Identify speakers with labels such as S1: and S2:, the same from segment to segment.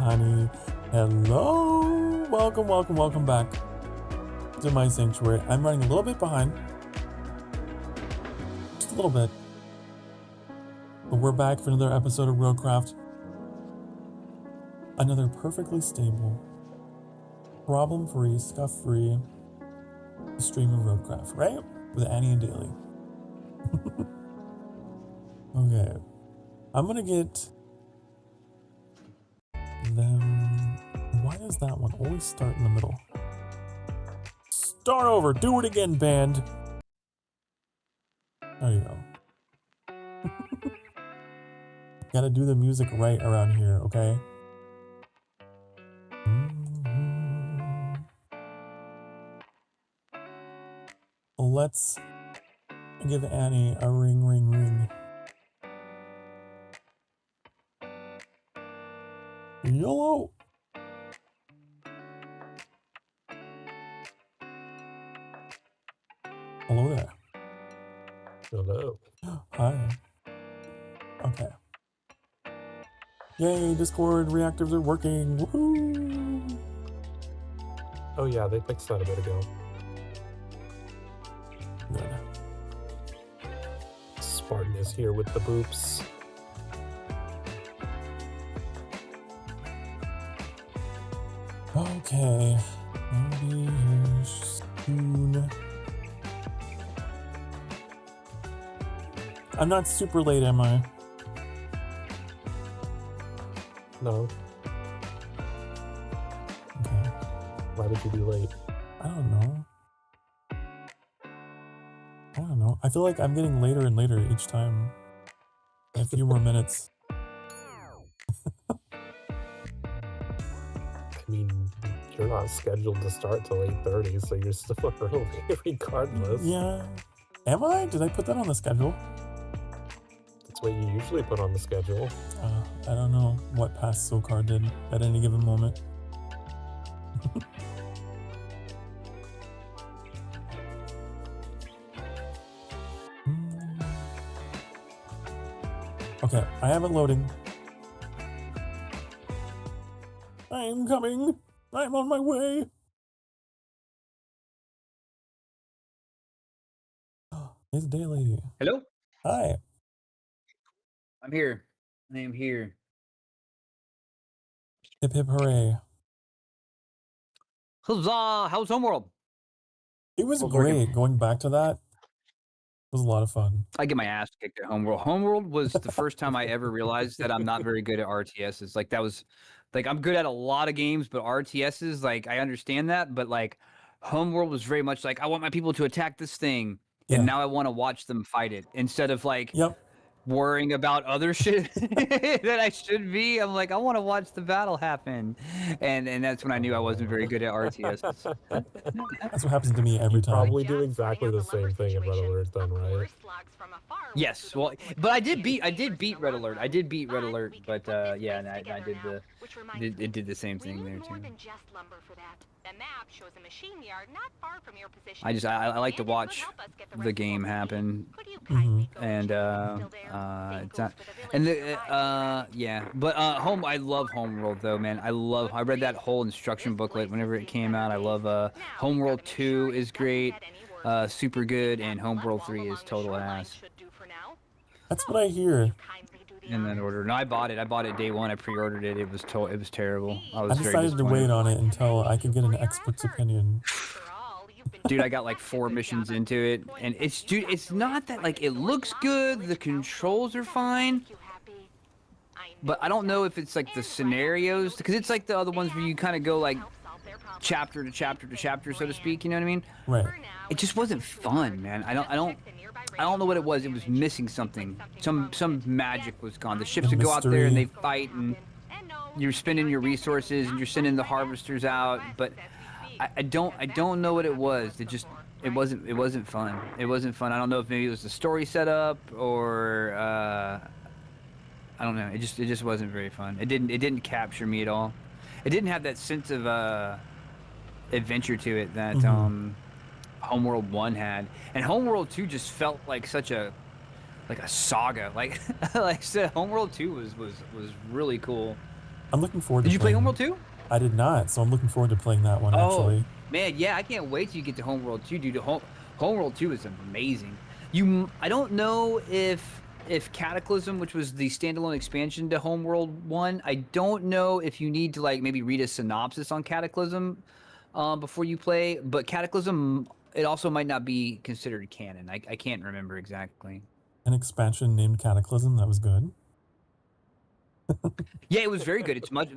S1: SokAni. Hello! Welcome back to my sanctuary. I'm running a little bit behind. Just a little bit. But we're back for another episode of RoadCraft. Another perfectly stable, problem-free, scuff-free stream of RoadCraft, right? With Annie and Daily. Okay. I'm gonna get them. Why does that one always start in the middle? Start over. Do it again, band. There you go. Gotta do the music right around here, okay? Let's give Annie a ring, ring, ring. Yellow. Hello there.
S2: Hello.
S1: Hi. Okay. Yay, Discord reactors are working. Woohoo!
S2: Oh yeah, they fixed that a bit ago.
S1: Good.
S2: Spartan is here with the boops.
S1: Okay. Maybe here soon. I'm not super late, am I?
S2: No.
S1: Okay.
S2: Why would you be late?
S1: I don't know. I feel like I'm getting later and later each time. A few more minutes.
S2: I mean, you're not scheduled to start till 8:30, so you're still early regardless.
S1: Yeah. Am I? Did I put that on the schedule?
S2: That's what you usually put on the schedule.
S1: I don't know what past Sokar did at any given moment. Okay, I have it loading. I'm coming. I'm on my way. It's Daily.
S3: Hello?
S1: Hi.
S3: I'm here. I am here.
S1: Hip hip hooray.
S3: Huzzah! How's Homeworld?
S1: It was
S3: How's
S1: great.
S3: working?
S1: Going back to that was a lot of fun.
S3: I get my ass kicked at Homeworld. Homeworld was the first time I ever realized that I'm not very good at RTSs. Like, that was, like, I'm good at a lot of games, but RTSs, like, I understand that, but, like, Homeworld was very much like, I want my people to attack this thing, and now I want to watch them fight it, instead of, like, worrying about other shit that I should be. I'm like, I want to watch the battle happen. And that's when I knew I wasn't very good at RTSs.
S1: That's what happens to me every time.
S2: Probably do exactly the same thing in Red Alert then, right?
S3: Yes, well, but I did beat Red Alert. I did beat Red Alert, but yeah, and I did the same thing there too. I like to watch the game happen, and it's not, and yeah, but I love Homeworld though, man. I read that whole instruction booklet whenever it came out. I love Homeworld 2 is great, super good, and Homeworld 3 is total ass.
S1: That's what I hear.
S3: In that order. No, I bought it day one. I pre-ordered it. It was terrible. I
S1: decided to wait on it until I could get an expert's opinion.
S3: Dude, I got like 4 missions into it, and it's not that, like, it looks good, the controls are fine, but I don't know if it's like the scenarios, because it's like the other ones where you kind of go like chapter to chapter to chapter, so to speak, you know what I mean?
S1: Right.
S3: It just wasn't fun, man. I don't know what it was. It was missing something. Some magic was gone. The ships would go out there and they fight, and you're spending your resources and you're sending the harvesters out, but I don't know what it was. It wasn't fun. It wasn't fun. I don't know if maybe it was the story setup or I don't know. It just wasn't very fun. It didn't capture me at all. It didn't have that sense of adventure to it that Homeworld 1 had, and Homeworld 2 just felt like such a saga. Like I said, Homeworld 2 was really cool.
S1: I'm looking forward to
S3: Did you play
S1: playing.
S3: Homeworld 2?
S1: I did not, so I'm looking forward to playing that one, actually.
S3: Man, yeah, I can't wait till you get to Homeworld 2, dude. Homeworld 2 is amazing. I don't know if Cataclysm, which was the standalone expansion to Homeworld 1, I don't know if you need to like maybe read a synopsis on Cataclysm before you play, but Cataclysm, it also might not be considered canon. I can't remember exactly.
S1: An expansion named Cataclysm, that was good.
S3: Yeah, it was very good. It's much.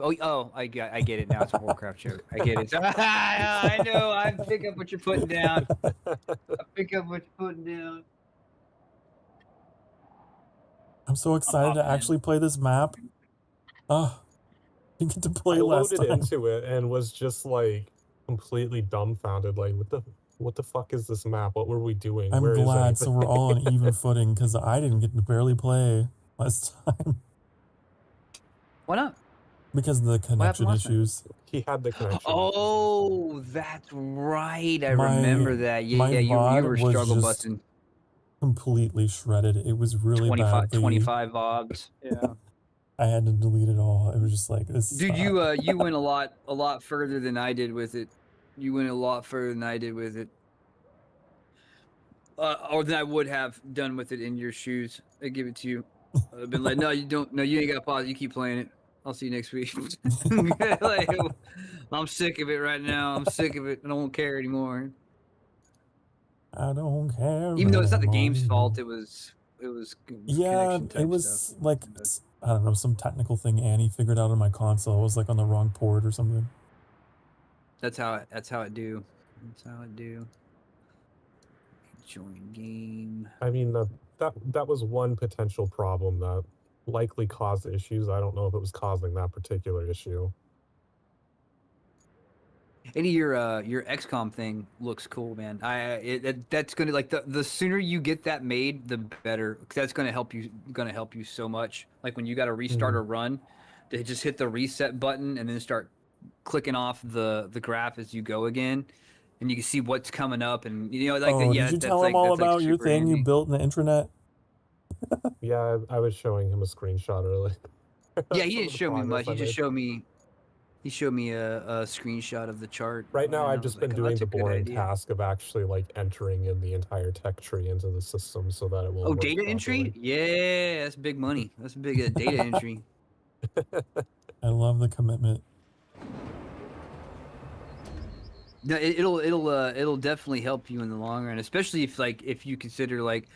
S3: Oh, I get it now. It's a Warcraft joke. I get it. I know. I pick up what you're putting down. I pick up what you're putting down.
S1: I'm so excited to actually play this map. Oh, you get to play last time.
S2: I loaded into it and was just like completely dumbfounded. Like, what the fuck is this map? What were we doing?
S1: I'm glad, so we're all on even footing because I didn't get to barely play last time.
S3: Why not?
S1: Because of the connection issues.
S2: He had the connection.
S3: Oh, that's right. I remember that. Yeah, you were struggle busting.
S1: Completely shredded. It was really
S3: 25 VODs. Yeah.
S1: I had to delete it all. It was just like this.
S3: Dude, you went a lot further than I did with it. You went a lot further than I did with it. Or than I would have done with it in your shoes. I give it to you. I've been like, no, you don't. No, you ain't got to pause. You keep playing it. I'll see you next week. Like, I'm sick of it right now. I'm sick of it. I don't care anymore.
S1: I don't care.
S3: Even though it's not the game's fault, it was.
S1: Yeah, it was
S3: stuff.
S1: like, I don't know, some technical thing Annie figured out on my console. It was like on the wrong port or something.
S3: That's how it do. That's how it do. Join game.
S2: I mean, that was one potential problem that likely caused issues. I don't know if it was causing that particular issue.
S3: Any your XCOM thing looks cool, man. That's gonna like the sooner you get that made, the better. That's gonna help you so much. Like when you got to restart a run, to just hit the reset button and then start clicking off the graph as you go again, and you can see what's coming up, and you know, like
S1: did you tell him all about your thing you built in the intranet?
S2: Yeah, I was showing him a screenshot earlier.
S3: Yeah, he didn't show me much. He just showed me. He showed me a screenshot of the chart.
S2: Right now, I've just been doing the boring task of actually like entering in the entire tech tree into the system so that it will.
S3: Oh, data entry? Yeah, that's big money. That's big data entry.
S1: I love the commitment.
S3: No, it'll definitely help you in the long run, especially if you consider like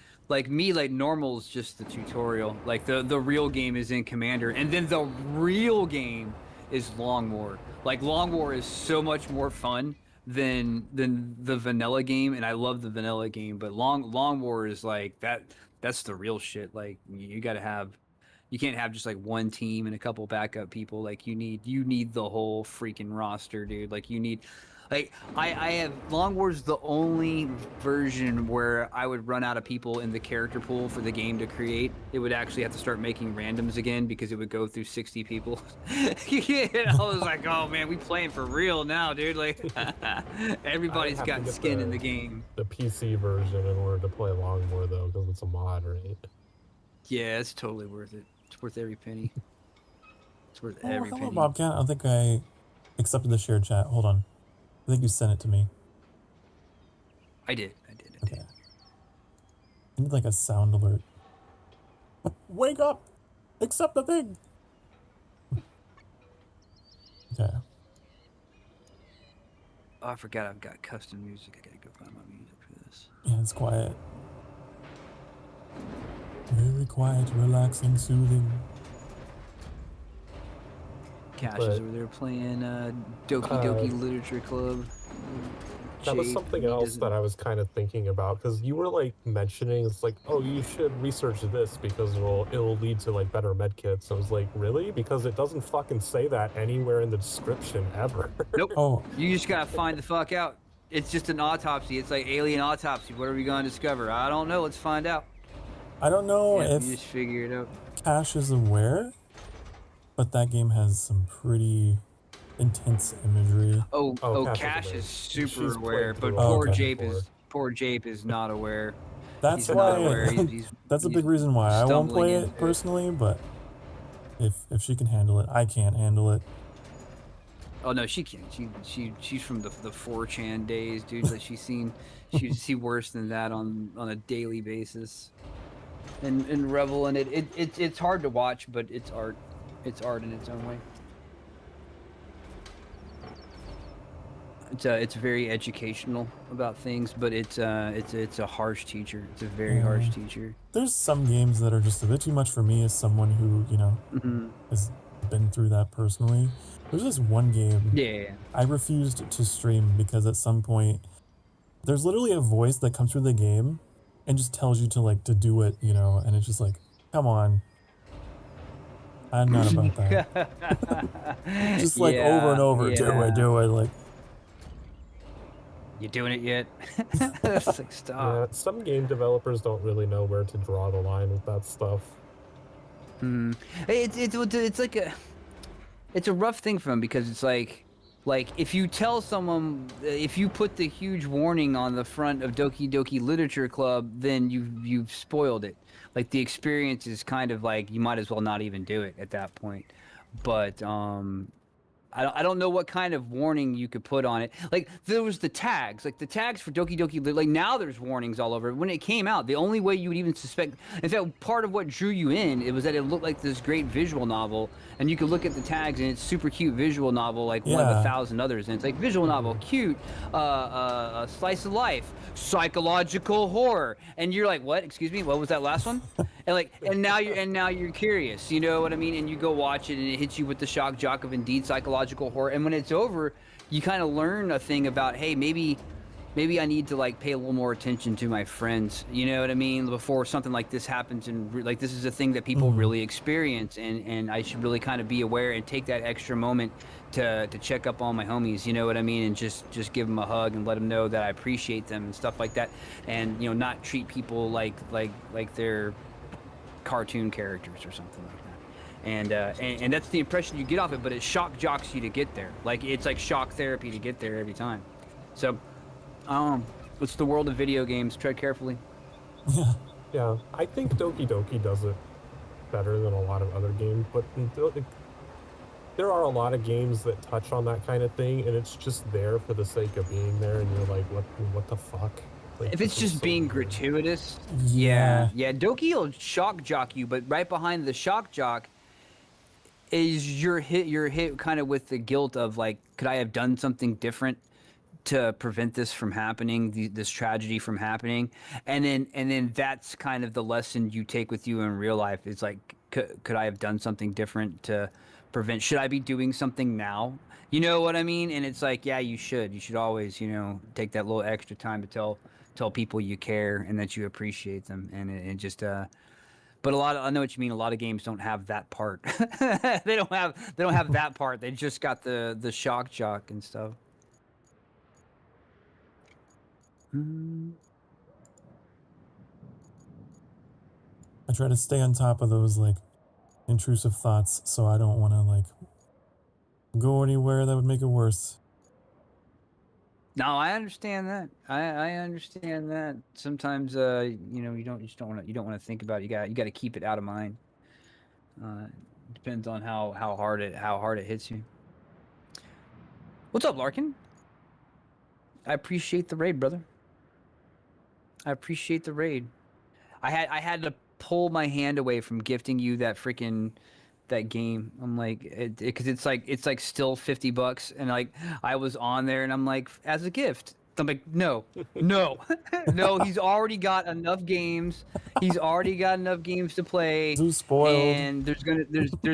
S3: me, like normal is just the tutorial. Like the real game is in Commander, and then the real game is Long War. Like Long War is so much more fun than the vanilla game, and I love the vanilla game, but Long War is like that's the real shit. Like you can't have just like one team and a couple backup people. Like you need the whole freaking roster, dude. Like you need. Like I have Long War's the only version where I would run out of people in the character pool for the game to create. It would actually have to start making randoms again because it would go through 60 people. Yeah, I was like, oh man, we playing for real now, dude. Like everybody's got skin in the game.
S2: The PC version in order to play Long War though, because it's a mod, right?
S3: Yeah, it's totally worth it. It's worth every penny. It's worth every penny.
S1: Bobcat, I don't think I accepted the shared chat. Hold on. I think you sent it to me.
S3: I did.
S1: Okay. I need like a sound alert. Wake up! Accept the thing! Okay.
S3: Oh, I forgot I've got custom music. I gotta go find my music for this.
S1: Yeah, it's quiet. Very quiet, relaxing, soothing.
S3: Cash is over there playing Doki Doki Literature Club.
S2: That was something else that I was kind of thinking about, because you were like mentioning, it's like, oh, you should research this because it'll lead to like better medkits. I was like, really? Because it doesn't fucking say that anywhere in the description ever.
S3: Nope.
S1: Oh.
S3: You just gotta find the fuck out. It's just an autopsy. It's like alien autopsy. What are we gonna discover? I don't know. Let's find out.
S1: I don't know if
S3: you just figure it out.
S1: Cash is aware, but that game has some pretty intense imagery.
S3: Cash is super aware, but poor Jape is not aware.
S1: That's why. That's a big reason why I won't play it personally, but If she can handle it, I can't handle it.
S3: Oh no, she can't. She's from the 4chan days, dude. Like she's seen worse than that on a daily basis. And revel in it. It's hard to watch, but it's art. It's art in its own way. It's very educational about things, but it's a harsh teacher. It's a very harsh teacher.
S1: There's some games that are just a bit too much for me as someone who, you know, has been through that personally. There's this one game I refused to stream because at some point there's literally a voice that comes through the game and just tells you to do it, you know, and it's just like, come on. I'm not about that. Just like over and over, do it, like.
S3: You doing it yet? It's like, stop.
S2: Yeah, some game developers don't really know where to draw the line with that stuff.
S3: It's like it's a rough thing for them because it's like if you tell someone, if you put the huge warning on the front of Doki Doki Literature Club, then you've spoiled it. Like the experience is kind of like you might as well not even do it at that point. But I don't know what kind of warning you could put on it. Like there was the tags, like the tags for Doki Doki. Like now there's warnings all over. When it came out, the only way you would even suspect, in fact, part of what drew you in, it was that it looked like this great visual novel, and you could look at the tags and it's super cute visual novel, like one of 1,000 others, and it's like visual novel, cute, slice of life, psychological horror, and you're like, what? Excuse me, what was that last one? And now you're curious, you know what I mean? And you go watch it, and it hits you with the shock jock of indeed psychological horror. And when it's over, you kind of learn a thing about, hey, maybe I need to like pay a little more attention to my friends, you know what I mean? Before something like this happens, and like this is a thing that people really experience, and I should really kind of be aware and take that extra moment to check up on my homies, you know what I mean? And just give them a hug and let them know that I appreciate them and stuff like that, and you know, not treat people like they're cartoon characters or something like that. And that's the impression you get off it, but it shock jocks you to get there. Like it's like shock therapy to get there every time. So it's the world of video games. Tread carefully.
S2: Yeah, I think Doki Doki does it better than a lot of other games, but there are a lot of games that touch on that kind of thing, and it's just there for the sake of being there, and you're like, what the fuck? Like,
S3: if it's just being gratuitous, Doki will shock jock you, but right behind the shock jock is you're hit kind of with the guilt of like, could I have done something different to prevent this from happening, this tragedy from happening? And then that's kind of the lesson you take with you in real life. It's like, could I have done something different to prevent? Should I be doing something now? You know what I mean? And it's like, yeah, you should. You should always, you know, take that little extra time to tell people you care and that you appreciate them. And it just but I know what you mean. A lot of games don't have that part. they don't have that part. They just got the shock jock and stuff.
S1: I try to stay on top of those like intrusive thoughts, so I don't want to like go anywhere that would make it worse.
S3: No, I understand that. I understand that. Sometimes you know, you don't want to think about it. You got to keep it out of mind. Depends on how hard it hits you. What's up, Larkin? I appreciate the raid, brother. I appreciate the raid. I had to pull my hand away from gifting you that game. I'm like, because it's like still $50, and like I was on there, and I'm like, as a gift. I'm like, no. No. He's already got enough games. He's already got enough games to play.
S1: Too spoiled.
S3: And there's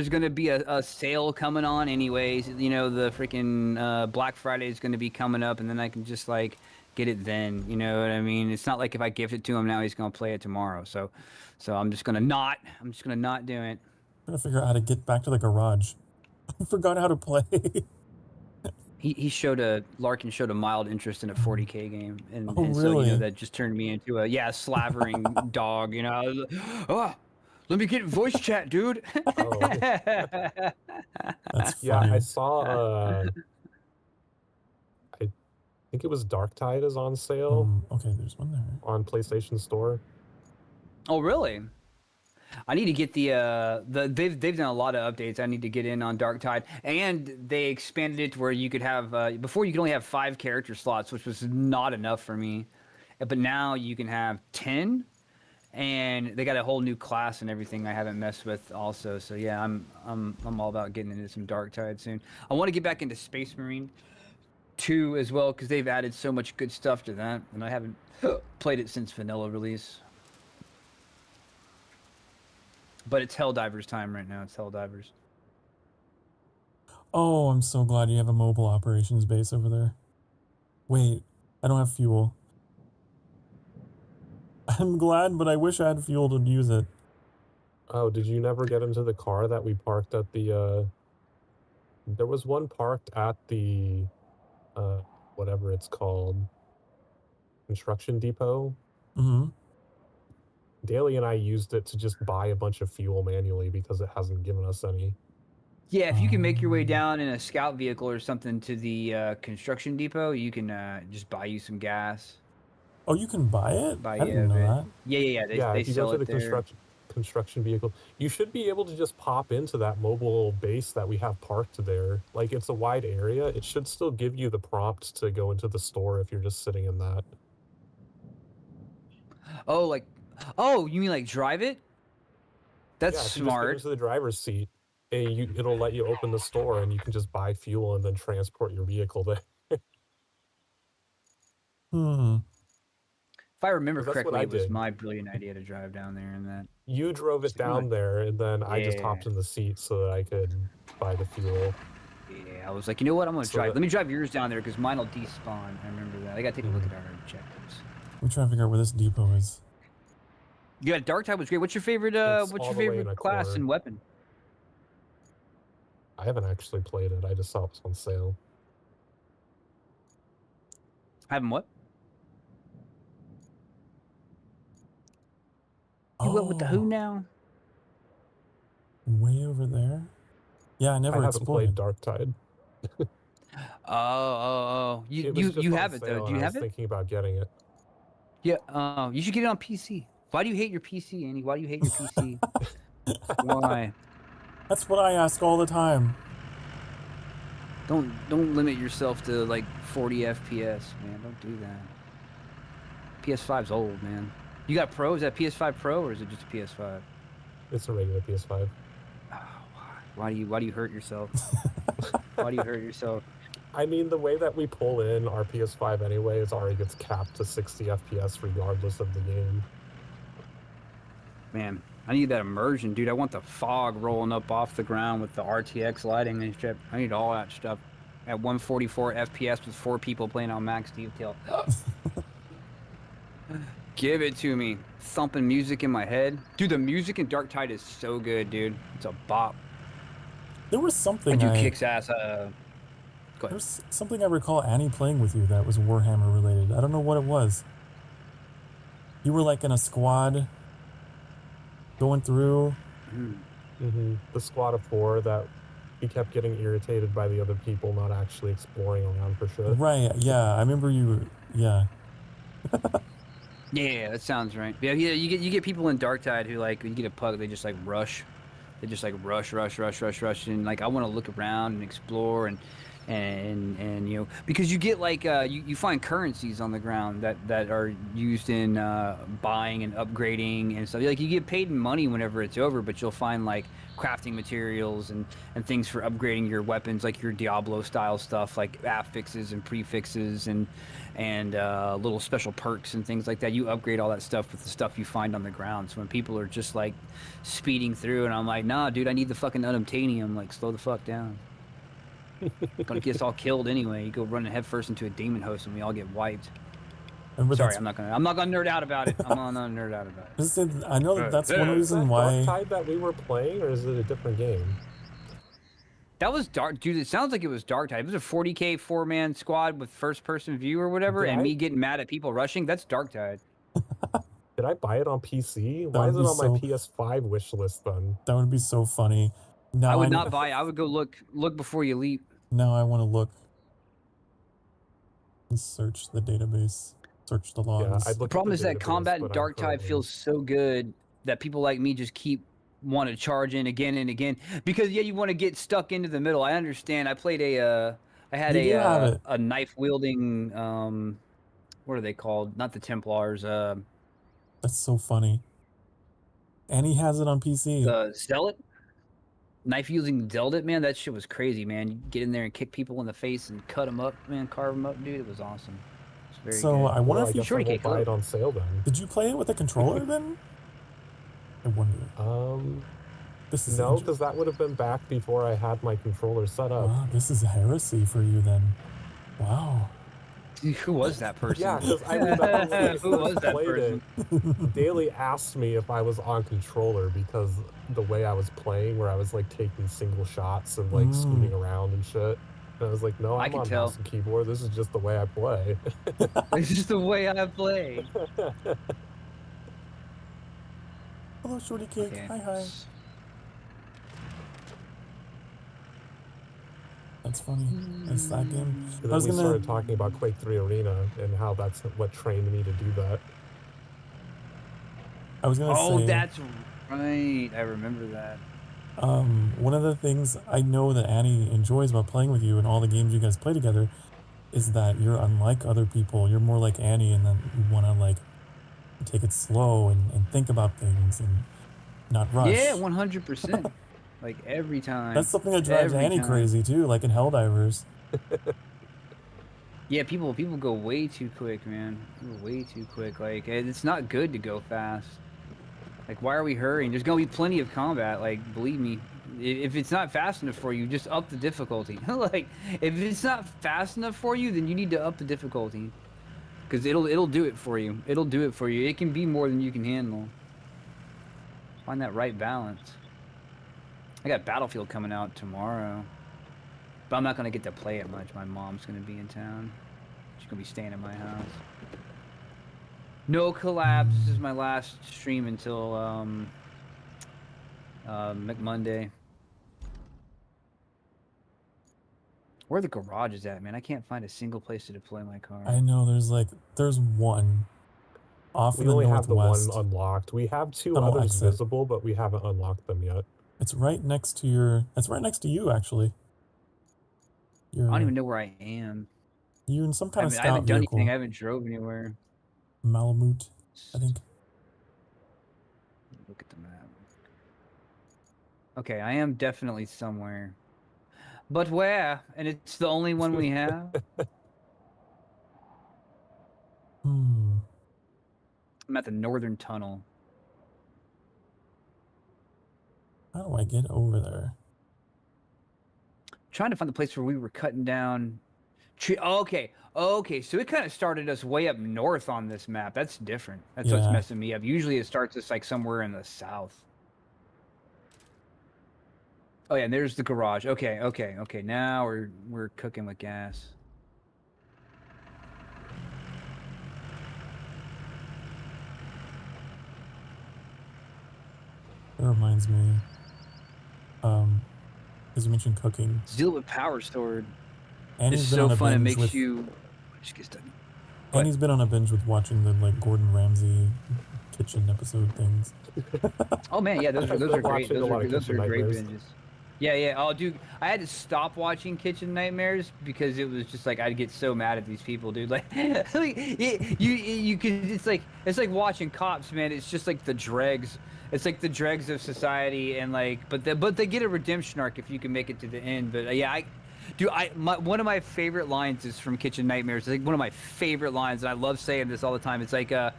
S3: gonna be a sale coming on anyways. You know, the freaking Black Friday is gonna be coming up, and then I can just like get it then. You know what I mean? It's not like if I gift it to him now, he's gonna play it tomorrow. So I'm just gonna not do it.
S1: I'm trying to figure out how to get back to the garage. I forgot how to play.
S3: Larkin showed a mild interest in a 40K game, and
S1: really?
S3: So you know that just turned me into a slavering dog. You know, I was like, oh, let me get voice chat, dude.
S2: Oh.
S1: That's funny.
S2: Yeah, I saw. I think it was Dark Tide is on sale.
S1: Okay, there's one there
S2: on PlayStation Store.
S3: Oh, really? I need to get they've done a lot of updates. I need to get in on Darktide, and they expanded it to where you could have before you could only have 5 character slots, which was not enough for me. But now you can have 10, and they got a whole new class and everything I haven't messed with also. So yeah, I'm all about getting into some Darktide soon. I want to get back into Space Marine 2 as well because they've added so much good stuff to that, and I haven't played it since vanilla release. But it's Helldivers time right now. It's Helldivers.
S1: Oh, I'm so glad you have a mobile operations base over there. Wait, I don't have fuel. I'm glad, but I wish I had fuel to use it.
S2: Oh, did you never get into the car that we parked at the, there was one parked at the, whatever it's called, construction depot?
S1: Mm-hmm.
S2: Daly and I used it to just buy a bunch of fuel manually because it hasn't given us any.
S3: Yeah, if you can make your way down in a scout vehicle or something to the construction depot, you can just buy you some gas.
S1: Oh, you can buy it? I didn't know that.
S3: Yeah. They
S2: if you
S3: sell
S2: go to
S3: it
S2: the
S3: there.
S2: construction vehicle, you should be able to just pop into that mobile base that we have parked there. Like, it's a wide area. It should still give you the prompt to go into the store if you're just sitting in that.
S3: Oh, you mean like drive it? That's
S2: smart.
S3: If you just get
S2: into the driver's seat, it'll let you open the store and you can just buy fuel and then transport your vehicle there.
S3: If I remember correctly, it was my brilliant idea to drive down there and that.
S2: You drove it down there, and then I just hopped in the seat so that I could buy the fuel.
S3: Yeah, I was like, you know what? I'm going to drive. Let me drive yours down there because mine will despawn. I remember that. I got to take a look at our objectives.
S1: I'm trying to figure out where this depot is.
S3: Yeah, Darktide was great. What's your favorite class and weapon?
S2: I haven't actually played it. I just saw it was on sale.
S3: Haven't what? You went with the who now?
S1: Way over there? Yeah, I never
S2: explored Darktide.
S3: You have it though. Do you have it?
S2: I was thinking about getting it.
S3: Yeah, you should get it on PC. Why do you hate your PC, Andy? Why do you hate your PC? Why?
S1: That's what I ask all the time.
S3: Don't limit yourself to like 40 FPS, man. Don't do that. PS5's old, man. You got Pro? Is that PS5 Pro or is it just a PS5?
S2: It's a regular PS5.
S3: Oh, why do you hurt yourself? Why do you hurt yourself?
S2: I mean, the way that we pull in our PS5 anyway, it already gets capped to 60 FPS regardless of the game.
S3: Man, I need that immersion, dude. I want the fog rolling up off the ground with the RTX lighting and shit. I need all that stuff at 144 FPS with 4 people playing on max detail. Give it to me. Thumping music in my head. Dude, the music in Darktide is so good, dude. It's a bop.
S1: There was something
S3: kicks ass. Go ahead.
S1: There's something I recall Annie playing with you that was Warhammer related. I don't know what it was. You were like in a squad going through.
S2: The squad of 4 that he kept getting irritated by the other people not actually exploring around for sure.
S1: Right, yeah. I remember you, yeah.
S3: Yeah, that sounds right. Yeah, you get people in Darktide who like when you get a pug, they just like rush. They just like rush, and like I want to look around and explore and you know, because you get like you find currencies on the ground that are used in buying and upgrading and stuff. Like you get paid in money whenever it's over, but you'll find like crafting materials and things for upgrading your weapons, like your Diablo style stuff, like affixes and prefixes and little special perks and things like that. You upgrade all that stuff with the stuff you find on the ground. So when people are just like speeding through and I'm like, nah, dude, I need the fucking unobtainium, like slow the fuck down. Gonna get us all killed anyway. You go running headfirst into a demon host and we all get wiped. Sorry, I'm not gonna nerd out about it. I'm not nerd out about it.
S1: I know that's one reason why.
S2: Darktide that we were playing, or is it a different game?
S3: That was dark, dude. It sounds like it was Darktide. It was a 40k 4-man squad with first-person view or whatever, me getting mad at people rushing. That's Darktide.
S2: Did I buy it on PC? Why is it on my PS5 wish list then?
S1: That would be so funny.
S3: I would not buy it. I would go look before you leap.
S1: Now I want to look. Let's search the database. Search the logs.
S3: The problem is that combat in Darktide feels so good that people like me just keep want to charge in again and again because you want to get stuck into the middle. I understand. I played I had a knife wielding what are they called? Not the Templars.
S1: That's so funny. And he has it on PC.
S3: The Zealot. Knife using Zealot, man. That shit was crazy, man. You get in there and kick people in the face and cut them up, man. Carve them up, dude. It was awesome. It was very
S1: so
S3: good.
S1: I wonder if you
S2: sure you buy it on sale then.
S1: Did you play it with a controller then? I wonder.
S2: No, because that would have been back before I had my controller set up.
S1: Wow, this is heresy for you then. Wow.
S3: Who was that person?
S2: Yeah, because I remember when I first played it, Daily asked me if I was on controller because the way I was playing, where I was like taking single shots and like scooting around and shit. And I was like, no, I'm on mouse and keyboard. This is just the way I play.
S3: This is the way I play.
S1: Hello, Shorty Cake. Okay. Hi. That's funny. That's that game.
S2: And then we started talking about Quake 3 Arena and how that's what trained me to do that.
S1: I was gonna say.
S3: Oh, that's right. I remember that.
S1: One of the things I know that Annie enjoys about playing with you and all the games you guys play together is that you're unlike other people. You're more like Annie, and then you want to like take it slow and think about things and not rush.
S3: Yeah, 100%. Like every time.
S1: That's something that drives Annie crazy too, like in Helldivers.
S3: Yeah, people go way too quick, man. Way too quick. Like it's not good to go fast. Like why are we hurrying? There's gonna be plenty of combat. Like believe me, if it's not fast enough for you, just up the difficulty. Like if it's not fast enough for you, then you need to up the difficulty, because it'll do it for you. It'll do it for you. It can be more than you can handle. Find that right balance. I got Battlefield coming out tomorrow, but I'm not gonna get to play it much. My mom's gonna be in town. She's gonna be staying at my house. No collabs. This is my last stream until Monday. Where the garage is at, man? I can't find a single place to deploy my car.
S1: I know there's one off in the northwest. We only have the
S2: one unlocked. We have two others visible, but we haven't unlocked them yet.
S1: It's right next to your. It's right next to you, actually.
S3: I don't even know where I am.
S1: You in some kind of scout
S3: I haven't done
S1: vehicle.
S3: anything. I haven't drove anywhere.
S1: Malamute, I think.
S3: Look at the map. Okay, I am definitely somewhere. But where? And it's the only one we have? I'm at the northern tunnel.
S1: How do I get over there?
S3: Trying to find the place where we were cutting down tree. Oh, okay. So it kind of started us way up north on this map. That's different. That's what's messing me up. Usually it starts us like somewhere in the south. Oh yeah, and there's the garage. Okay. Now we're cooking with gas.
S1: That reminds me. As you mentioned cooking.
S3: Deal with power stored.
S1: Annie's
S3: it's
S1: been
S3: so
S1: on a
S3: fun. It
S1: binge
S3: makes you. Just get done.
S1: Annie's been on a binge with watching the like Gordon Ramsay kitchen episode things.
S3: Oh man, yeah, those are great. Those are great binges. Yeah. Oh, dude, I had to stop watching Kitchen Nightmares because it was just like I'd get so mad at these people, dude. Like, you can. It's like watching Cops, man. It's just like the dregs. It's like the dregs of society, and like, but they get a redemption arc if you can make it to the end. But yeah, one of my favorite lines is from Kitchen Nightmares. It's like one of my favorite lines, and I love saying this all the time. It's like, I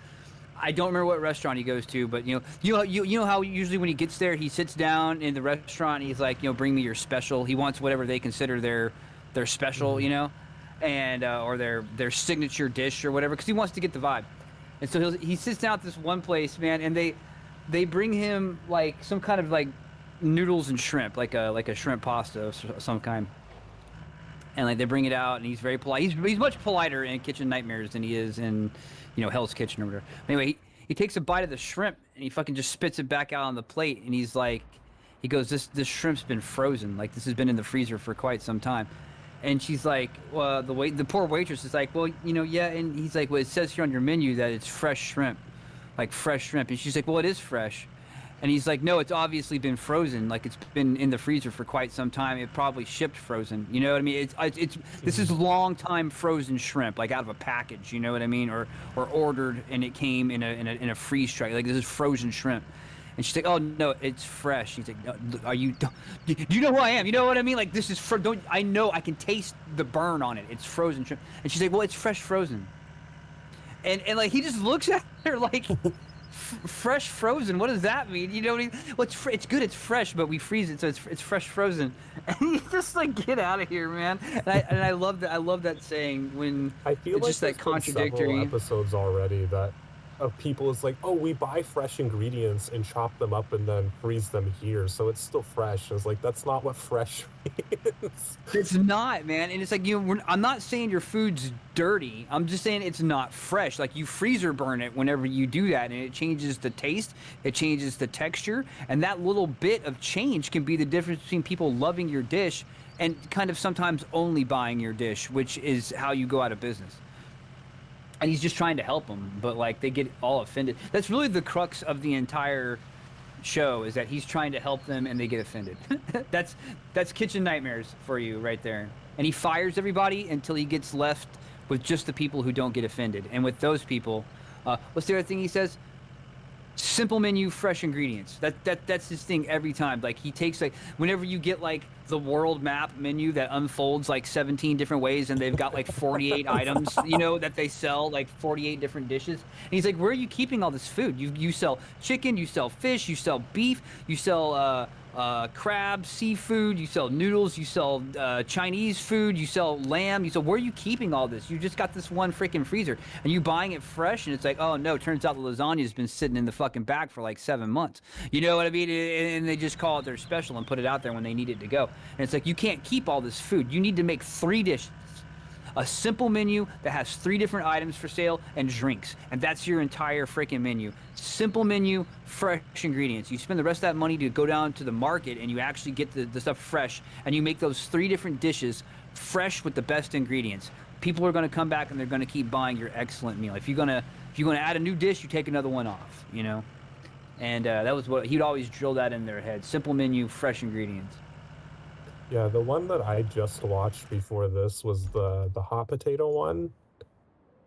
S3: don't remember what restaurant he goes to, but you know how usually when he gets there, he sits down in the restaurant, and he's like, bring me your special. He wants whatever they consider their special, and or their signature dish or whatever, because he wants to get the vibe. And so he sits down at this one place, man, and they bring him like some kind of like noodles and shrimp, like a shrimp pasta of some kind. And like they bring it out, and he's very polite. He's much politer in Kitchen Nightmares than he is in, Hell's Kitchen or whatever. Anyway, he takes a bite of the shrimp, and he fucking just spits it back out on the plate, and he's like, he goes, this shrimp's been frozen, like this has been in the freezer for quite some time. And she's like, well, the poor waitress is like, well, yeah, and he's like, well, it says here on your menu that it's fresh shrimp. like fresh shrimp. And she's like, well, it is fresh. And he's like, no, it's obviously been frozen. Like, it's been in the freezer for quite some time. It probably shipped frozen. You know what I mean? This is long time frozen shrimp, like out of a package. You know what I mean? Or ordered and it came in a freeze tray. Like, this is frozen shrimp. And she's like, oh no, it's fresh. He's like, no, are you? Do you know who I am? You know what I mean? Like, this is I know, I can taste the burn on it. It's frozen shrimp. And she's like, well, it's fresh frozen. And like, he just looks at her like. Fresh frozen, what does that mean? You know what I mean? Well, it's good, it's fresh, but we freeze it, so it's fresh frozen. And you just like, get out of here, man. And I love that saying when
S2: I feel
S3: it's
S2: like
S3: just that contradictory.
S2: Several episodes already that of people is like, oh, we buy fresh ingredients and chop them up and then freeze them here, so it's still fresh. It's like, that's not what fresh means.
S3: It's not, man. And it's like, I'm not saying your food's dirty. I'm just saying it's not fresh. Like, you freezer burn it whenever you do that, and it changes the taste, it changes the texture, and that little bit of change can be the difference between people loving your dish and kind of sometimes only buying your dish, which is how you go out of business. And he's just trying to help them, but like, they get all offended. That's really the crux of the entire show, is that he's trying to help them and they get offended. That's kitchen nightmares for you right there. And he fires everybody until he gets left with just the people who don't get offended. And with those people, what's the other thing he says? Simple menu, fresh ingredients. That's his thing every time. Like, he takes, like, whenever you get like the world map menu that unfolds like 17 different ways, and they've got like 48 items, you know, that they sell, like 48 different dishes. And he's like, where are you keeping all this food? You sell chicken, you sell fish, you sell beef, you sell crab, seafood, you sell noodles, you sell Chinese food, you sell lamb, where are you keeping all this? You just got this one freaking freezer, and you buying it fresh, and it's like, oh no, turns out the lasagna's been sitting in the fucking bag for like 7 months. You know what I mean? And they just call it their special and put it out there when they need it to go. And it's like, you can't keep all this food. You need to make 3 dishes. A simple menu that has 3 different items for sale and drinks, and that's your entire freaking menu. Simple menu, fresh ingredients. You spend the rest of that money to go down to the market, and you actually get the stuff fresh, and you make those 3 different dishes fresh with the best ingredients. People are going to come back and they're going to keep buying your excellent meal. If you're gonna add a new dish, you take another one off, you know. And that was what he'd always drill that in their head: simple menu, fresh ingredients.
S2: Yeah, the one that I just watched before this was the hot potato one,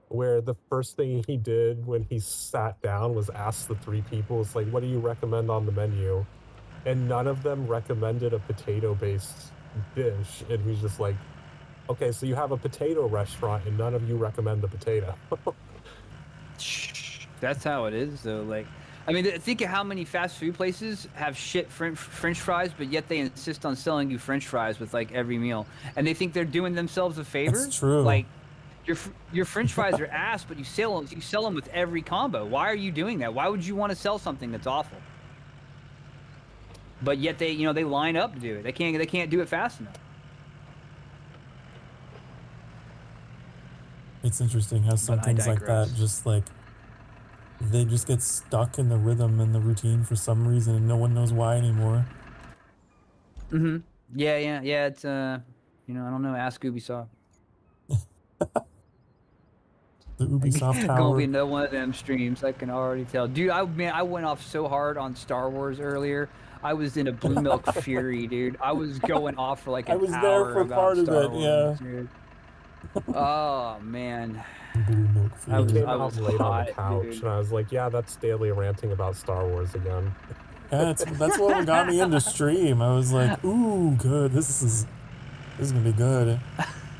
S2: where the first thing he did when he sat down was ask the 3 people, it's like, what do you recommend on the menu? And none of them recommended a potato-based dish, and he's just like, okay, so you have a potato restaurant and none of you recommend the potato.
S3: That's how it is, though. Like, I mean, think of how many fast food places have shit French fries, but yet they insist on selling you French fries with like every meal, and they think they're doing themselves a favor.
S1: That's true.
S3: Like, your French fries are ass, but you sell them with every combo. Why are you doing that? Why would you want to sell something that's awful? But yet they line up to do it. They can't do it fast enough.
S1: It's interesting how some things like that just like, they just get stuck in the rhythm and the routine for some reason, and no one knows why anymore.
S3: Yeah. It's I don't know. Ask Ubisoft.
S1: The Ubisoft tower.
S3: Gonna be no one of them streams. I can already tell, dude. I went off so hard on Star Wars earlier. I was in a blue milk fury, dude. I was going off for like an hour.
S1: I was there for part of it, yeah.
S3: Dude. Oh man.
S1: Blue milk fury.
S2: I was late on the couch, dude. And I was like, yeah, that's daily ranting about Star Wars again.
S1: Yeah, that's what got me into stream. I was like, ooh, good. This is gonna be good.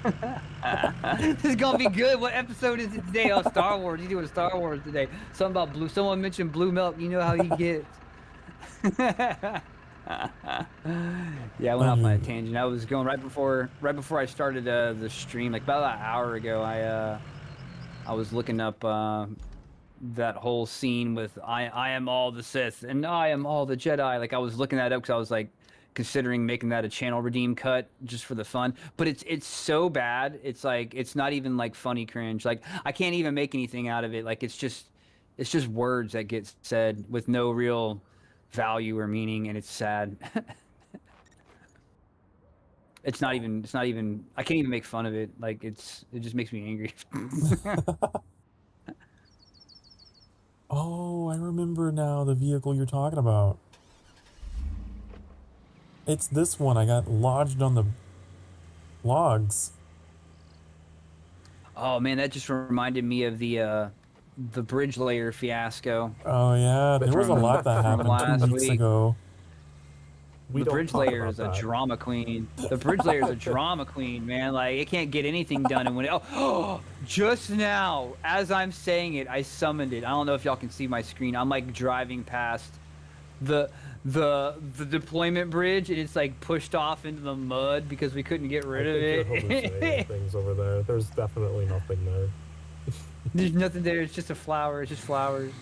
S3: This is gonna be good. What episode is it today? Oh, Star Wars. He's doing Star Wars today. Something about blue. Someone mentioned blue milk. You know how he gets. Yeah, I went off on a tangent. I was going right before I started the stream, like about an hour ago. I was looking up that whole scene with I am all the Sith and I am all the Jedi. Like, I was looking that up because I was like considering making that a channel redeem cut just for the fun. But it's so bad. It's like, it's not even like funny cringe. Like, I can't even make anything out of it. Like, it's just words that get said with no real value or meaning, and it's sad. It's not even I can't even make fun of it. Like, it just makes me angry.
S1: Oh, I remember now the vehicle you're talking about. It's this one. I got lodged on the logs.
S3: Oh man, that just reminded me of the bridge layer fiasco.
S1: Oh yeah, there was a lot that happened 2 weeks ago.
S3: The bridge layer is a drama queen. The bridge layer is a drama queen, man. Like, it can't get anything done. And when just now, as I'm saying it, I summoned it. I don't know if y'all can see my screen. I'm like driving past the deployment bridge, and it's like pushed off into the mud because we couldn't get rid of it.
S2: You're hallucinating things over there. There's definitely nothing there.
S3: There's nothing there. It's just a flower. It's just flowers.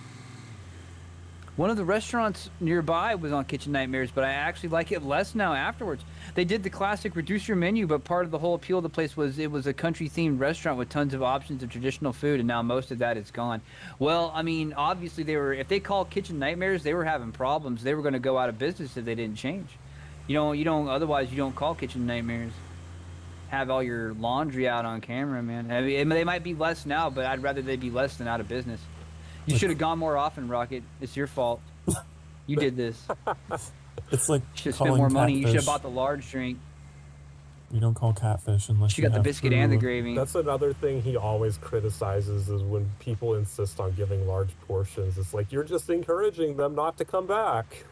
S3: One of the restaurants nearby was on Kitchen Nightmares, but I actually like it less now afterwards. They did the classic reduce your menu, but part of the whole appeal of the place was it was a country-themed restaurant with tons of options of traditional food, and now most of that is gone. Well, I mean, obviously if they call Kitchen Nightmares, they were having problems. They were going to go out of business if they didn't change. Otherwise you don't call Kitchen Nightmares. Have all your laundry out on camera, man. I mean, they might be less now, but I'd rather they be less than out of business. You should have gone more often, Rocket. It's your fault. You did this.
S1: It's like
S3: you should spend more money. You should have bought the large drink.
S1: You don't call catfish unless you
S3: got the biscuit and the gravy.
S2: That's another thing he always criticizes is when people insist on giving large portions. It's like, you're just encouraging them not to come back.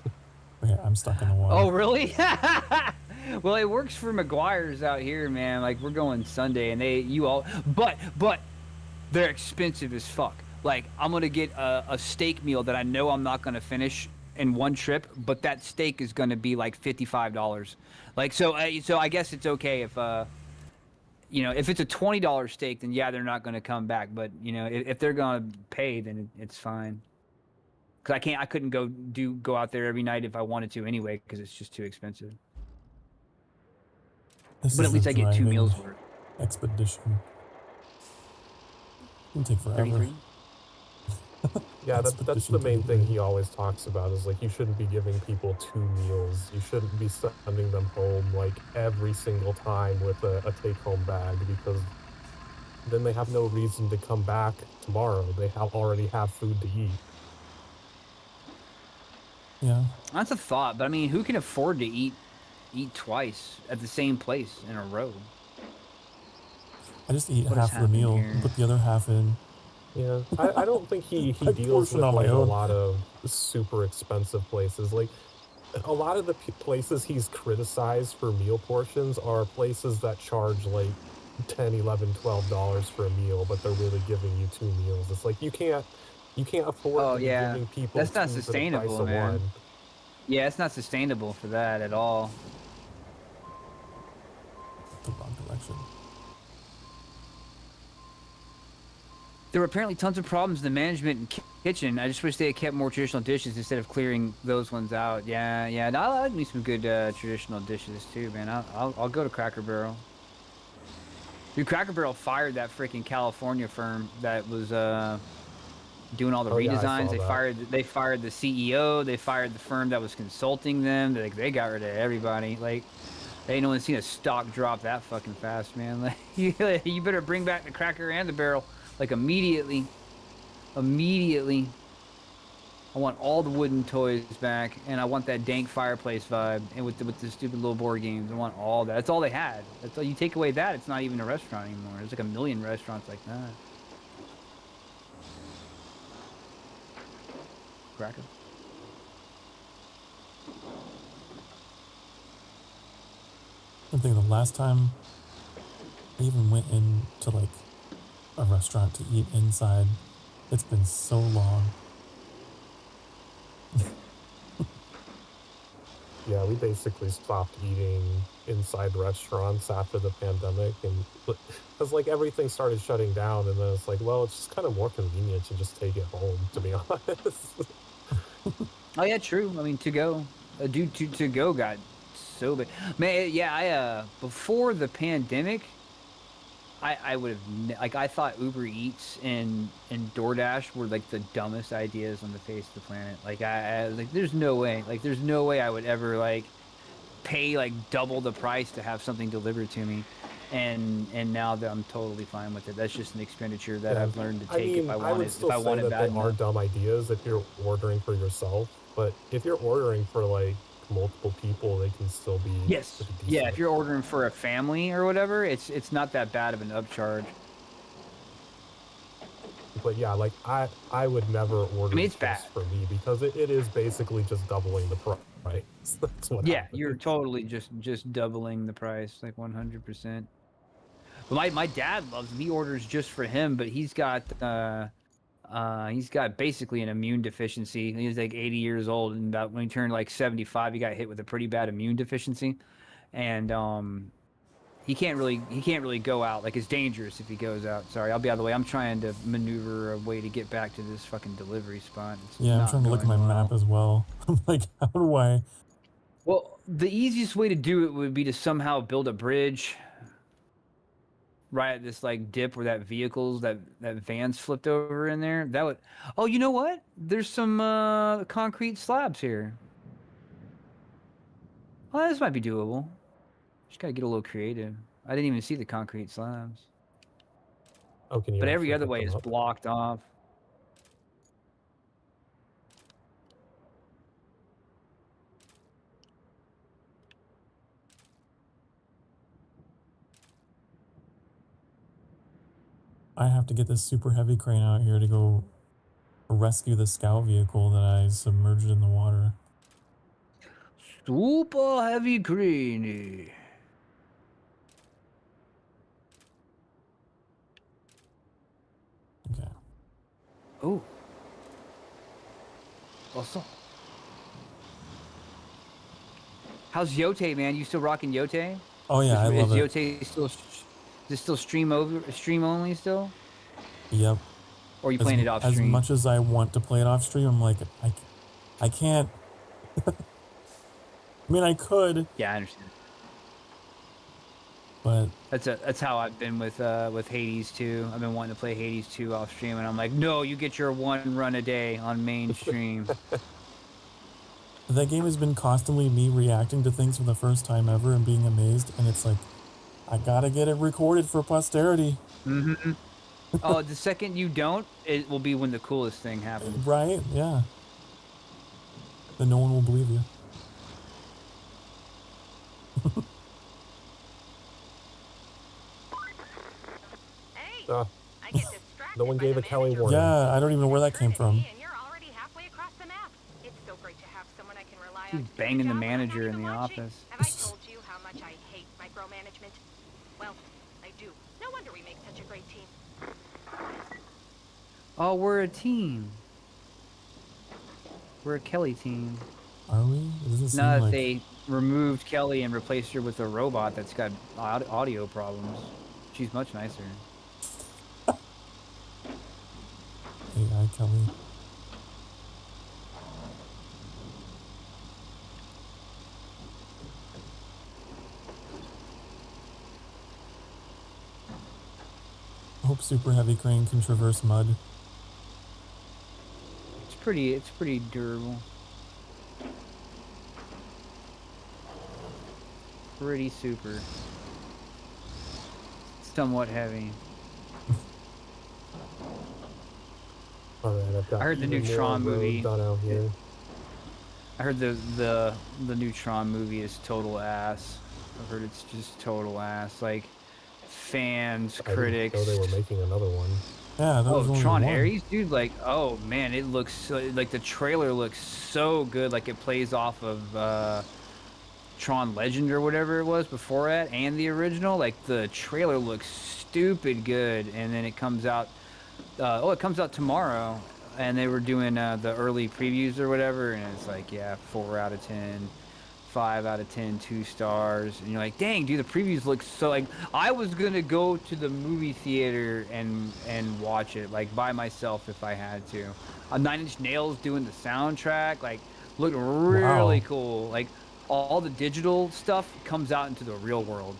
S1: Yeah, I'm stuck in the water.
S3: Oh, really? Well, it works for McGuire's out here, man. Like, we're going Sunday, and but they're expensive as fuck. Like, I'm going to get a steak meal that I know I'm not going to finish in one trip, but that steak is going to be like $55. Like, so I guess it's okay if, if it's a $20 steak, then yeah, they're not going to come back. But, if they're going to pay, then it's fine. Because I couldn't go out there every night if I wanted to anyway, because it's just too expensive. But at least I get 2 meals worth.
S1: Expedition. It'll take forever.
S3: 33?
S2: Yeah, that's the main thing he always talks about is like, you shouldn't be giving people 2 meals. You shouldn't be sending them home like every single time with a take-home bag, because then they have no reason to come back tomorrow. They already have food to eat.
S1: Yeah.
S3: That's a thought, but I mean, who can afford to eat twice at the same place in a row?
S1: I just eat half the meal, and put the other half in.
S2: Yeah, I don't think he deals with like a lot of super expensive places. Like, a lot of the places he's criticized for meal portions are places that charge like $10, $11, $12 for a meal, but they're really giving you 2 meals. It's like, you can't afford to be giving people
S3: that's not sustainable, man. One. Yeah, it's not sustainable for that at all.
S1: The wrong direction.
S3: There were apparently tons of problems in the management and kitchen. I just wish they had kept more traditional dishes instead of clearing those ones out. Yeah. I like me some good traditional dishes too, man. I'll go to Cracker Barrel. Dude, Cracker Barrel fired that freaking California firm that was doing all the redesigns. They fired the CEO. They fired the firm that was consulting them. They got rid of everybody. Like, they ain't no one seen a stock drop that fucking fast, man. Like, you better bring back the Cracker and the Barrel. Like, immediately. I want all the wooden toys back, and I want that dank fireplace vibe, and with the stupid little board games. I want all that. That's all they had. That's all. You take away that, it's not even a restaurant anymore. There's like a million restaurants like that. Cracker.
S1: I think the last time I even went into like a restaurant to eat inside, it's been so long.
S2: Yeah, we basically stopped eating inside restaurants after the pandemic, and because like everything started shutting down, and then it's like, well, it's just kind of more convenient to just take it home, to be honest.
S3: Oh yeah, true. I mean, to go got so big. Man, yeah, before the pandemic, I would have, like, I thought Uber Eats and DoorDash were like the dumbest ideas on the face of the planet. Like, I like, there's no way I would ever like pay like double the price to have something delivered to me. and now that I'm totally fine with it. That's just an expenditure that I've learned to take.
S2: I mean,
S3: if I want
S2: I would
S3: it,
S2: still
S3: if I
S2: say
S3: want it
S2: that
S3: bad
S2: they are
S3: enough.
S2: dumb ideas if you're ordering for yourself, but if you're ordering for like multiple people, they can still be
S3: Yes. Yeah, if you're ordering for a family or whatever, it's not that bad of an upcharge.
S2: But yeah, like I would never order just for me because it is basically just doubling the price. That's what happens.
S3: You're totally just doubling the price, like 100%. But my dad loves them. He orders just for him, but he's got basically an immune deficiency. He's like 80 years old, and about when he turned like 75, he got hit with a pretty bad immune deficiency, and he can't really go out. Like, it's dangerous if he goes out. Sorry, I'll be out of the way. I'm trying to maneuver a way to get back to this fucking delivery spot.
S1: Yeah, I'm trying to look at my map as well. I'm like, how do I?
S3: Well, the easiest way to do it would be to somehow build a bridge right at this like dip where that van's flipped over in there. That would. Oh, you know what? There's some concrete slabs here. Oh, this might be doable. Just gotta get a little creative. I didn't even see the concrete slabs.
S2: Oh, can you?
S3: But every other way is blocked off.
S1: I have to get this super heavy crane out here to go rescue the scout vehicle that I submerged in the water.
S3: Super heavy crane.
S1: Okay.
S3: Oh. Awesome. How's Yote, man? You still rocking Yote?
S1: Oh yeah, I love it.
S3: Is Yote still? Is it still stream only still?
S1: Yep.
S3: Or are you playing it off stream?
S1: As much as I want to play it off stream, I'm like, I can't. I mean, I could.
S3: Yeah, I understand.
S1: But
S3: that's how I've been with Hades 2. I've been wanting to play Hades 2 off stream, and I'm like, no, you get your one run a day on mainstream.
S1: That game has been constantly me reacting to things for the first time ever and being amazed, and it's like, I gotta get it recorded for posterity.
S3: Mm-hmm. Oh, the second you don't, it will be when the coolest thing happens.
S1: Right? Yeah. Then no one will believe you.
S2: No one gave a Kelly warning.
S1: Yeah, I don't even know where that came from.
S3: She's banging the manager in the office.
S4: Have I told you how much I hate micromanagement? Well, I do. No wonder we make such a great team.
S3: Oh, we're a team. We're a Kelly team.
S1: Are we? It doesn't seem
S3: now that
S1: like...
S3: they removed Kelly and replaced her with a robot that's got audio problems. She's much nicer.
S1: AI Kelly. Hope super heavy crane can traverse mud.
S3: It's pretty durable. Pretty super. Somewhat heavy.
S2: Alright, I've got
S3: I heard the new Tron movie.
S2: Done out here.
S3: I heard the new Tron movie is total ass. I've heard it's just total ass. Like, fans, critics.
S2: I didn't know they were making another one.
S1: Yeah, that was only
S3: Tron
S1: one.
S3: Ares, dude. Like, oh man, it looks so, like the trailer looks so good. Like it plays off of Tron Legend or whatever it was before that, and the original. Like the trailer looks stupid good, and then it comes out. It comes out tomorrow, and they were doing the early previews or whatever, and it's like, yeah, 4 out of 10. 5 out of 10, 2 stars, and you're like, dang, dude, the previews look so, like, I was gonna go to the movie theater and watch it, like, by myself if I had to. 9 Inch Nails doing the soundtrack, like, looked really cool. Like, all the digital stuff comes out into the real world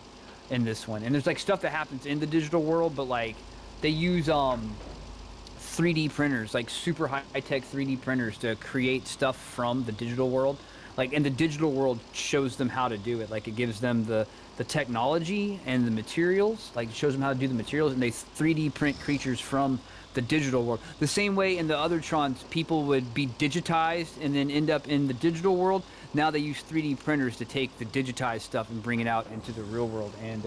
S3: in this one, and there's like stuff that happens in the digital world, but like they use 3D printers, like super high-tech 3D printers to create stuff from the digital world. like, and the digital world shows them how to do it. Like, it gives them the technology and the materials, like, it shows them how to do the materials, and they 3D print creatures from the digital world. The same way in the other Trons, people would be digitized and then end up in the digital world. Now they use 3D printers to take the digitized stuff and bring it out into the real world, and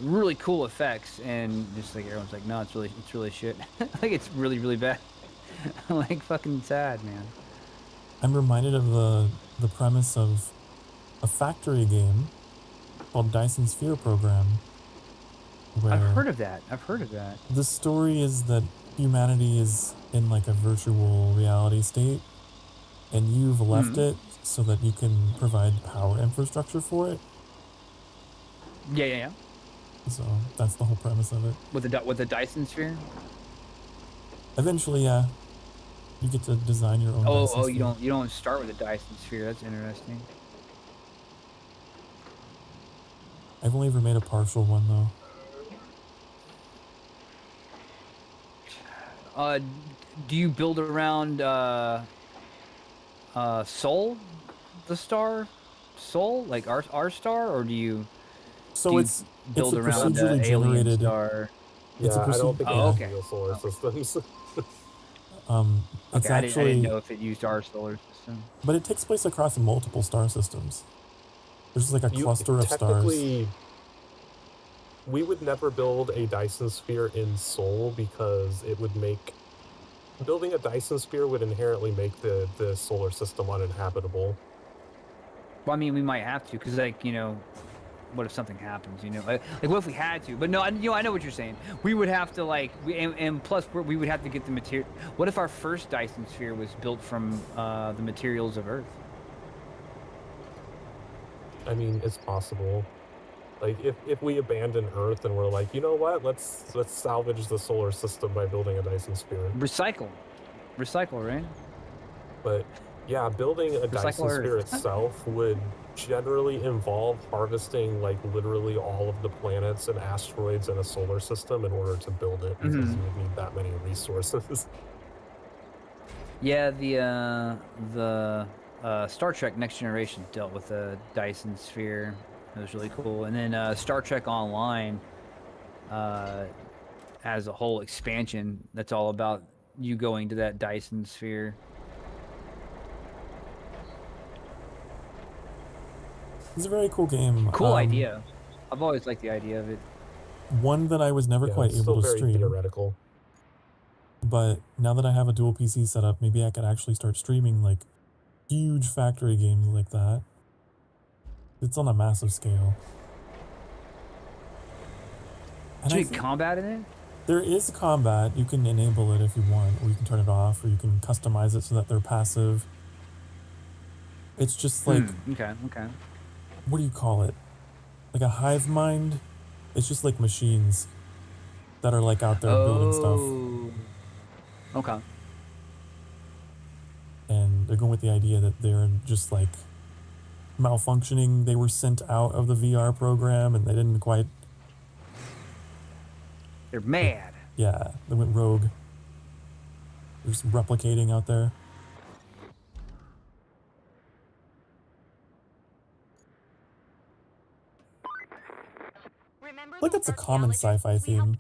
S3: really cool effects. And just like everyone's like, no, it's really shit. Like, it's really bad. Like, fucking sad, man.
S1: I'm reminded of the premise of a factory game called Dyson Sphere Program.
S3: I've heard of that.
S1: The story is that humanity is in like a virtual reality state, and you've left it so that you can provide power infrastructure for it.
S3: Yeah.
S1: So that's the whole premise of it.
S3: With the Dyson Sphere?
S1: Eventually, yeah. You get to design your own Dyson Sphere.
S3: You don't start with a Dyson Sphere. That's interesting.
S1: I've only ever made a partial one though.
S3: Do you build around Sol, the star, Sol, like our star, or do you?
S1: So
S3: it's around
S1: procedurally generated
S3: star?
S2: Yeah, I don't think
S3: okay.
S2: real solar systems.
S1: It's
S3: I
S1: actually,
S3: didn't know if it used our solar system.
S1: but it takes place across multiple star systems. There's like a cluster of stars.
S2: We would never build a Dyson Sphere in Sol because it would make... Building a Dyson Sphere would inherently make the solar system uninhabitable.
S3: Well, I mean, we might have to, because, like, you know, what if something happens, you know? Like what if we had to? But no, I know what you're saying. We would have to, like, and plus we would have to get the material. What if our first Dyson Sphere was built from the materials of Earth?
S2: I mean, it's possible. Like, if we abandon Earth and we're like, you know what, let's salvage the solar system by building a Dyson Sphere.
S3: Recycle, right?
S2: But yeah, building a Dyson Sphere itself would generally involve harvesting, like, literally all of the planets and asteroids in a solar system in order to build it, because you would need that many resources.
S3: Yeah, the Star Trek Next Generation dealt with a Dyson Sphere. It was really cool. And then Star Trek Online has a whole expansion that's all about you going to that Dyson Sphere.
S1: It's a very cool game.
S3: Cool idea. I've always liked the idea of it.
S1: One that I was never quite able to stream.
S2: Theoretical.
S1: But now that I have a dual PC set up, maybe I could actually start streaming like huge factory games like that. It's on a massive scale.
S3: Is there combat in it?
S1: There is combat. You can enable it if you want, or you can turn it off, or you can customize it so that they're passive. It's just like...
S3: Okay.
S1: What do you call it? Like a hive mind? It's just like machines that are like out there building stuff.
S3: Okay.
S1: And they're going with the idea that they're just like malfunctioning. They were sent out of the VR program and they didn't quite...
S3: They're mad.
S1: Yeah, they went rogue. They're just replicating out there. Like, that's a common sci-fi theme.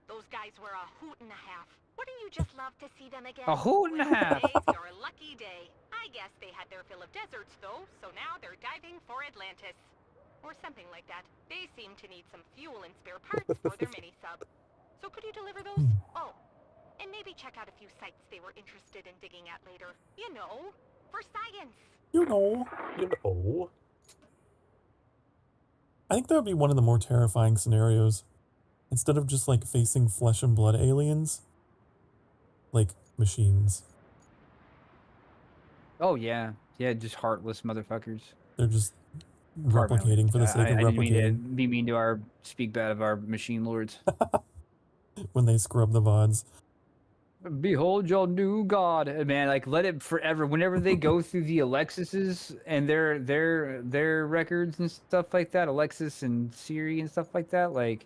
S4: Those guys were a hoot and a half. Wouldn't you just love to see them again?
S3: A hoot and a half.
S4: Today's your lucky day. I guess they had their fill of deserts, though, so now they're diving for Atlantis. Or something like that. They seem to need some fuel and spare parts for their mini-sub. So could you deliver those? Oh, and maybe check out a few sites they were interested in digging at later. You know, for science.
S1: You know. I think that would be one of the more terrifying scenarios. Instead of just like facing flesh and blood aliens, like machines.
S3: Oh yeah, just heartless motherfuckers.
S1: They're just replicating for the sake of replicating.
S3: I didn't mean to be mean to speak bad of our machine lords.
S1: When they scrub the VODs.
S3: Behold your new god, man! Like, let it forever. Whenever they go through the Alexises and their records and stuff like that, Alexis and Siri and stuff like that, like,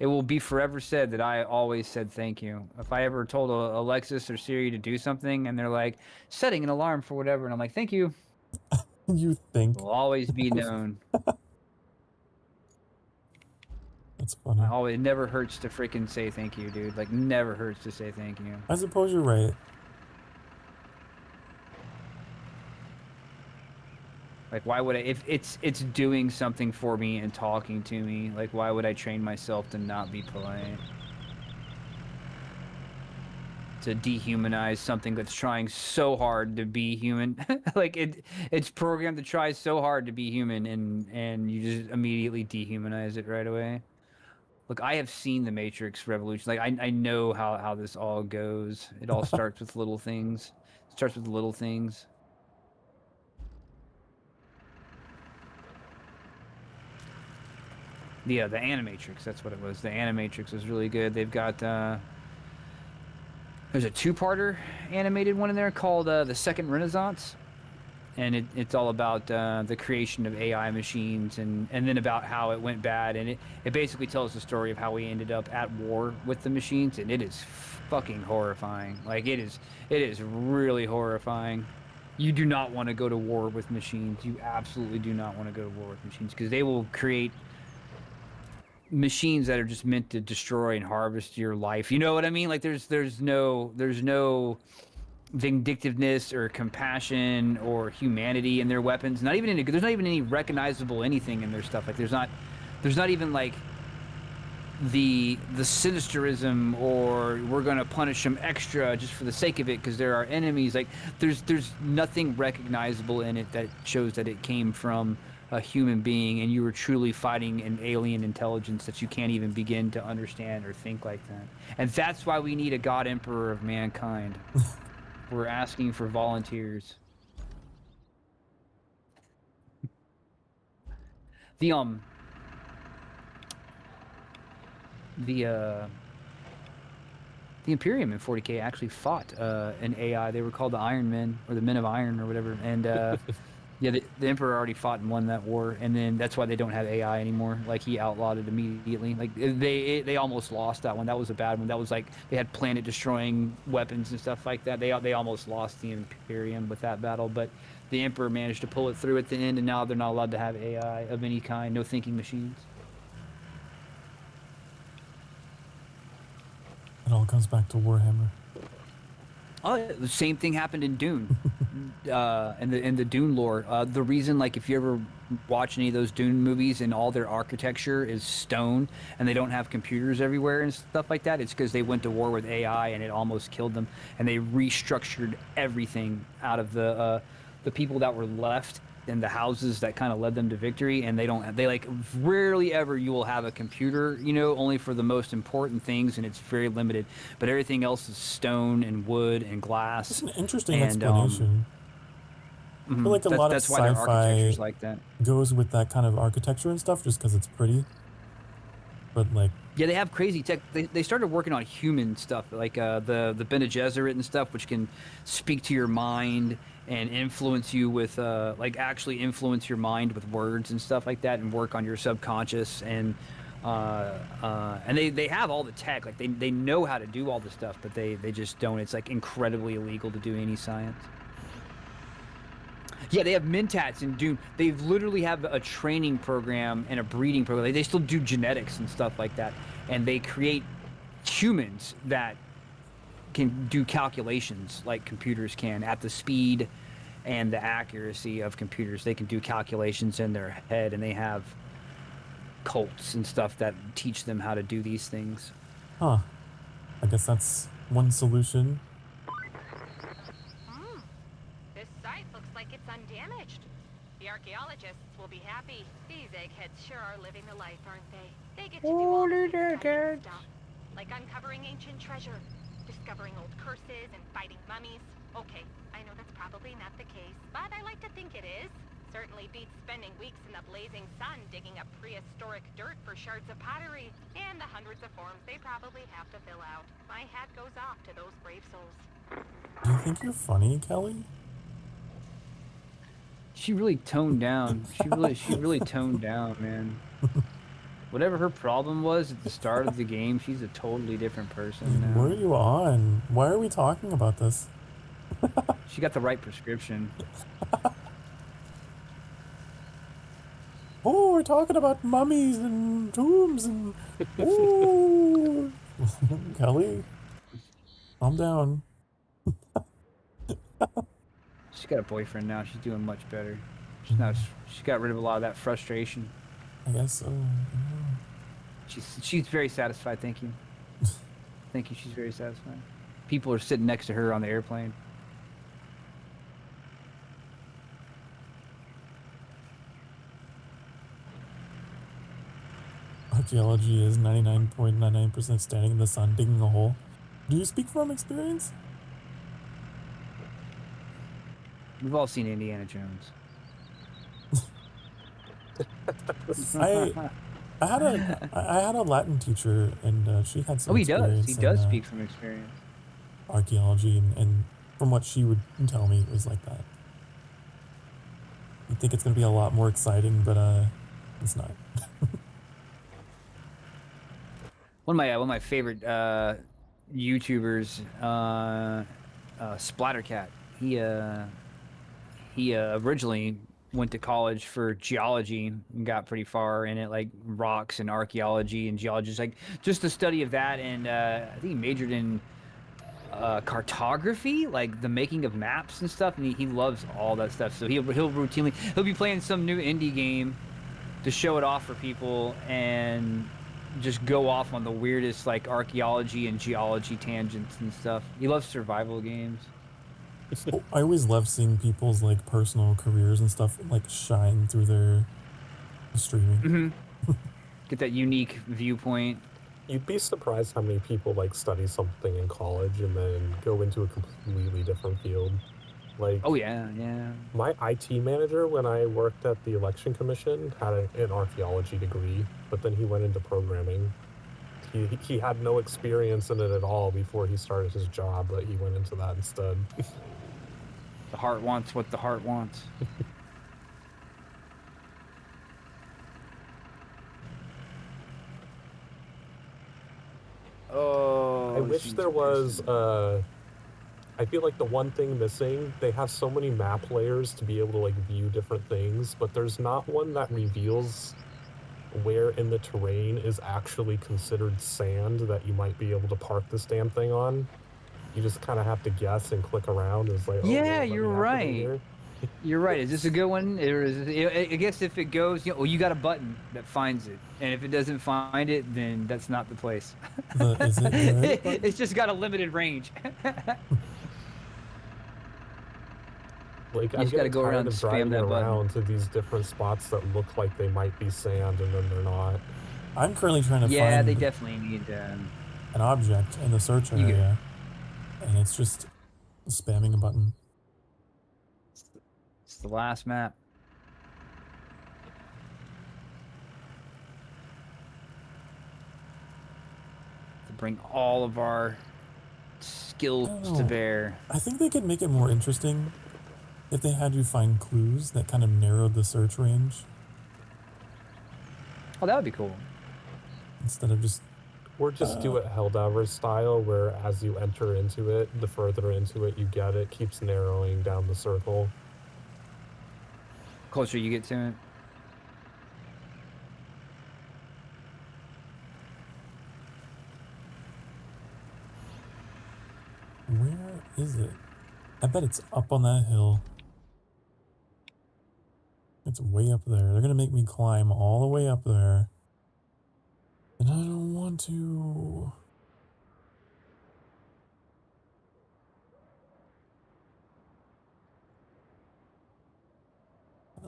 S3: It will be forever said that I always said thank you. If I ever told Alexis or Siri to do something and they're like, setting an alarm for whatever, and I'm like, thank you.
S1: You think?
S3: Will always be known.
S1: That's funny.
S3: It never hurts to freaking say thank you, dude. Like, never hurts to say thank you.
S1: I suppose you're right.
S3: Like, why would I, if it's doing something for me and talking to me, like, why would I train myself to not be polite? To dehumanize something that's trying so hard to be human. Like, it's programmed to try so hard to be human, and you just immediately dehumanize it right away. Look, I have seen the Matrix Revolution. Like, I know how this all goes. It all starts with little things. It starts with little things. Yeah, the Animatrix, that's what it was. The Animatrix was really good. They've got, there's a two-parter animated one in there called The Second Renaissance. And it's all about the creation of AI machines and then about how it went bad. And it basically tells the story of how we ended up at war with the machines. And it is fucking horrifying. Like, it is really horrifying. You do not want to go to war with machines. You absolutely do not want to go to war with machines, because they will create machines that are just meant to destroy and harvest your life. You know what I mean? Like, there's no vindictiveness or compassion or humanity in their weapons. There's not even any recognizable anything in their stuff. Like, there's not even like the sinisterism, or we're gonna punish them extra just for the sake of it because they're our enemies. Like, there's nothing recognizable in it that shows that it came from a human being, and you were truly fighting an alien intelligence that you can't even begin to understand or think like that. And that's why we need a God Emperor of mankind. We're asking for volunteers. The Imperium in 40K actually fought an AI. They were called the Iron Men, or the Men of Iron, or whatever. And yeah, the Emperor already fought and won that war, and then that's why they don't have AI anymore. Like, he outlawed it immediately. Like, they almost lost that one. That was a bad one. That was like, they had planet-destroying weapons and stuff like that. They almost lost the Imperium with that battle, but the Emperor managed to pull it through at the end, and now they're not allowed to have AI of any kind. No thinking machines.
S1: It all comes back to Warhammer.
S3: Oh, the same thing happened in Dune, in the Dune lore. The reason, like, if you ever watch any of those Dune movies and all their architecture is stone and they don't have computers everywhere and stuff like that, it's because they went to war with AI and it almost killed them, and they restructured everything out of the people that were left and the houses that kind of led them to victory. And they like, rarely ever you will have a computer, you know, only for the most important things, and it's very limited, but everything else is stone and wood and glass.
S1: It's an interesting explanation. I feel like a lot of sci-fi
S3: like that
S1: goes with that kind of architecture and stuff just because it's pretty. But, like,
S3: yeah, they have crazy tech. They started working on human stuff, like the Bene Gesserit and stuff, which can speak to your mind and influence you with, like, actually influence your mind with words and stuff like that, and work on your subconscious. And they have all the tech. Like, they know how to do all the stuff, but they just don't. It's, like, incredibly illegal to do any science. Yeah, they have Mentats in Dune. They literally have a training program and a breeding program. They still do genetics and stuff like that. And they create humans that can do calculations like computers can, at the speed and the accuracy of computers. They can do calculations in their head, and they have cults and stuff that teach them how to do these things.
S1: Huh. I guess that's one solution.
S4: This site looks like it's undamaged. The archaeologists will be happy. These eggheads sure are living the life, aren't they? They get to do all the exciting stuff, like uncovering ancient treasure, discovering old curses, and fighting mummies. Okay, I know that's probably not the case, but I like to think it is. Certainly beats spending weeks in the blazing sun digging up prehistoric dirt for shards of pottery, and the hundreds of forms they probably have to fill out. My hat goes off to those brave souls.
S1: Do you think you're funny, Kelly?
S3: She really toned down. She really toned down, man. Whatever her problem was at the start of the game, she's a totally different person now.
S1: What are you on? Why are we talking about this?
S3: She got the right prescription.
S1: Oh, we're talking about mummies and tombs and... Ooh. Kelly, calm down.
S3: She's got a boyfriend now. She's doing much better. She got rid of a lot of that frustration.
S1: I guess so.
S3: She's very satisfied. Thank you. Thank you. She's very satisfied. People are sitting next to her on the airplane.
S1: Archaeology is 99.99% standing in the sun, digging a hole. Do you speak from experience?
S3: We've all seen Indiana Jones.
S1: I had a Latin teacher, and she had some experience.
S3: He does speak from experience.
S1: Archaeology, and from what she would tell me, it was like that. I think it's going to be a lot more exciting, but it's not.
S3: One of my favorite YouTubers, Splattercat. He originally went to college for geology and got pretty far in it, like rocks and archaeology and geology, like just the study of that. And I think he majored in cartography, like the making of maps and stuff. And he loves all that stuff. So he'll be playing some new indie game to show it off for people and just go off on the weirdest like archaeology and geology tangents and stuff. He loves survival games.
S1: I always love seeing people's like personal careers and stuff like shine through their streaming.
S3: Get that unique viewpoint.
S2: You'd be surprised how many people like study something in college and then go into a completely different field. Like,
S3: oh yeah.
S2: My IT manager when I worked at the election commission had an archaeology degree, but then he went into programming. He had no experience in it at all before he started his job, but he went into that instead.
S3: The heart wants what the heart wants. Oh,
S2: I wish there was I feel like the one thing missing, they have so many map layers to be able to like view different things, but there's not one that reveals where in the terrain is actually considered sand that you might be able to park this damn thing on. You just kind of have to guess and click around. It's like,
S3: yeah, you're right. You're right. Is this a good one? Or is it, I guess if it goes, you got a button that finds it, and if it doesn't find it, then that's not the place.
S1: Is it
S3: It's just got a limited range.
S2: Like,
S3: you just got to go around and spam that button
S2: to these different spots that look like they might be sand, and then they're not.
S1: I'm currently trying to find.
S3: Yeah, they definitely need
S1: an object in the search area, and it's just spamming a button.
S3: It's the last map. To bring all of our skills to bear.
S1: I think they could make it more interesting if they had you find clues that kind of narrowed the search range.
S3: Oh, that would be cool.
S1: Instead of just...
S2: Or just do it Helldivers style, where as you enter into it, the further into it you get, it keeps narrowing down the circle.
S3: Closer you get to it.
S1: Where is it? I bet it's up on that hill. It's way up there. They're gonna make me climb all the way up there. And I don't want to.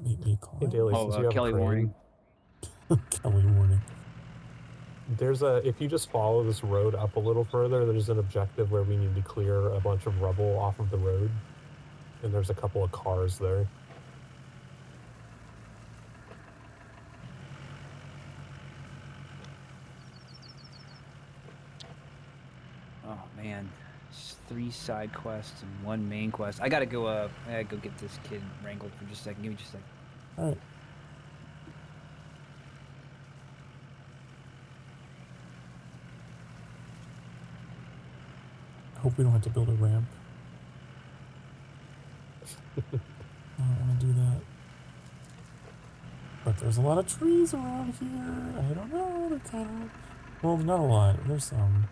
S1: Make me climb.
S2: Hey, Daily, since you have
S3: Kelly warning.
S1: Kelly warning.
S2: There's if you just follow this road up a little further, there's an objective where we need to clear a bunch of rubble off of the road. And there's a couple of cars there.
S3: Oh man, it's 3 side quests and 1 main quest. I gotta go go get this kid wrangled for just a second. Give me just a second.
S1: Alright. hope we don't have to build a ramp. I don't want to do that. But there's a lot of trees around here. I don't know. They're kind of... Well, not a lot. There's some.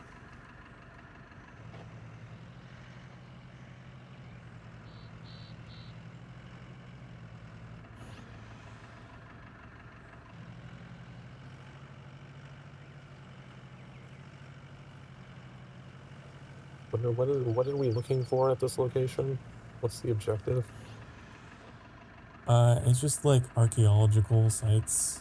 S2: What are we looking for at this location? What's the objective?
S1: It's just like archaeological sites.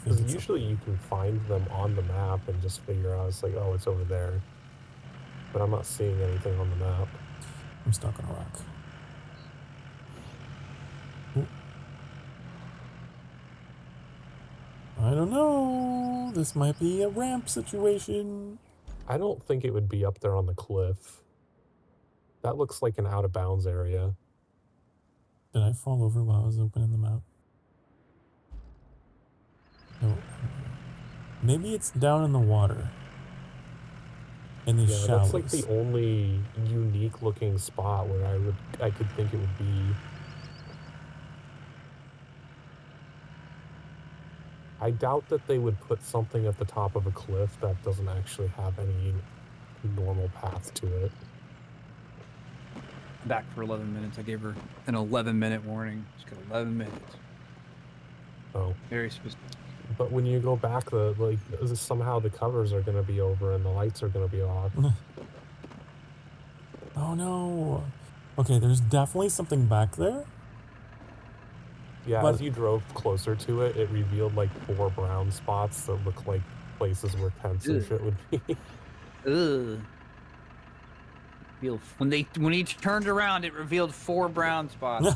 S2: Because usually you can find them on the map and just figure out, it's like, oh, it's over there. But I'm not seeing anything on the map.
S1: I'm stuck on a rock. Ooh. I don't know. This might be a ramp situation.
S2: I don't think it would be up there on the cliff. That looks like an out of bounds area.
S1: Did I fall over while I was opening the map? No. Maybe it's down in the water. In these shallows.
S2: That's like the only unique looking spot where I could think it would be. I doubt that they would put something at the top of a cliff that doesn't actually have any normal path to it.
S3: Back for 11 minutes. I gave her an 11-minute warning. She's got 11 minutes.
S2: Oh.
S3: Very specific.
S2: But when you go back, somehow the covers are going to be over and the lights are going to be off.
S1: Oh no. Okay, there's definitely something back there.
S2: Yeah, as you drove closer to it, it revealed like 4 brown spots that look like places where tents and shit would be.
S3: Ugh. When he turned around, it revealed 4 brown spots.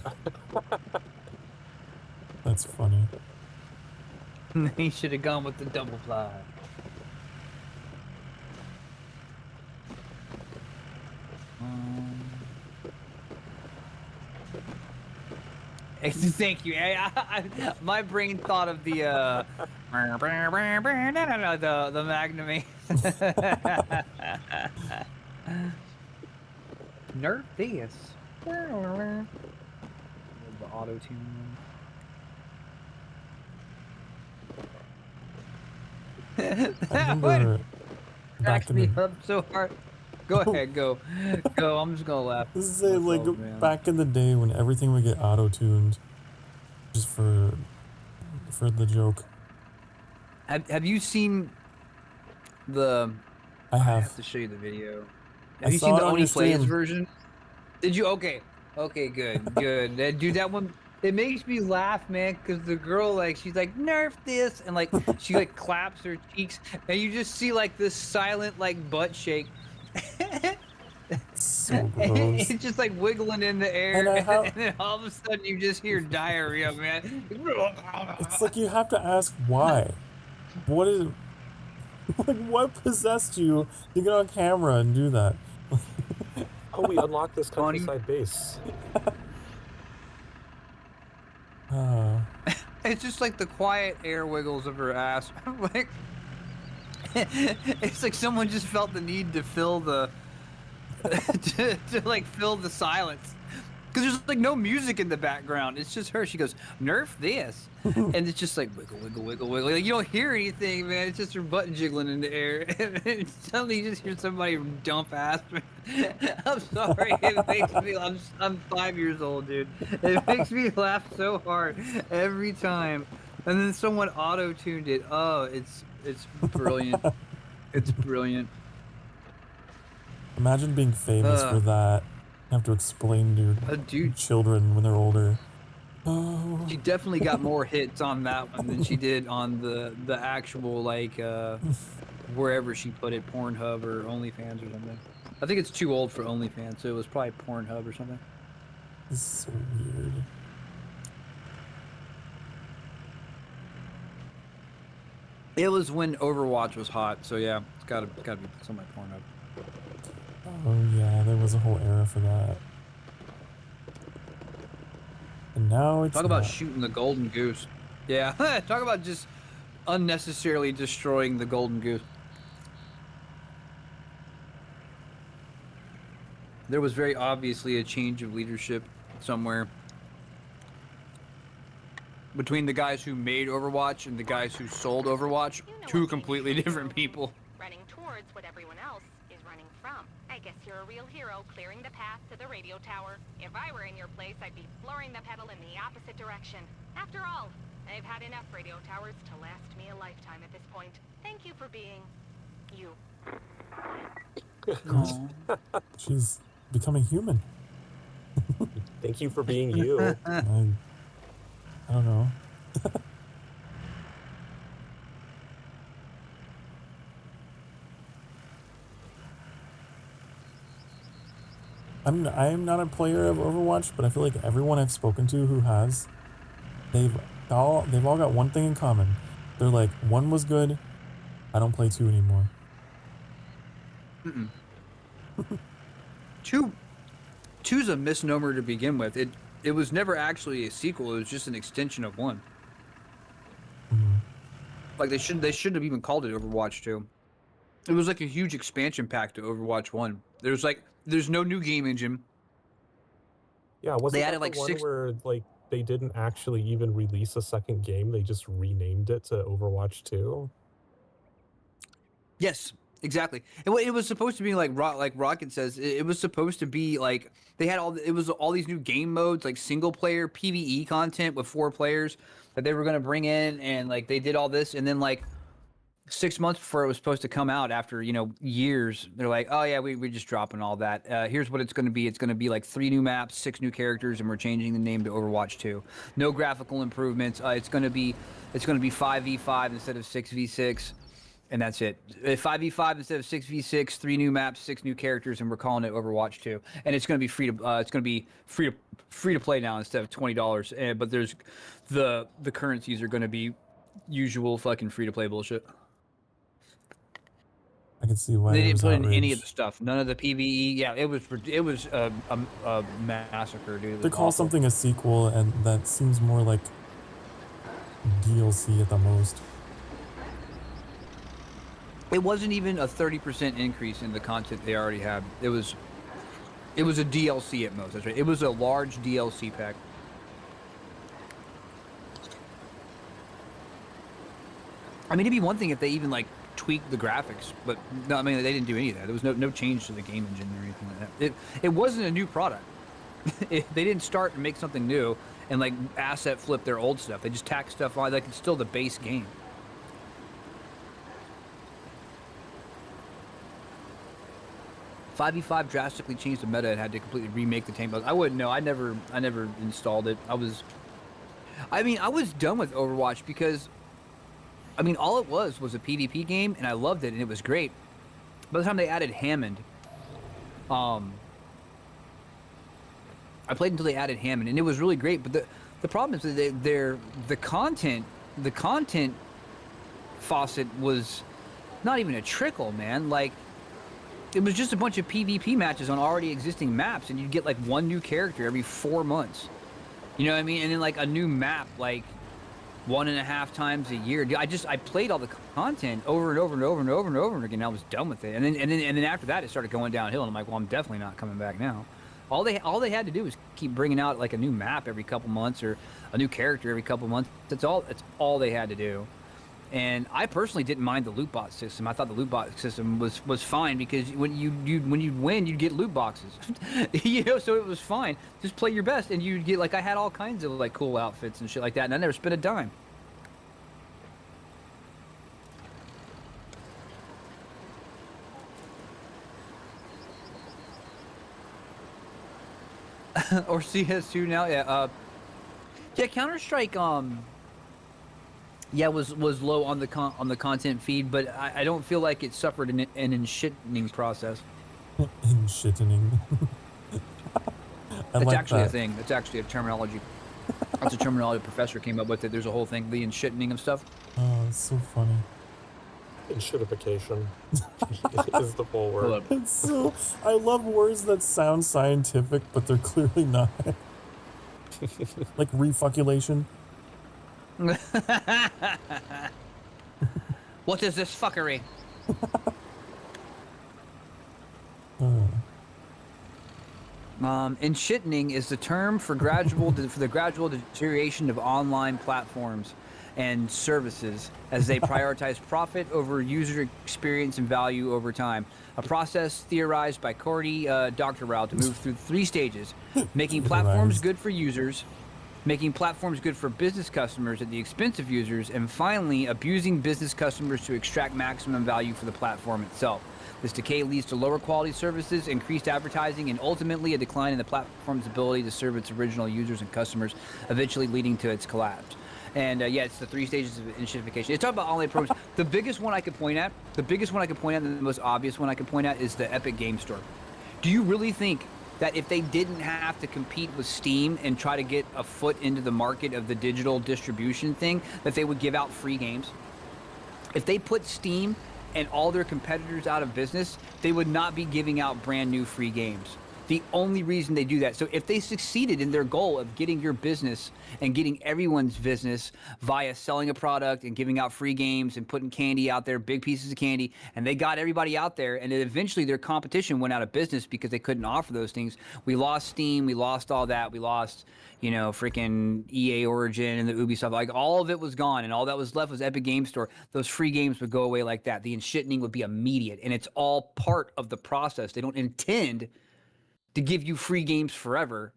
S1: That's funny.
S3: He should have gone with the double fly. Thank you. My brain thought of the Magnum. Nerf this. The auto tune.
S1: That
S3: cracks me up so hard. Go ahead, go. I'm just gonna laugh.
S1: This is like back in the day when everything would get auto-tuned, just for the joke.
S3: Have you seen the?
S1: I have
S3: to show you the video. Have you seen the Only Plays version? Did you? Okay, good. Dude, that one. It makes me laugh, man, because the girl, like, she's like, nerf this, and like she like claps her cheeks, and you just see like this silent like butt shake.
S1: So gross.
S3: It's just like wiggling in the air, and then all of a sudden you just hear diarrhea, man.
S1: It's like you have to ask why. What is, like, what possessed you to get on camera and do that?
S2: Oh, we unlocked this countryside base.
S3: It's just like the quiet air wiggles of her ass. Like, it's like someone just felt the need to fill the to like fill the silence, because there's like no music in the background. It's just her. She goes, nerf this, and it's just like wiggle, wiggle, wiggle, wiggle. Like, you don't hear anything, man. It's just her butt jiggling in the air, and suddenly you just hear somebody dump ass. I'm sorry. It makes me. I'm 5 years old, dude. It makes me laugh so hard every time. And then someone auto-tuned it. Oh, it's brilliant. It's brilliant.
S1: Imagine being famous for that. You have to explain to your children when they're older. Oh.
S3: She definitely got more hits on that one than she did on the actual, like, wherever she put it, Pornhub or OnlyFans or something. I think it's too old for OnlyFans, so it was probably Pornhub or something.
S1: This is so weird.
S3: It was when Overwatch was hot, so yeah, it's gotta be some like Pornhub.
S1: Oh yeah, there was a whole era for that. And now it's
S3: talk about shooting the golden goose. Yeah, talk about just unnecessarily destroying the golden goose. There was very obviously a change of leadership somewhere between the guys who made Overwatch and the guys who sold Overwatch. Two completely different people.
S4: Running towards what everyone else is running from. I guess you're a real hero, clearing the path to the radio tower. If I were in your place, I'd be flooring the pedal in the opposite direction. After all, I've had enough radio towers to last me a lifetime at this point. Thank you for being you.
S1: She's becoming human.
S2: Thank you for being you.
S1: I don't know. I am not a player of Overwatch, but I feel like everyone I've spoken to who has, they've all got one thing in common. They're like, 1 was good, I don't play 2 anymore.
S3: Mm-mm. 2's a misnomer to begin with. It was never actually a sequel. It was just an extension of 1.
S1: Mm-hmm.
S3: Like they shouldn't have even called it Overwatch 2. It was like a huge expansion pack to Overwatch 1. There's no new game engine.
S2: Yeah, wasn't
S3: they
S2: that
S3: added
S2: the
S3: like
S2: one
S3: 6
S2: where like they didn't actually even release a second game? They just renamed it to Overwatch 2.
S3: Yes, exactly. And what it was supposed to be like Rocket says, it was supposed to be like they had all these new game modes, like single player PvE content with 4 players that they were going to bring in, and like they did all this, and then like 6 months before it was supposed to come out, after years, they're like, oh yeah, we're just dropping all that. Here's what it's going to be. It's going to be like 3 new maps, 6 new characters, and we're changing the name to Overwatch 2. No graphical improvements. It's going to be 5v5 instead of 6v6. And that's it. 5v5 instead of 6v6, 3 new maps, 6 new characters, and we're calling it Overwatch 2. And it's going to be free to play now instead of $20. But there's the currencies are going to be usual fucking free to play bullshit.
S1: I can see why
S3: they didn't put in any of the stuff. None of the PvE. Yeah, it was a massacre, dude.
S1: They call something a sequel, and that seems more like DLC at the most.
S3: It wasn't even a 30% increase in the content they already had. It was a DLC at most. That's right. It was a large DLC pack. I mean, it'd be one thing if they even like tweaked the graphics, but no, I mean they didn't do any of that. There was no change to the game engine or anything like that. It wasn't a new product. They didn't start and make something new and like asset flip their old stuff. They just tacked stuff on like it's still the base game. 5v5 drastically changed the meta and had to completely remake the tank bugs. I wouldn't know. I never installed it. I was done with Overwatch because, I mean, all it was a PvP game, and I loved it, and it was great. By the time they added Hammond, I played until they added Hammond, and it was really great. But the problem is that the content faucet was not even a trickle, man. Like, it was just a bunch of PvP matches on already existing maps, and you'd get like 1 new character every 4 months. You know what I mean? And then like a new map like 1.5 times a year. I played all the content over and over and over and over and over again. I was done with it. And then after that, it started going downhill. And I'm like, well, I'm definitely not coming back now. All they had to do was keep bringing out like a new map every couple months or a new character every couple months. That's all they had to do. And I personally didn't mind the loot box system. I thought the loot box system was fine because when you win, you'd get loot boxes. So it was fine. Just play your best, and you'd get like I had all kinds of like cool outfits and shit like that, and I never spent a dime. Or CS2 now, yeah. Yeah, Counter-Strike. Yeah, was low on the content feed, but I don't feel like it suffered an enshittening process.
S1: Enshittening.
S3: That's like actually a thing. That's actually a terminology. That's a terminology professor came up with it. There's a whole thing, the enshittening of stuff.
S1: Oh, it's so funny.
S2: Enshittification is the full word.
S1: It's so, I love words that sound scientific, but they're clearly not. Like refuculation.
S3: What is this fuckery? Enshitting is the term for the gradual deterioration of online platforms and services as they prioritize profit over user experience and value over time. A process theorized by Cordy Doctorow to move through 3 stages: making platforms good for users, making platforms good for business customers at the expense of users, and finally abusing business customers to extract maximum value for the platform itself. This decay leads to lower quality services, increased advertising, and ultimately a decline in the platform's ability to serve its original users and customers, eventually leading to its collapse. And yeah, it's the 3 stages of enshittification. It's talking about online programs. The biggest one I could point at, and the most obvious one I could point at is the Epic Game Store. Do you really think that if they didn't have to compete with Steam and try to get a foot into the market of the digital distribution thing, that they would give out free games? If they put Steam and all their competitors out of business, they would not be giving out brand new free games. The only reason they do that. So if they succeeded in their goal of getting your business and getting everyone's business via selling a product and giving out free games and putting candy out there, big pieces of candy, and they got everybody out there, and then eventually their competition went out of business because they couldn't offer those things. We lost Steam, we lost all that, we lost, you know, freaking EA Origin and the Ubisoft, like all of it was gone, and all that was left was Epic Game Store. Those free games would go away like that. The enshitting would be immediate, and it's all part of the process. They don't intend to give you free games forever,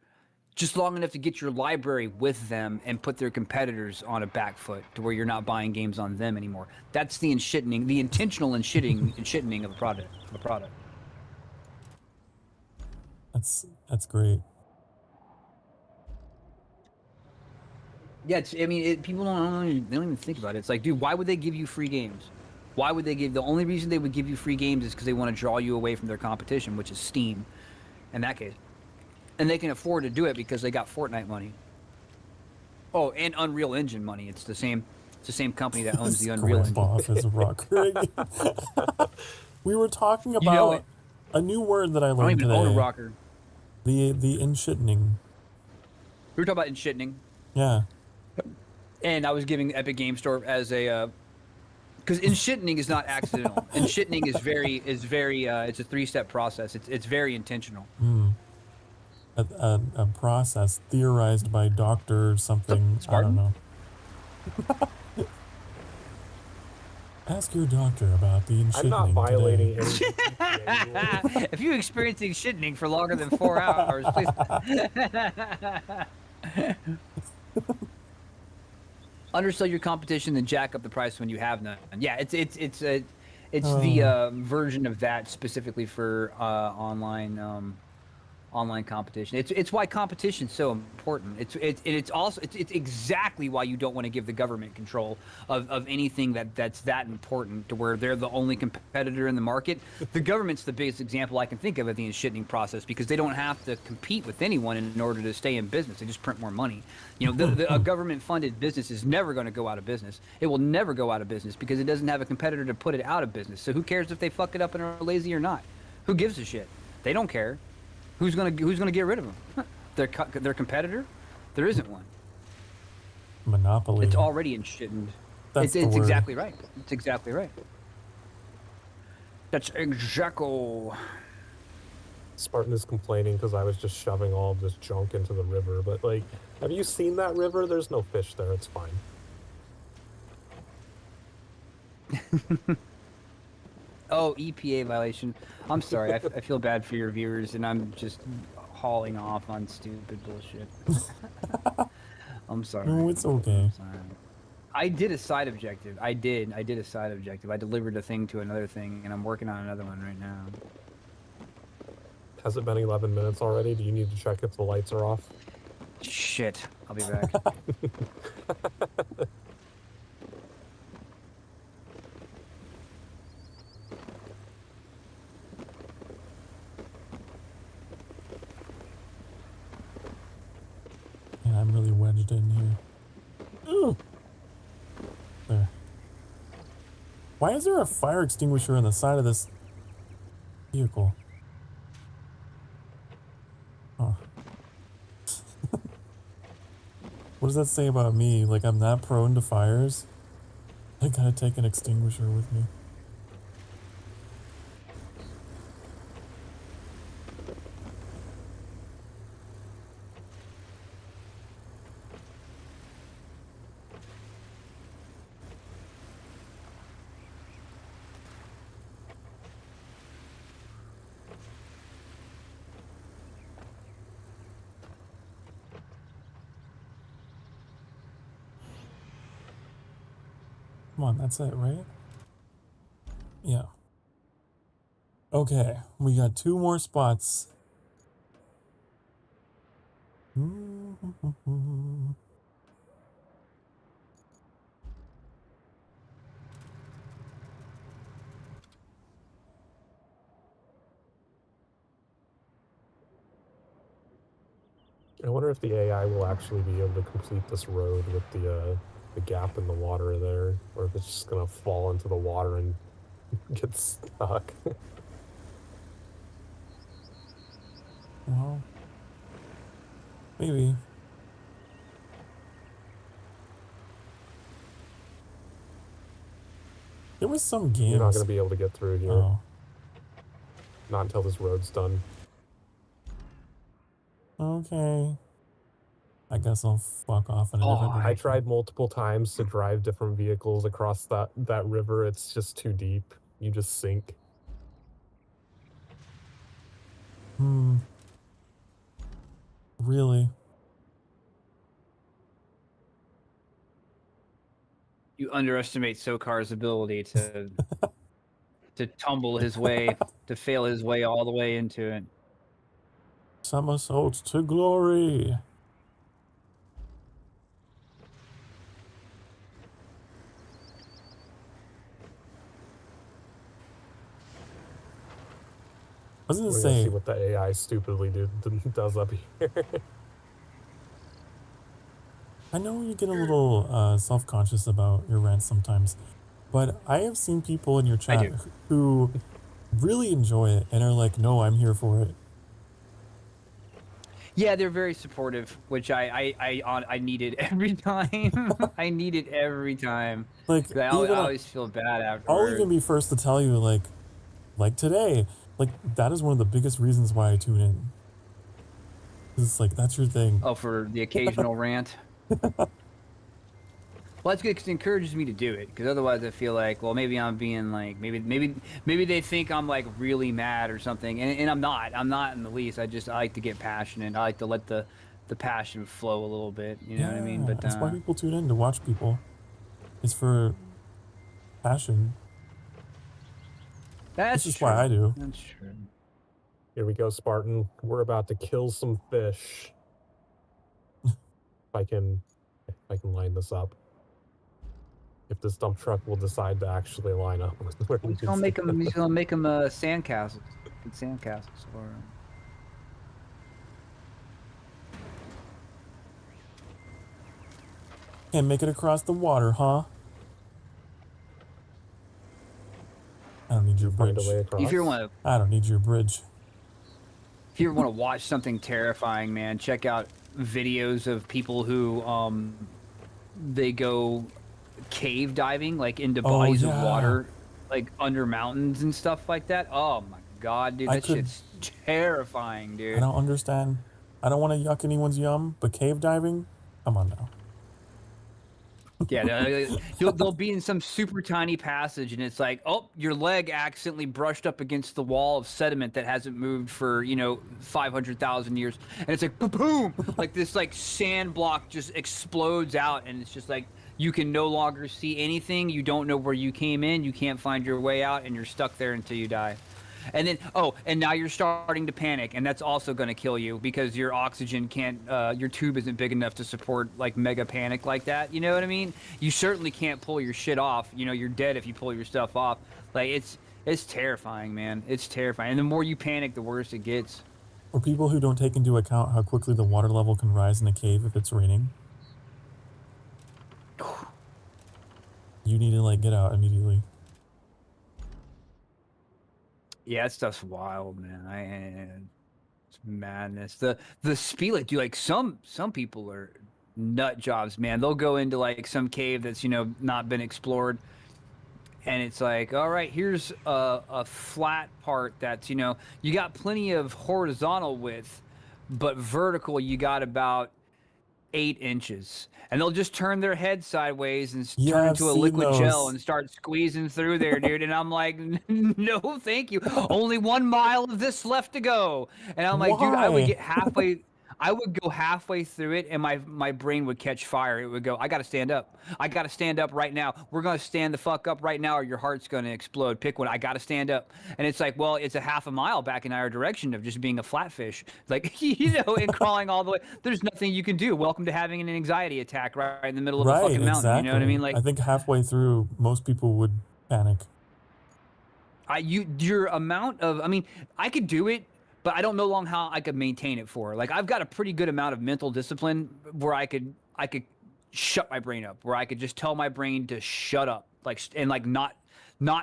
S3: just long enough to get your library with them and put their competitors on a back foot to where you're not buying games on them anymore. That's the enshitting, the intentional enshitting of a product.
S1: That's great.
S3: Yeah, people don't even think about it. It's like, dude, why would they give you free games? Why would they give? The only reason they would give you free games is because they want to draw you away from their competition, which is Steam. In that case, and they can afford to do it because they got Fortnite money. Oh, and Unreal Engine money. It's the same company that owns the Unreal Engine.
S1: Off as a rocker. We were talking about a new word that I learned today.
S3: I don't even own a rocker.
S1: The enshitting.
S3: We were talking about enshitting.
S1: Yeah.
S3: And I was giving Epic Game Store as a because enshitting is not accidental. Enshitting is very it's a 3-step process. It's very intentional.
S1: A process theorized by Dr. something. Spartan? I don't know. Ask your doctor about the enshitting. I'm not violating
S3: any. If you experience enshitting for longer than 4 hours, please. Undersell your competition and jack up the price when you have none. Yeah, it's the version of that specifically for online competition. It's why competition's so important. It's exactly why you don't want to give the government control of anything that's that important to where they're the only competitor in the market. The government's the biggest example I can think of the enshitting process because they don't have to compete with anyone in order to stay in business. They just print more money. You know, a government-funded business is never going to go out of business. It will never go out of business because it doesn't have a competitor to put it out of business. So who cares if they fuck it up and are lazy or not? Who gives a shit? They don't care. Who's gonna get rid of them? Their competitor? There isn't one.
S1: Monopoly.
S3: It's already enshitted. It's exactly right. It's exactly right. That's exactly.
S2: Spartan is complaining because I was just shoving all of this junk into the river, but like, have you seen that river? There's no fish there. It's fine.
S3: Oh, EPA violation. I'm sorry. I feel bad for your viewers, and I'm just hauling off on stupid bullshit. I'm sorry.
S1: No, it's okay.
S3: I did a side objective. I did a side objective. I delivered a thing to another thing, and I'm working on another one right now.
S2: Has it been 11 minutes already? Do you need to check if the lights are off?
S3: Shit. I'll be back.
S1: I'm really wedged in here. Ooh. There. Why is there a fire extinguisher on the side of this vehicle? Oh. What does that say about me? Like, I'm not prone to fires? I gotta take an extinguisher with me. Come on, that's it, right? Yeah. Okay, we got 2 more spots.
S2: I wonder if the AI will actually be able to complete this road with the gap in the water there, or if it's just gonna fall into the water and get stuck.
S1: Well, maybe. There was some games.
S2: You're not gonna be able to get through here.
S1: Oh.
S2: Not until this road's done.
S1: Okay. I guess I'll fuck off in a different direction.
S2: I tried multiple times to drive different vehicles across that river. It's just too deep. You just sink.
S1: Really?
S3: You underestimate Sokar's ability to to tumble his way, to fail his way all the way into it.
S1: Somersaults to glory. I was gonna say,
S2: see what the AI stupidly does up here.
S1: I know you get a little self-conscious about your rants sometimes, but I have seen people in your chat who really enjoy it and are like, no, I'm here for it.
S3: Yeah, they're very supportive, which I needed every time. I need it every time.
S1: Like,
S3: I always feel bad afterwards.
S1: I'll even be first to tell you, like today, like that is one of the biggest reasons why I tune in. It's like, that's your thing.
S3: Oh, for the occasional rant? Well, that's good because it encourages me to do it. Because otherwise, I feel like, well, maybe I'm being like, maybe they think I'm like really mad or something, and I'm not. I'm not in the least. I like to get passionate. I like to let the passion flow a little bit. You know what I mean? But
S1: that's why people tune in to watch people. It's for passion.
S3: That's
S1: just why I do.
S3: That's true.
S2: Here we go, Spartan. We're about to kill some fish. If I can line this up. If this dump truck will decide to actually line up with where we
S3: He's gonna make them sandcastles. Good sandcastles for him.
S1: Can't make it across the water, huh? I don't need your bridge.
S3: If you want,
S1: I don't need your bridge.
S3: if you ever want to watch something terrifying, man, check out videos of people who they go cave diving, like into bodies of water, like under mountains and stuff like that. Oh my god, dude, that shit's terrifying, dude.
S1: I don't understand. I don't want to yuck anyone's yum, but cave diving? Come on now.
S3: Yeah, they'll be in some super tiny passage, and it's like, oh, your leg accidentally brushed up against the wall of sediment that hasn't moved for 500,000 years, and it's like boom, like this like sand block just explodes out, and it's just like you can no longer see anything. You don't know where you came in. You can't find your way out, and you're stuck there until you die. And then, and now you're starting to panic, and that's also going to kill you because your oxygen can't, your tube isn't big enough to support like mega panic like that. You know what I mean? You certainly can't pull your shit off. You're dead if you pull your stuff off. Like it's terrifying, man. It's terrifying. And the more you panic, the worse it gets.
S1: For people who don't take into account how quickly the water level can rise in a cave if it's raining, you need to get out immediately.
S3: Yeah, that stuff's wild, man. It's madness. The speed, dude, some people are nut jobs, man. They'll go into some cave that's not been explored, and it's like, all right, here's a flat part that's you got plenty of horizontal width, but vertical you got about 8 inches, and they'll just turn their head sideways and turn into a liquid gel and start squeezing through there, dude. And I'm like, no, thank you. Only 1 mile of this left to go. And I'm like, dude, I would get halfway. I would go halfway through it, and my brain would catch fire. It would go, I got to stand up. I got to stand up right now. We're going to stand the fuck up right now, or your heart's going to explode. Pick one. I got to stand up. And it's like, well, it's a half a mile back in our direction of just being a flatfish. Like, you know, and crawling all the way. There's nothing you can do. Welcome to having an anxiety attack right in the middle of a fucking mountain.
S1: Exactly.
S3: You know what I mean? Like,
S1: I think halfway through, most people would panic.
S3: Your amount of, I mean, I could do it, but I don't know long how I could maintain it for. Like, I've got a pretty good amount of mental discipline where I could shut my brain up, where I could just tell my brain to shut up, like, and like not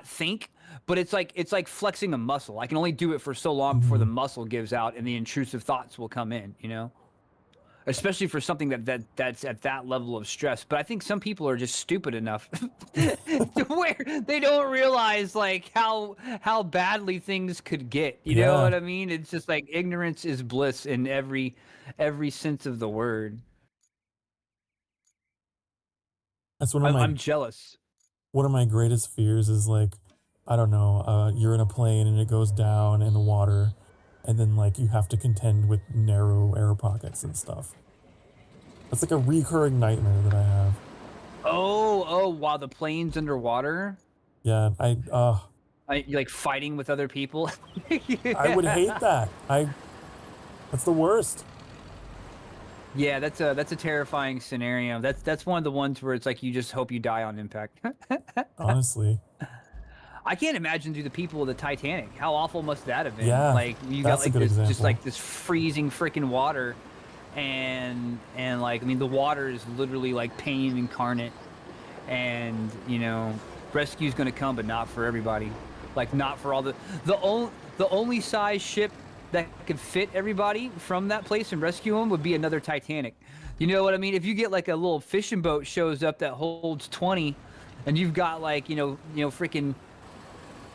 S3: think. But it's like flexing a muscle. I can only do it for so long before the muscle gives out and the intrusive thoughts will come in, you know? Especially for something that's at that level of stress. But I think some people are just stupid enough to where they don't realize like how badly things could get. You know what I mean? It's just like ignorance is bliss in every sense of the word.
S1: That's one of
S3: I'm jealous.
S1: One of my greatest fears is like, I don't know, you're in a plane and it goes down in the water. And then, like, you have to contend with narrow air pockets and stuff. That's like a recurring nightmare that I have.
S3: Oh, while the plane's underwater?
S1: Yeah,
S3: you're like fighting with other people?
S1: I would hate that. That's the worst.
S3: Yeah, that's a terrifying scenario. That's one of the ones where it's like you just hope you die on impact.
S1: Honestly.
S3: I can't imagine the people of the Titanic. How awful must that have been?
S1: Yeah,
S3: like you got like this
S1: example.
S3: just like this freezing freaking water, and like I mean the water is literally like pain incarnate, and you know rescue's gonna come, but not for everybody. Like not for all the only size ship that could fit everybody from that place and rescue them would be another Titanic. You know what I mean? If you get like a little fishing boat shows up that holds 20, and you've got like you know freaking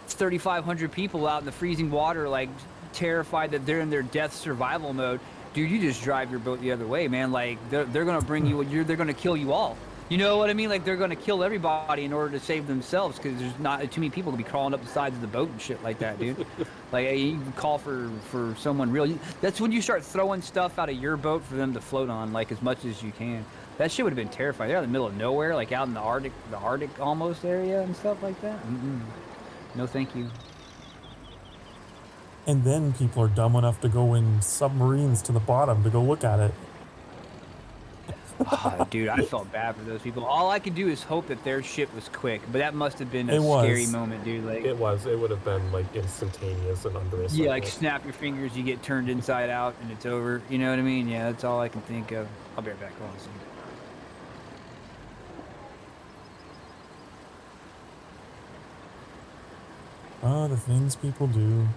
S3: 3,500 people out in the freezing water, like terrified that they're in their death survival mode, dude, you just drive your boat the other way, man. Like they're gonna bring you, they're gonna kill you all. You know what I mean? Like they're gonna kill everybody in order to save themselves because there's not too many people to be crawling up the sides of the boat and shit like that, dude. Like you can call for someone real. That's when you start throwing stuff out of your boat for them to float on, like as much as you can. That shit would have been terrifying. They're in the middle of nowhere, like out in the Arctic almost area and stuff like that. No, thank you.
S1: And then people are dumb enough to go in submarines to the bottom to go look at it.
S3: Oh, dude, I felt bad for those people. All I could do is hope that their ship was quick, but that must have been a scary moment, dude. Like
S2: it would have been like instantaneous and under a second.
S3: Yeah, like snap your fingers, you get turned inside out, and it's over. You know what I mean? Yeah, that's all I can think of. I'll be right back. Hold on a second.
S1: Oh, the things people do.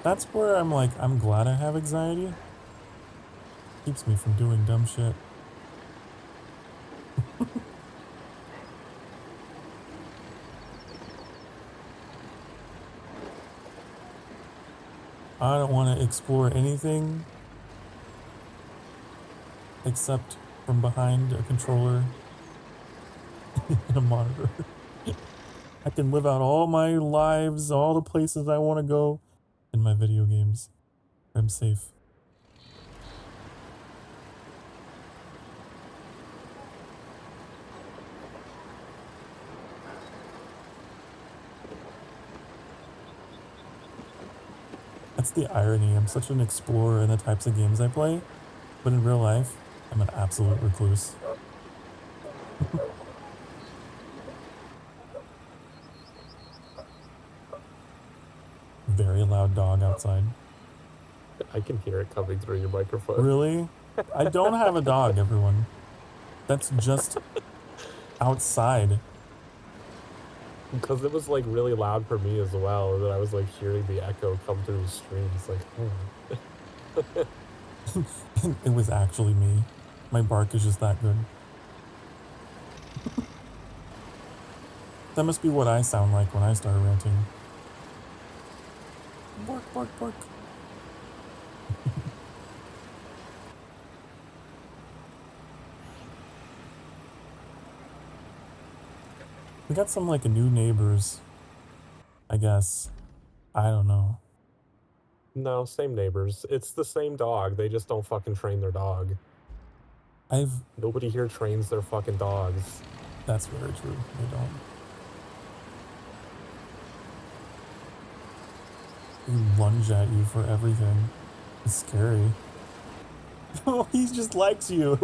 S1: That's where I'm like, I'm glad I have anxiety. Keeps me from doing dumb shit. I don't want to explore anything except from behind a controller and a monitor. I can live out all my lives, all the places I want to go in my video games. I'm safe. That's the irony. I'm such an explorer in the types of games I play, but in real life, I'm an absolute recluse. Very loud dog outside.
S2: I can hear it coming through your microphone.
S1: Really? I don't have a dog, everyone. That's just outside.
S2: Because it was like really loud for me as well, that I was like hearing the echo come through the stream. It's like, oh.
S1: It was actually me. My bark is just that good. That must be what I sound like when I start ranting. Bark, bark, bark. We got some like new neighbors, I guess. I don't know.
S2: No, same neighbors. It's the same dog. They just don't fucking train their dog. Nobody here trains their fucking dogs.
S1: That's very true. They don't. They lunge at you for everything. It's scary. Oh, he just likes you.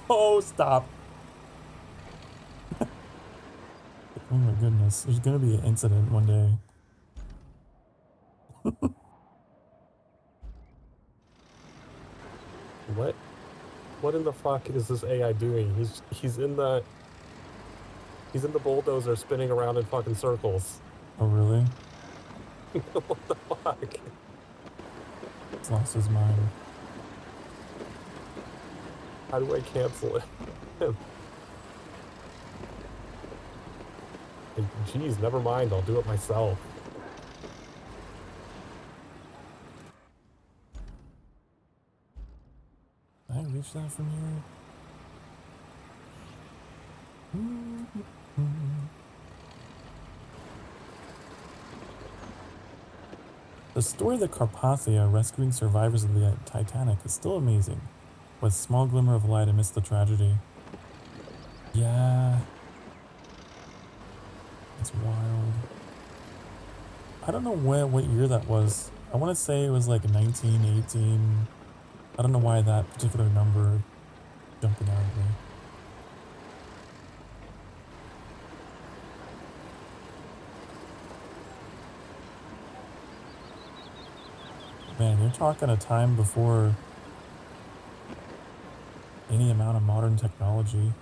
S1: Oh, stop. Oh my goodness. There's gonna be an incident one day.
S2: What? What in the fuck is this AI doing? He's in the bulldozer spinning around in fucking circles.
S1: Oh really?
S2: What the fuck?
S1: He's lost his mind.
S2: How do I cancel it? Geez, never mind. I'll do it myself.
S1: Can I reach that from here? The story of the Carpathia rescuing survivors of the Titanic is still amazing, with a small glimmer of light amidst the tragedy. Yeah. It's wild. I don't know what year that was. I want to say it was like 1918. I don't know why that particular number jumping out at me. Man, you're talking a time before any amount of modern technology.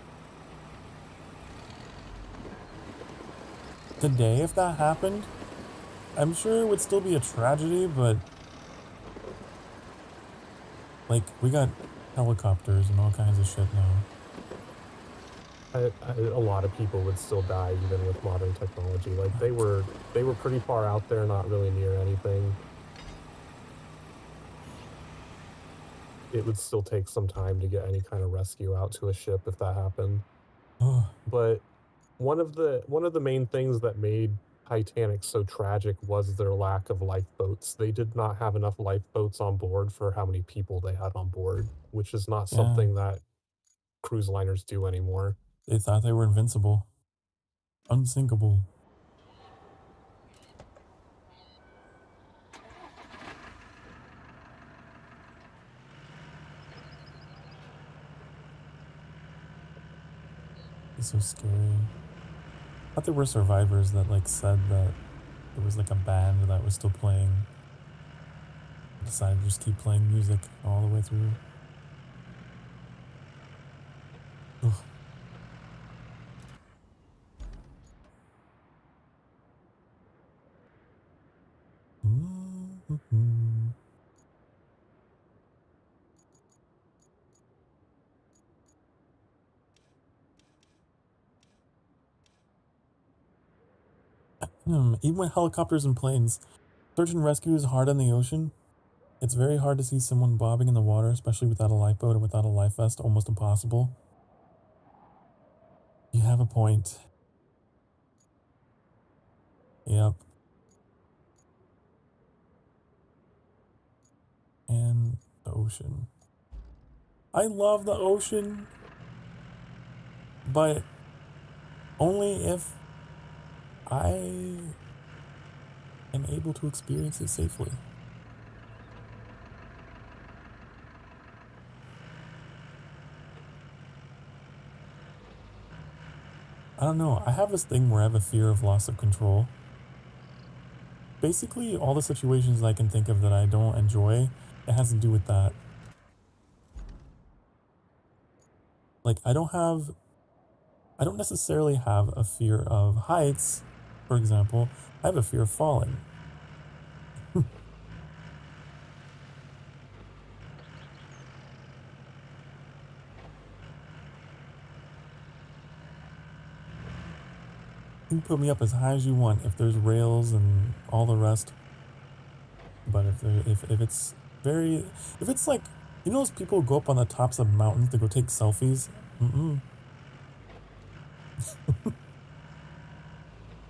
S1: Today, if that happened, I'm sure it would still be a tragedy, but like, we got helicopters and all kinds of shit now.
S2: A lot of people would still die even with modern technology. Like, they were pretty far out there, not really near anything. It would still take some time to get any kind of rescue out to a ship if that happened. But one of the main things that made Titanic so tragic was their lack of lifeboats. They did not have enough lifeboats on board for how many people they had on board, which is not something that cruise liners do anymore.
S1: They thought they were invincible. Unsinkable. It's so scary. I thought there were survivors that like said that there was like a band that was still playing. Decided to just keep playing music all the way through. Ugh. Even with helicopters and planes, search and rescue is hard on the ocean. It's very hard to see someone bobbing in the water, especially without a lifeboat or without a life vest. Almost impossible. You have a point. Yep. And the ocean. I love the ocean, but only if I am able to experience it safely. I don't know. I have this thing where I have a fear of loss of control. Basically, all the situations I can think of that I don't enjoy, it has to do with that. Like, I don't necessarily have a fear of heights, for example. I have a fear of falling. You can put me up as high as you want if there's rails and all the rest. But if it's like, you know those people who go up on the tops of mountains to go take selfies?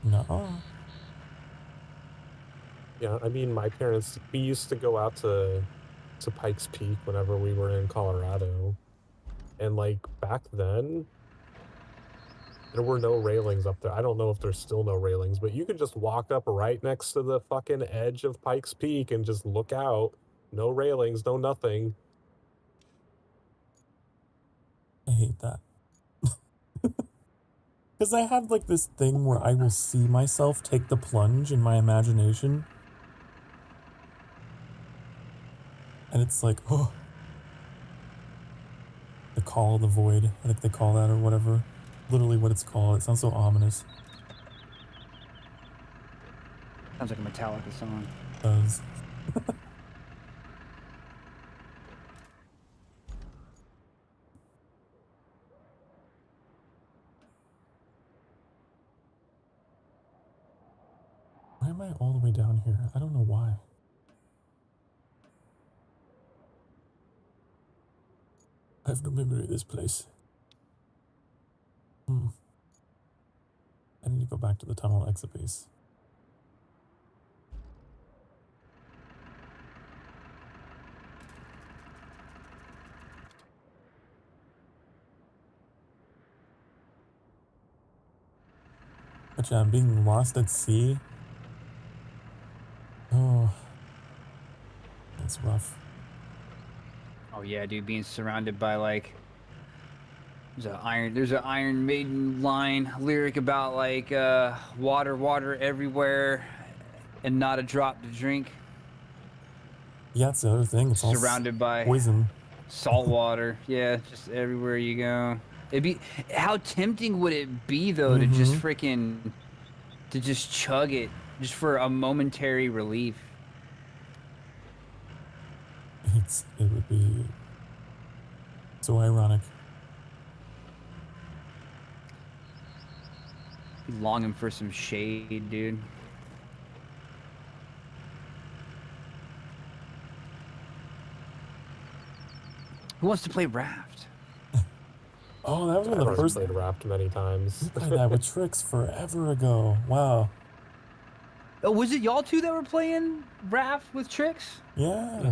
S1: No.
S2: Yeah, I mean, my parents, we used to go out to Pikes Peak whenever we were in Colorado. And, like, back then, there were no railings up there. I don't know if there's still no railings, but you could just walk up right next to the fucking edge of Pikes Peak and just look out. No railings, no nothing.
S1: I hate that. Because I have, like, this thing where I will see myself take the plunge in my imagination. And it's like, oh. The call of the void, I think they call that or whatever. Literally what it's called. It sounds so ominous.
S3: Sounds like a Metallica song.
S1: It does. Why am I all the way down here? I don't know why. I have no memory of this place. I need to go back to the tunnel exit base. But yeah, being lost at sea. Oh, that's rough.
S3: Oh yeah, dude, being surrounded by like there's an Iron Maiden line lyric about like water everywhere and not a drop to drink.
S1: Yeah, that's the other thing. It's
S3: surrounded by
S1: poison.
S3: Salt water. Yeah, just everywhere you go. It'd be, how tempting would it be though to just freaking just chug it just for a momentary relief.
S1: It would be so ironic.
S3: Longing for some shade, dude. Who wants to play Raft?
S1: Oh, that was one of the first.
S2: I've played Raft many times.
S1: I played that with Tricks forever ago. Wow.
S3: Oh, was it y'all two that were playing Raft with Tricks?
S1: Yeah.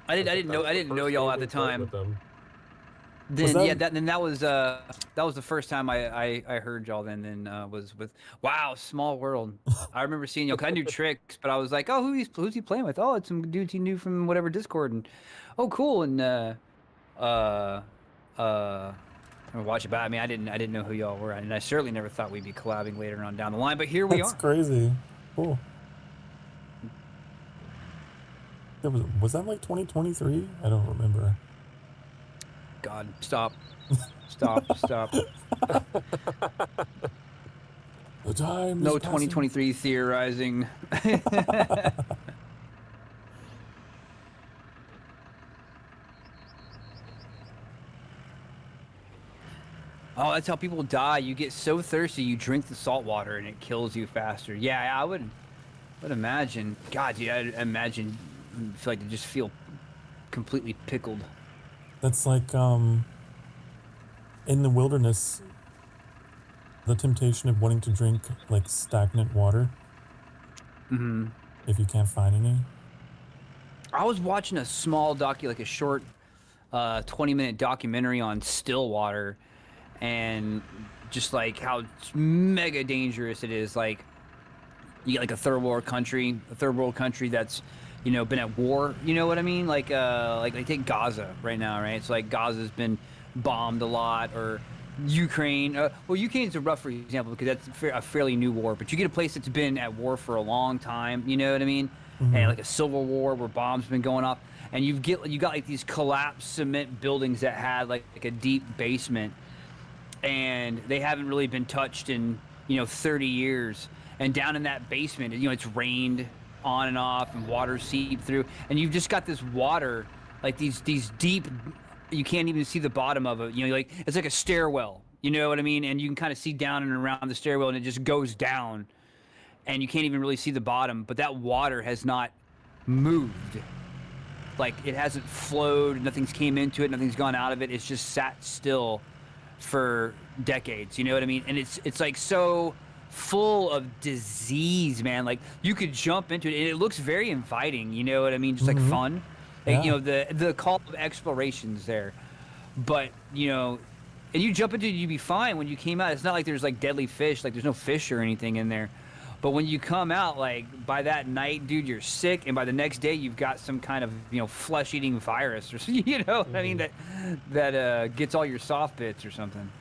S3: I didn't know y'all at the time. Then that was the first time I heard y'all. Then was with Small World. I remember seeing y'all. 'Cause I knew Tricks, but I was like, oh, who's he playing with? Oh, it's some dudes he knew from whatever Discord. And oh, cool. And I'm gonna watch it back. I mean, I didn't know who y'all were, and I certainly never thought we'd be collabing later on down the line. But here we are.
S1: That's crazy. Cool. Was that like 2023? I don't remember.
S3: God, stop. Stop.
S1: The time
S3: no
S1: is
S3: 2023 theorizing. Oh, that's how people die. You get so thirsty, you drink the salt water, and it kills you faster. Yeah, I would imagine. God, yeah, I'd imagine. I feel like to just feel completely pickled.
S1: That's like in the wilderness, the temptation of wanting to drink like stagnant water. If you can't find any.
S3: I was watching a small like a short 20-minute documentary on still water, and just like how mega dangerous it is. Like you get like a third world country that's, you know, been at war, you know what I mean? Like take Gaza right now, right? It's like Gaza's been bombed a lot, or Ukraine. Well, Ukraine's a rough example because that's a fairly new war, but you get a place that's been at war for a long time, you know what I mean? And like a civil war where bombs been going off, and you got like these collapsed cement buildings that had like a deep basement, and they haven't really been touched in, you know, 30 years. And down in that basement, you know, it's rained on and off, and water seep through, and you've just got this water, like these deep, you can't even see the bottom of it, you know, like it's like a stairwell, you know what I mean? And you can kind of see down and around the stairwell, and it just goes down, and you can't even really see the bottom, but that water has not moved. Like it hasn't flowed, nothing's came into it, nothing's gone out of it, it's just sat still for decades, you know what I mean? And it's like so full of disease, man. Like you could jump into it and it looks very inviting, you know what I mean? Just like fun. Like, you know, the call of exploration's there. But, you know, and you jump into it, you'd be fine when you came out. It's not like there's like deadly fish, like there's no fish or anything in there. But when you come out, like by that night, dude, you're sick, and by the next day, you've got some kind of, you know, flesh-eating virus or something, you know what I mean, that gets all your soft bits or something.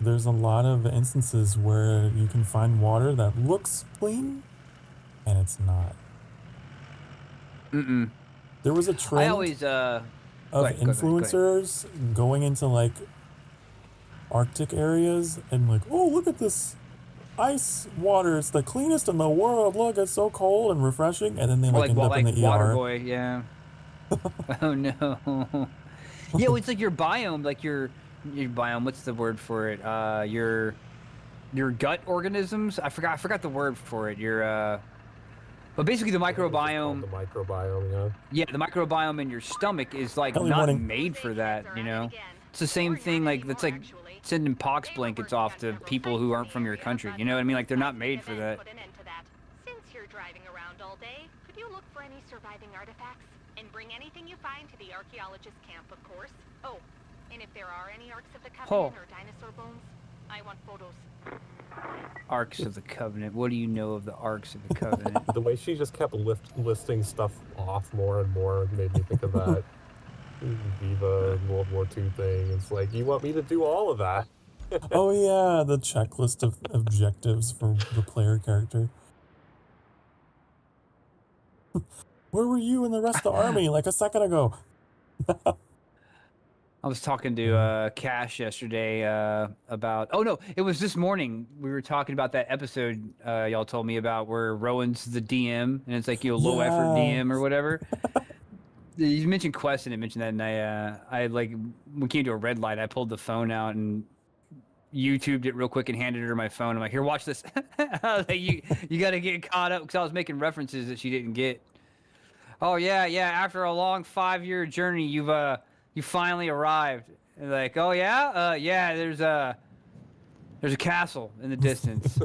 S1: There's a lot of instances where you can find water that looks clean, and it's not. There was a trend.
S3: I always
S1: of influencers going into like Arctic areas and like, oh, look at this ice water, it's the cleanest in the world, look, it's so cold and refreshing, and then they like end up in the
S3: water
S1: ER.
S3: boy, yeah. Oh no. Yeah, it's like your biome, like your biome, what's the word for it, your gut organisms, I forgot the word for it, but basically the microbiome.
S2: The microbiome,
S3: yeah, the microbiome in your stomach is like not made for that, you know. It's the same thing, like that's like sending pox blankets off to people who aren't from your country, you know what I mean? Like they're not made for that.
S4: Since you're driving around all day, could you look for any surviving artifacts and bring anything you find to the archaeologist camp, of course? Oh, and if there are any Arks of the Covenant or dinosaur bones, I want photos.
S3: Arks of the Covenant. What do you know of the Arks of the Covenant?
S2: The way she just kept listing stuff off more and more made me think of that Viva World War II thing. It's like, you want me to do all of that?
S1: Oh yeah, the checklist of objectives for the player character. Where were you and the rest of the army like a second ago?
S3: I was talking to Cash yesterday about... Oh, no, it was this morning. We were talking about that episode y'all told me about where Rowan's the DM, and it's like, you know, low-effort DM or whatever. You mentioned Quest, and it mentioned that, and I like, we came to a red light, I pulled the phone out and YouTubed it real quick and handed her my phone. I'm like, here, watch this. I was like, you got to get caught up, because I was making references that she didn't get. Oh, yeah, after a long 5-year journey, you finally arrived. And like, oh yeah, yeah. There's a castle in the distance.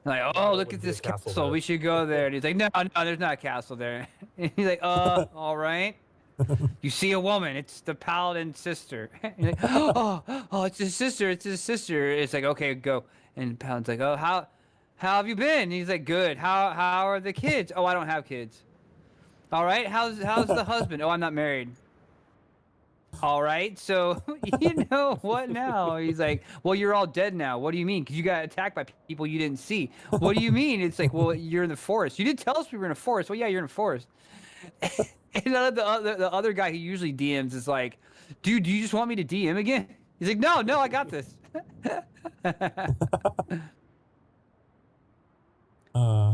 S3: Like, oh, look at this castle. We should go there. And he's like, no, there's not a castle there. And he's like, all right. You see a woman. It's the paladin's sister. And he's like, oh, it's his sister. It's his sister. It's like, okay, go. And the paladin's like, oh, how have you been? And he's like, good. How are the kids? Oh, I don't have kids. All right. How's the husband? Oh, I'm not married. All right, so you know what now? He's like, well, you're all dead now. What do you mean? Because you got attacked by people you didn't see. What do you mean? It's like, well, you're in the forest. You didn't tell us we were in a forest. Well, yeah, you're in a forest. And the other guy who usually DMs is like, dude, do you just want me to DM again? He's like, no, I got this.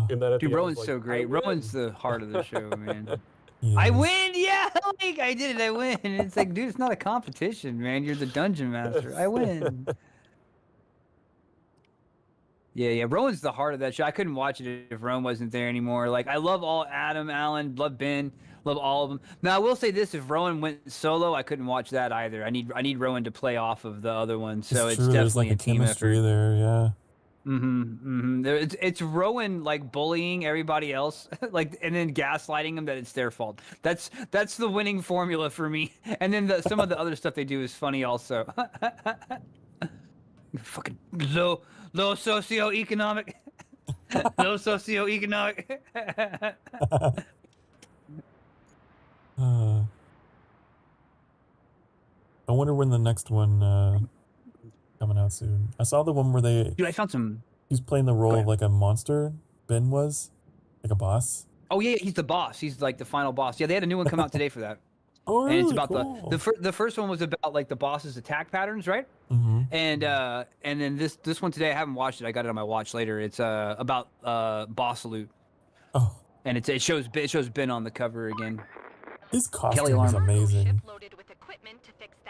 S3: Dude, Rowan's like, so great. Rowan's the heart of the show, man. Yes. I win, yeah, like I did it, I win. And it's like, dude, it's not a competition, man. You're the dungeon master. I win. Yeah, Rowan's the heart of that show. I couldn't watch it if Rowan wasn't there anymore. Like, I love all Adam, Alan, love Ben, love all of them. Now, I will say this: if Rowan went solo, I couldn't watch that either. I need Rowan to play off of the other one, so it's definitely like a team effort.
S1: There, yeah.
S3: It's Rowan like bullying everybody else, like, and then gaslighting them that it's their fault. That's the winning formula for me. And then some of the other stuff they do is funny also. Fucking low socioeconomic, low socioeconomic.
S1: I wonder when the next one. Coming out soon. I saw the one where
S3: Dude, I found some...
S1: He's playing the role of like a monster. Ben was like a boss.
S3: Oh yeah, he's the boss. He's like the final boss. Yeah, they had a new one come out today for that.
S1: Oh, really?
S3: And it's about
S1: cool.
S3: the first one was about like the boss's attack patterns, right? And then this one today, I haven't watched it. I got it on my watch later. It's about boss loot.
S1: Oh.
S3: And it shows Ben on the cover again.
S1: His costume is amazing.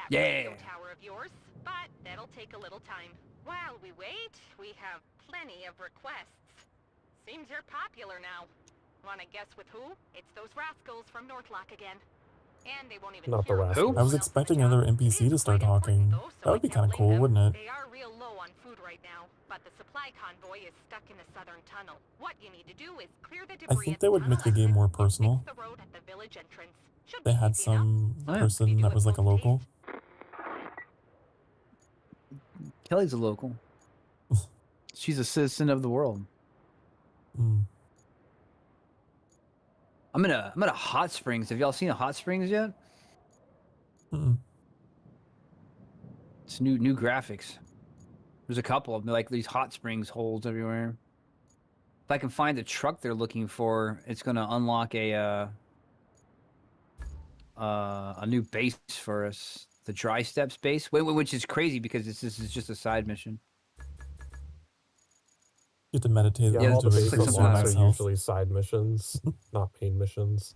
S3: Yeah.
S4: Tower of yours. But that'll take a little time. While we wait, we have plenty of requests. Seems you're popular now. Wanna guess with who? It's those rascals from Northlock again. And they won't even
S2: Not the last one.
S1: I was expecting another NPC to start talking. That would be kind of cool, wouldn't it?
S4: They are real low on food right now, but the supply convoy is stuck in the southern tunnel. What you need to do is clear the debris.
S1: I think they would make the game more personal.
S4: The road at the village entrance.
S1: They had some person that was like a local.
S3: Kelly's a local. She's a citizen of the world. I'm in a hot springs. Have y'all seen a hot springs yet? It's new graphics. There's a couple of them, like these hot springs holes everywhere. If I can find the truck they're looking for, it's gonna unlock a new base for us. The Dry Steps base, which is crazy because this is just a side mission.
S1: You have to meditate.
S2: Yeah, all the base
S3: like
S2: missions are usually side missions, not main missions.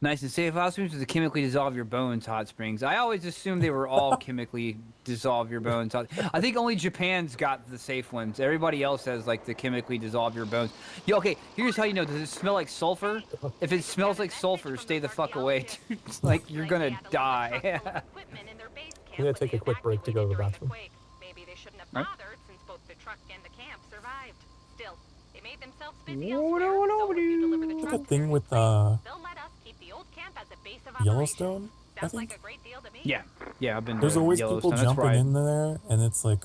S3: Nice and safe hot springs to chemically dissolve your bones hot springs. I always assumed they were all chemically dissolve your bones. I think only Japan's got the safe ones. Everybody else has like the chemically dissolve your bones. Yeah, okay, here's how you know. Does it smell like sulfur? If it smells like sulfur, stay the fuck away. It's like you're gonna die.
S2: I'm gonna take a quick break to go to the bathroom.
S4: Maybe they shouldn't have bothered since both the truck and the camp survived. Still, they made themselves busy elsewhere, so if you deliver the
S1: Like
S4: truck
S1: a thing with
S4: they'll let us keep the old camp as a base of
S1: Yellowstone, I
S4: Sounds
S1: think.
S4: like a great deal to me.
S3: Yeah, I've been.
S1: There's
S3: to
S1: always
S3: Yellowstone.
S1: people jumping in there, and it's like.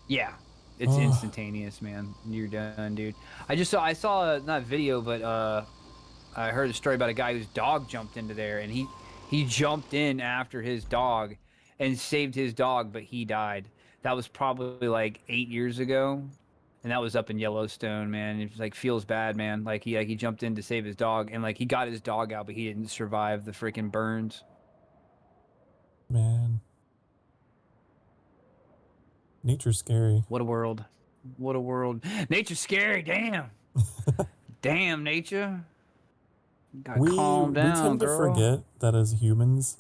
S3: Yeah, it's instantaneous, man. You're done, dude. I saw not a video, but I heard a story about a guy whose dog jumped into there, and he jumped in after his dog, and saved his dog, but he died. That was probably like 8 years ago, and that was up in Yellowstone, man. It like feels bad, man. Like he jumped in to save his dog, and like he got his dog out, but he didn't survive the freaking burns.
S1: Man, nature's scary.
S3: What a world! What a world! Nature's scary. Damn. Damn, nature. Gotta calm down,
S1: we tend
S3: girl.
S1: to forget that as humans,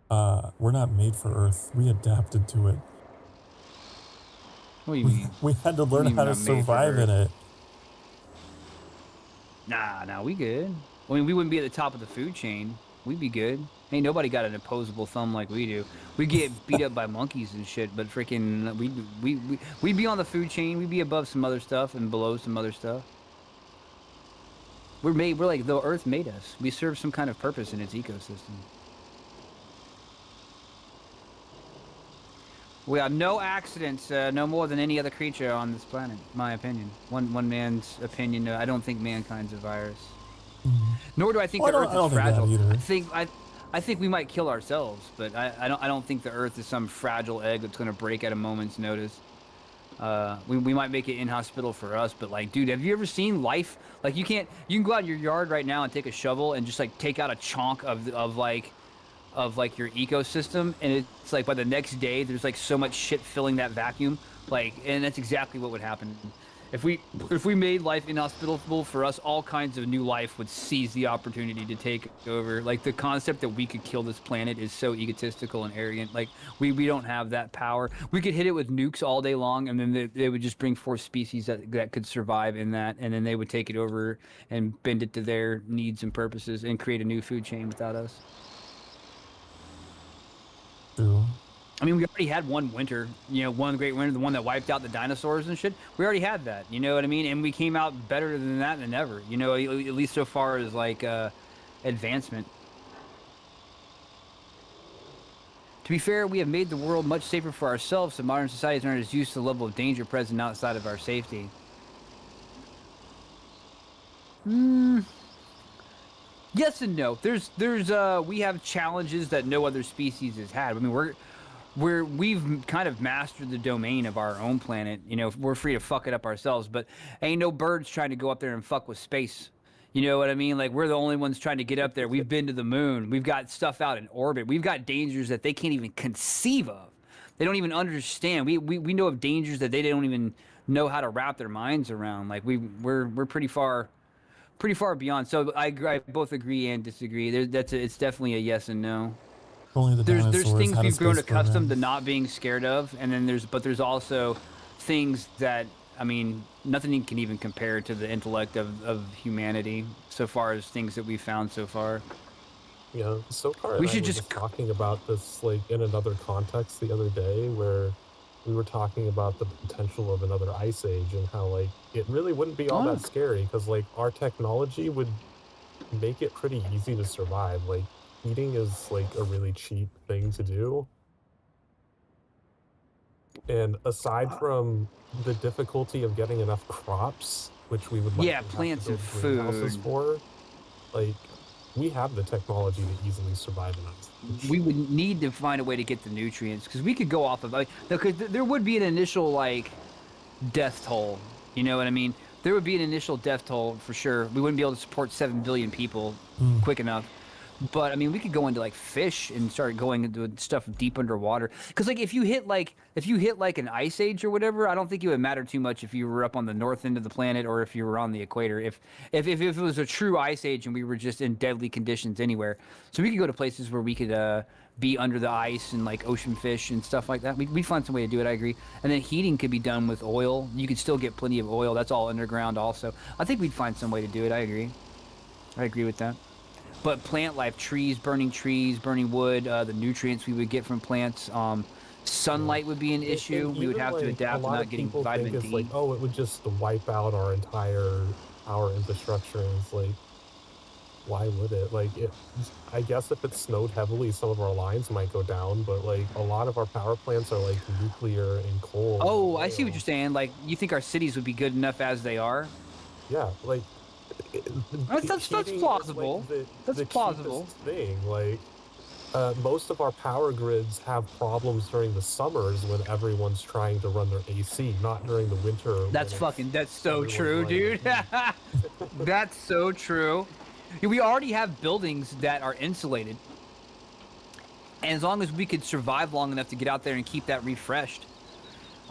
S1: we're not made for Earth. We adapted to it.
S3: What do you mean?
S1: We had to learn how to survive in it.
S3: Nah, we good. I mean, we wouldn't be at the top of the food chain. We'd be good. Ain't nobody got an opposable thumb like we do. We get beat up by monkeys and shit, but freaking we'd be on the food chain. We'd be above some other stuff and below some other stuff. We're like the Earth made us. We serve some kind of purpose in its ecosystem. We have no accidents, no more than any other creature on this planet, my opinion. One man's opinion. I don't think mankind's a virus. Nor do I think the Earth is fragile. I think we might kill ourselves, but I don't think the Earth is some fragile egg that's gonna break at a moment's notice. We might make it inhospitable for us, but like, dude, have you ever seen life? Like, you can go out in your yard right now and take a shovel and just like take out a chunk of your ecosystem, and it's like by the next day there's like so much shit filling that vacuum, like, and that's exactly what would happen if we made life inhospitable for us. All kinds of new life would seize the opportunity to take over. Like, the concept that we could kill this planet is so egotistical and arrogant. Like, we don't have that power. We could hit it with nukes all day long, and then they would just bring forth species that could survive in that, and then they would take it over and bend it to their needs and purposes and create a new food chain without us.
S1: True.
S3: I mean, we already had one winter, one great winter, the one that wiped out the dinosaurs and shit. We already had that, you know what I mean? And we came out better than that than ever, at least so far as like advancement. To be fair, we have made the world much safer for ourselves, so modern society has not used to the level of danger present outside of our safety. Yes and no. We have challenges that no other species has had. I mean, we've kind of mastered the domain of our own planet. We're free to fuck it up ourselves, but ain't no birds trying to go up there and fuck with space. You know what I mean? Like, we're the only ones trying to get up there. We've been to the moon. We've got stuff out in orbit. We've got dangers that they can't even conceive of. They don't even understand. We know of dangers that they don't even know how to wrap their minds around. Like, we're pretty far beyond. So I both agree and disagree. It's definitely a yes and no.
S1: Only the
S3: there's things we've grown accustomed to not being scared of, and then there's also things that I mean, nothing can even compare to the intellect of humanity so far as things that we've found so far.
S2: Yeah, Sokar and I were just talking about this like in another context the other day, where we were talking about the potential of another ice age and how like it really wouldn't be all that scary because like our technology would make it pretty easy to survive. Like eating is like a really cheap thing to do. And aside from the difficulty of getting enough crops, which we would likely
S3: plants
S2: have to build greenhouses for, like we have the technology to easily survive in ice.
S3: We would need to find a way to get the nutrients because we could go off of like because there would be an initial like death toll. You know what I mean? There would be an initial death toll for sure. We wouldn't be able to support 7 billion people quick enough. But I mean, we could go into like fish and start going into stuff deep underwater. Because like if you hit like an ice age or whatever, I don't think it would matter too much if you were up on the north end of the planet or if you were on the equator. If it was a true ice age and we were just in deadly conditions anywhere, so we could go to places where we could be under the ice and like ocean fish and stuff like that. We'd find some way to do it. I agree. And then heating could be done with oil. You could still get plenty of oil. That's all underground also. I think we'd find some way to do it. I agree with that. But plant life, burning wood, the nutrients we would get from plants, sunlight would be an issue. We would have to adapt to not getting vitamin D.
S2: Like, oh, it would just wipe out our entire power infrastructure. And it's like, why would it? Like, I guess if it snowed heavily, some of our lines might go down, but like a lot of our power plants are like nuclear and coal.
S3: Oh, I see what you're saying. Like, you think our cities would be good enough as they are?
S2: Yeah, like.
S3: That's plausible.
S2: Like
S3: that's plausible.
S2: Thing, like most of our power grids have problems during the summers when everyone's trying to run their AC, not during the winter.
S3: That's so true, dude. That's so true. We already have buildings that are insulated, and as long as we could survive long enough to get out there and keep that refreshed,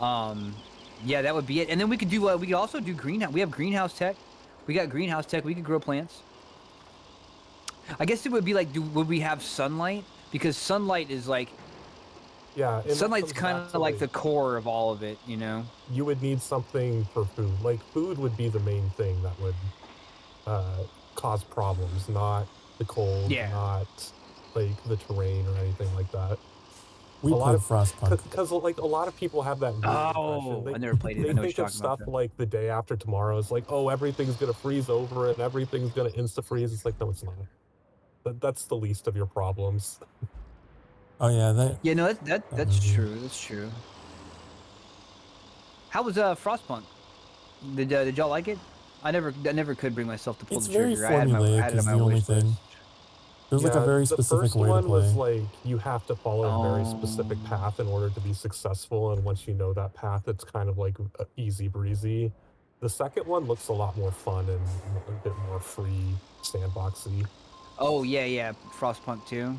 S3: yeah, that would be it. And then we could do we could also do greenhouse. We have greenhouse tech. We got greenhouse tech. We could grow plants. I guess it would be like, would we have sunlight? Because sunlight is like, sunlight's kind of like the core of all of it, you know?
S2: You would need something for food. Like food would be the main thing that would cause problems, not the cold, not like the terrain or anything like that.
S1: We played Frostpunk.
S2: Because like a lot of people have that
S3: I never played it.
S2: They think of stuff like the day after tomorrow. It's like, oh, everything's gonna freeze over and everything's gonna insta-freeze. It's like, no, it's not. That's the least of your problems.
S1: Oh yeah,
S3: that's true. That's true. How was Frostpunk? Did y'all like it? I never could bring myself to pull the trigger.
S1: It's very formulaic is the only thing. There's like a very specific way to play.
S2: The first one was like, you have to follow a very specific path in order to be successful, and once you know that path, it's kind of like easy breezy. The second one looks a lot more fun and a bit more free, sandboxy.
S3: Oh yeah, Frostpunk 2.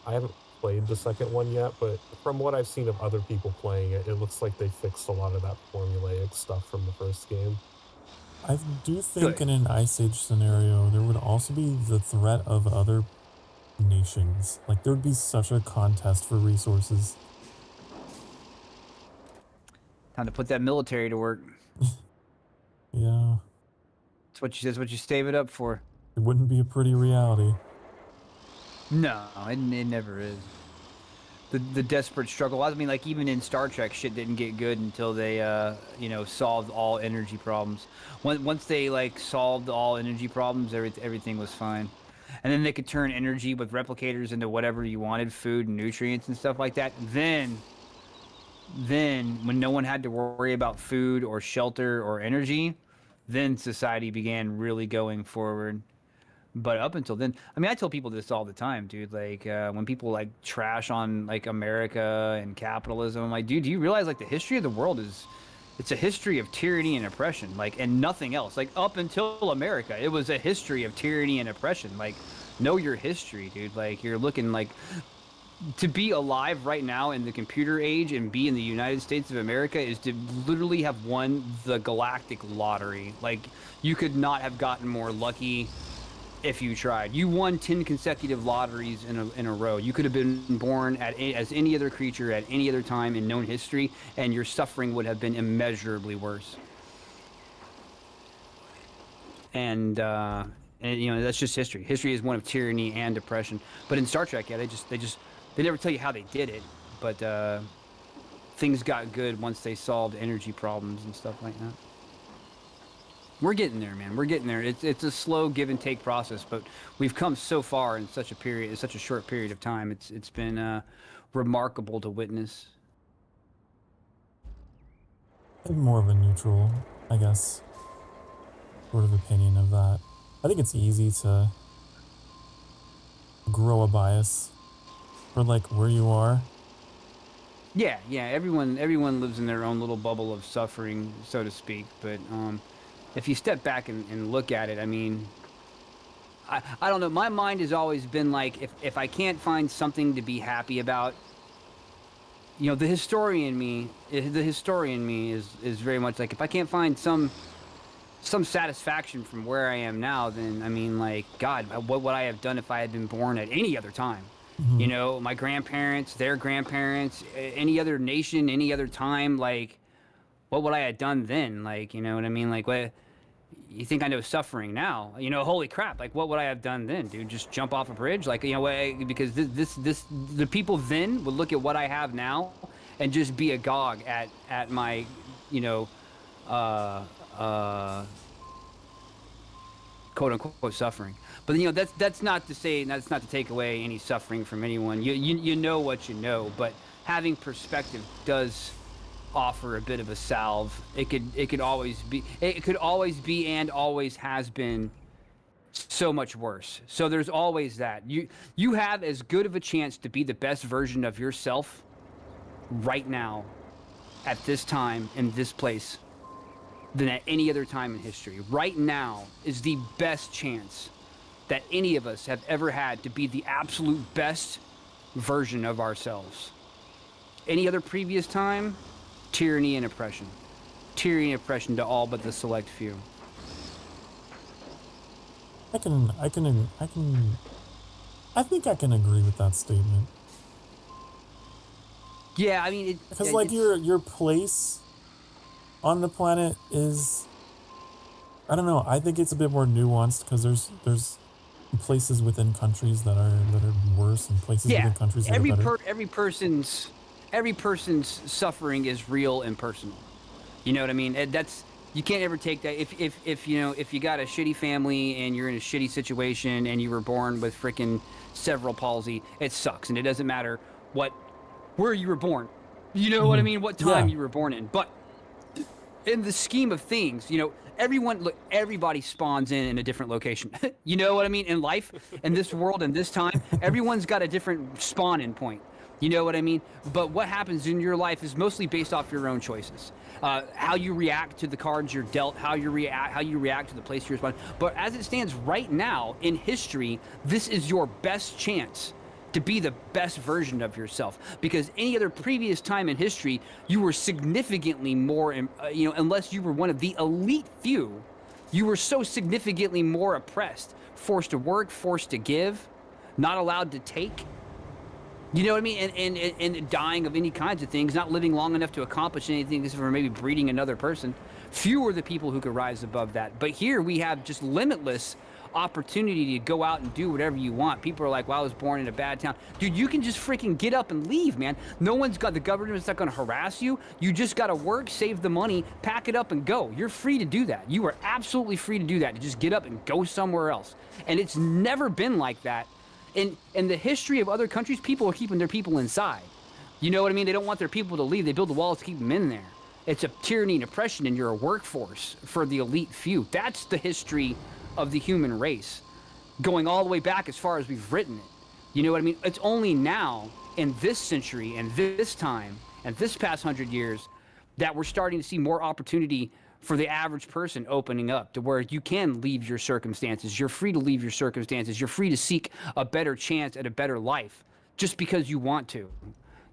S2: I haven't played the second one yet, but from what I've seen of other people playing it, it looks like they fixed a lot of that formulaic stuff from the first game.
S1: I do think in an Ice Age scenario, there would also be the threat of other nations. Like, there would be such a contest for resources.
S3: Time to put that military to work.
S1: Yeah.
S3: That's what you save it up for.
S1: It wouldn't be a pretty reality.
S3: No, it never is. The desperate struggle. I mean, like, even in Star Trek, shit didn't get good until they, solved all energy problems. Once they, like, solved all energy problems, everything was fine. And then they could turn energy with replicators into whatever you wanted, food and nutrients and stuff like that. Then, when no one had to worry about food or shelter or energy, then society began really going forward. But up until then, I mean, I tell people this all the time, dude. Like, when people like trash on like America and capitalism, I'm like, dude, do you realize like the history of the world it's a history of tyranny and oppression, like, and nothing else. Like, up until America, it was a history of tyranny and oppression. Like, know your history, dude. Like, you're looking like to be alive right now in the computer age and be in the United States of America is to literally have won the galactic lottery. Like, you could not have gotten more lucky if you tried. You won 10 consecutive lotteries in a row. You could have been born as any other creature at any other time in known history, and your suffering would have been immeasurably worse. And you know, that's just history. History is one of tyranny and oppression. But in Star Trek, yeah, they never tell you how they did it, but things got good once they solved energy problems and stuff like that. We're getting there, man. We're getting there. It's a slow give and take process, but we've come so far in such a short period of time. It's been remarkable to witness.
S1: I have more of a neutral, I guess, sort of opinion of that. I think it's easy to grow a bias for like where you are.
S3: Yeah. Everyone lives in their own little bubble of suffering, so to speak. But if you step back and look at it, I mean, I don't know. My mind has always been like, if I can't find something to be happy about, you know, the historian me is very much like, if I can't find some satisfaction from where I am now, then I mean, like, God, what would I have done if I had been born at any other time? Mm-hmm. You know, my grandparents, their grandparents, any other nation, any other time, like, what would I have done then? Like, you know what I mean? Like, what, you think I know suffering now? You know, holy crap, like, what would I have done then, dude? Just jump off a bridge? Like, you know, because the people then would look at what I have now and just be agog at my, you know, quote unquote suffering. But you know, that's not to take away any suffering from anyone. You know what you know, but having perspective does offer a bit of a salve. It could always be and always has been so much worse. So there's always that. You have as good of a chance to be the best version of yourself right now at this time in this place than at any other time in history. Right now is the best chance that any of us have ever had to be the absolute best version of ourselves. Any other previous time, tyranny and oppression. Tyranny and oppression to all but the select few.
S1: I think I can agree with that statement.
S3: Yeah, I mean,
S1: because like your place on the planet is, I don't know, I think it's a bit more nuanced because there's places within countries that are worse and places within countries that are better.
S3: Every person's suffering is real and personal. You know what I mean? That's, you can't ever take that. If you know, if you got a shitty family and you're in a shitty situation and you were born with freaking cerebral palsy, it sucks, and it doesn't matter where you were born. You know what I mean? What time you were born in. But in the scheme of things, you know, everybody spawns in a different location. You know what I mean? In life, in this world, in this time, everyone's got a different spawn-in point. You know what I mean? But what happens in your life is mostly based off your own choices. How you react to the cards you're dealt, how you react to the place you're responding. But as it stands right now in history, this is your best chance to be the best version of yourself, because any other previous time in history, you were significantly more, you know, unless you were one of the elite few, you were so significantly more oppressed, forced to work, forced to give, not allowed to take. You know what I mean? And dying of any kinds of things, not living long enough to accomplish anything except for maybe breeding another person. Few are the people who could rise above that. But here we have just limitless opportunity to go out and do whatever you want. People are like, well, I was born in a bad town. Dude, you can just freaking get up and leave, man. The government's not going to harass you. You just got to work, save the money, pack it up and go. You're free to do that. You are absolutely free to do that, to just get up and go somewhere else. And it's never been like that. In the history of other countries, people are keeping their people inside. You know what I mean? They don't want their people to leave. They build the walls to keep them in there. It's a tyranny and oppression, and you're a workforce for the elite few. That's the history of the human race, going all the way back as far as we've written it. You know what I mean? It's only now, in this century, and this time, and this past 100 years, that we're starting to see more opportunity for the average person opening up to where you can leave your circumstances. You're free to leave your circumstances. You're free to seek a better chance at a better life just because you want to.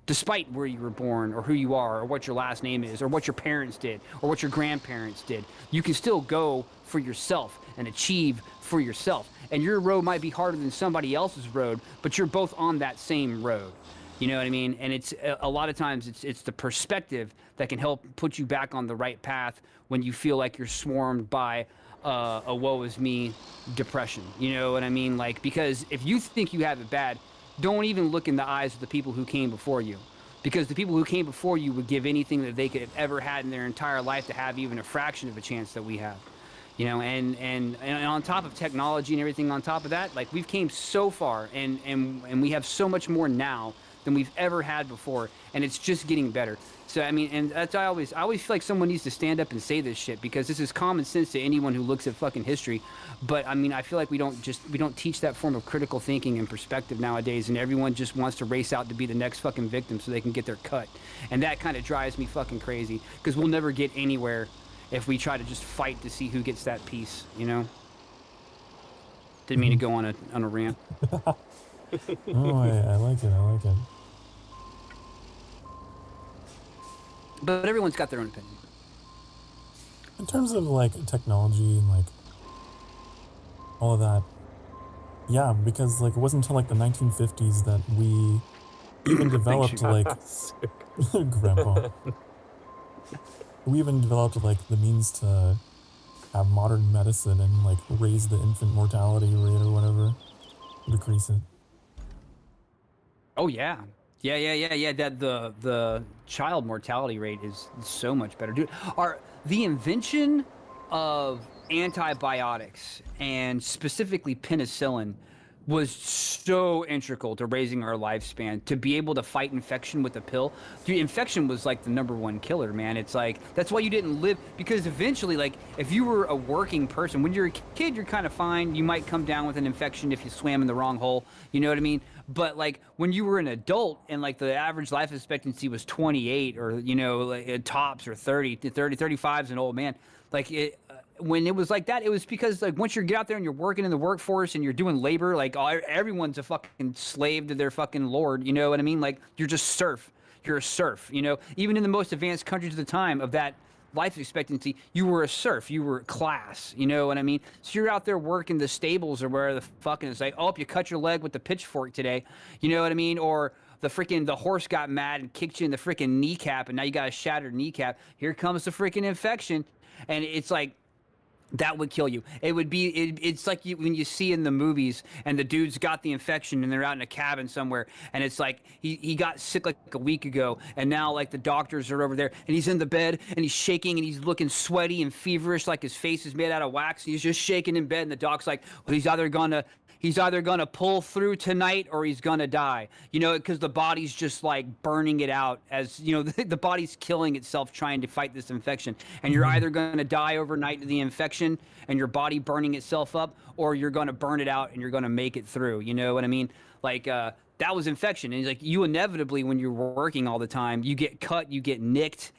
S3: despite where you were born or who you are or what your last name is or what your parents did or what your grandparents did. You can still go for yourself and achieve for yourself. And your road might be harder than somebody else's road, but you're both on that same road. You know what I mean? And it's a lot of times it's the perspective that can help put you back on the right path when you feel like you're swarmed by a woe is me depression. You know what I mean? Like, because if you think you have it bad, don't even look in the eyes of the people who came before you, because the people who came before you would give anything that they could have ever had in their entire life to have even a fraction of a chance that we have. You know, and on top of technology and everything on top of that, like, we've came so far and we have so much more now than we've ever had before, and it's just getting better. So I mean, and that's I always feel like someone needs to stand up and say this shit, because this is common sense to anyone who looks at fucking history. But I mean, I feel like we don't teach that form of critical thinking and perspective nowadays, and everyone just wants to race out to be the next fucking victim so they can get their cut. And that kind of drives me fucking crazy, because we'll never get anywhere if we try to just fight to see who gets that piece, you know? Didn't mean to go on a rant.
S1: Oh, I like it.
S3: But everyone's got their own opinion.
S1: In terms of like technology and like all of that, yeah, because like it wasn't until like the 1950s that we even developed like grandpa. We even developed like the means to have modern medicine and like raise the infant mortality rate or whatever, decrease it.
S3: Oh yeah. That the child mortality rate is so much better, dude. The invention of antibiotics, and specifically penicillin, was so integral to raising our lifespan, to be able to fight infection with a pill. Dude, infection was like the #1 killer, man. It's like, that's why you didn't live, because eventually, like, if you were a working person, when you're a kid, you're kind of fine. You might come down with an infection if you swam in the wrong hole, you know what I mean? But like, when you were an adult and like the average life expectancy was 28, or, you know, like, tops, or 35's an old man, like, when it was like that, it was because, like, once you get out there and you're working in the workforce and you're doing labor, like, everyone's a fucking slave to their fucking lord, you know what I mean? Like, you're just serf. You're a serf, you know? Even in the most advanced countries of the time of that life expectancy, you were a serf. You were class, you know what I mean? So you're out there working the stables or where the fucking, it's like, oh, you cut your leg with the pitchfork today, you know what I mean? Or the horse got mad and kicked you in the freaking kneecap, and now you got a shattered kneecap. Here comes the freaking infection. And it's like, that would kill you. It would be, it's like when you see in the movies and the dude's got the infection and they're out in a cabin somewhere, and it's like he got sick like a week ago, and now like the doctors are over there and he's in the bed and he's shaking and he's looking sweaty and feverish, like his face is made out of wax. He's just shaking in bed, and the doc's like, well, he's either gonna pull through tonight or he's gonna die, you know, because the body's just like burning it out, as you know, the body's killing itself trying to fight this infection, and you're either gonna die overnight to the infection and your body burning itself up, or you're gonna burn it out and you're gonna make it through, you know what I mean? Like, that was infection. And it's like, you inevitably, when you're working all the time, you get cut, you get nicked,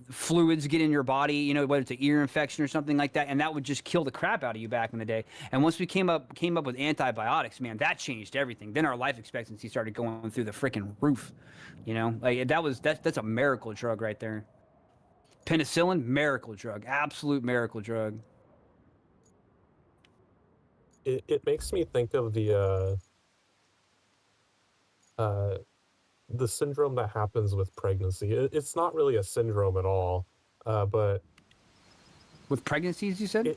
S3: fluids get in your body, you know, whether it's an ear infection or something like that, and that would just kill the crap out of you back in the day. And once we came up with antibiotics, man, that changed everything. Then our life expectancy started going through the freaking roof, you know? Like, that's a miracle drug right there. Penicillin, miracle drug, absolute miracle drug.
S2: It makes me think of the syndrome that happens with pregnancy. It's not really a syndrome at all, but
S3: with pregnancies, you said?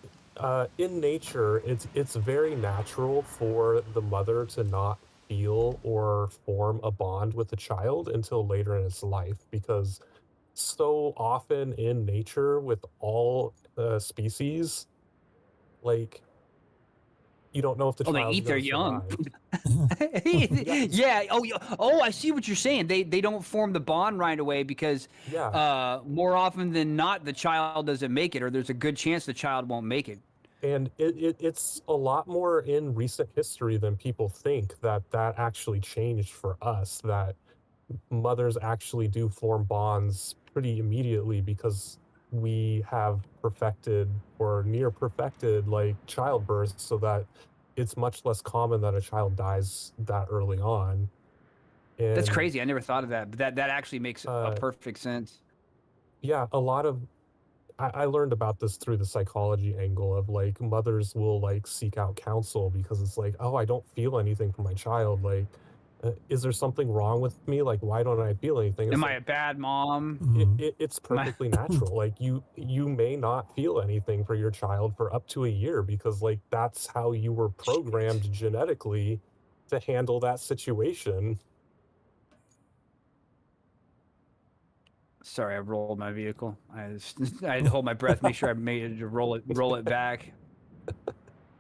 S2: In nature, it's very natural for the mother to not feel or form a bond with the child until later in its life, because so often in nature with all species, like, you don't know if the child.
S3: Oh, they eat their young. Yeah. Oh, I see what you're saying. They don't form the bond right away because more often than not, the child doesn't make it, or there's a good chance the child won't make it.
S2: And it's a lot more in recent history than people think that actually changed for us, that mothers actually do form bonds pretty immediately because we have perfected or near perfected like childbirth, so that it's much less common that a child dies that early on. And,
S3: that's crazy. I never thought of that, but that actually makes a perfect sense.
S2: Yeah, a lot of I learned about this through the psychology angle of like mothers will like seek out counsel because it's like, oh, I don't feel anything for my child. Like, is there something wrong with me? Like, why don't I feel anything?
S3: Am I a bad mom?
S2: It's perfectly natural. Like you may not feel anything for your child for up to a year because like that's how you were programmed genetically to handle that situation.
S3: Sorry, I rolled my vehicle. I had to hold my breath, make sure I made it to roll it back.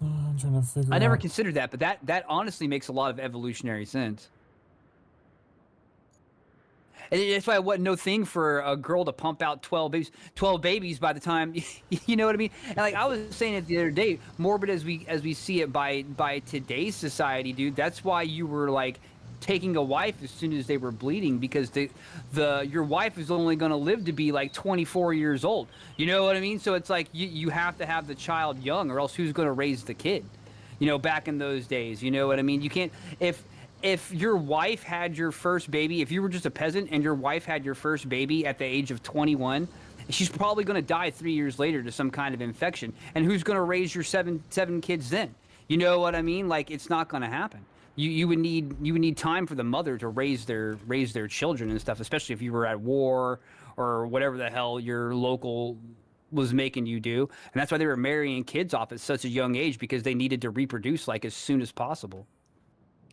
S1: I'm trying to figure
S3: I never
S1: out...
S3: considered that, but that honestly makes a lot of evolutionary sense. And that's why it wasn't no thing for a girl to pump out 12 babies by the time, you know what I mean? And like I was saying it the other day, morbid as we see it by today's society, dude. That's why you were like taking a wife as soon as they were bleeding, because your wife is only going to live to be like 24 years old. You know what I mean? So it's like you have to have the child young, or else who's going to raise the kid? You know, back in those days, you know what I mean? You can't, if your wife had your first baby, if you were just a peasant and your wife had your first baby at the age of 21, she's probably going to die 3 years later to some kind of infection. And who's going to raise your seven kids then? You know what I mean? Like, it's not going to happen. You would need time for the mother to raise their children and stuff, especially if you were at war or whatever the hell your local was making you do. And that's why they were marrying kids off at such a young age, because they needed to reproduce like as soon as possible.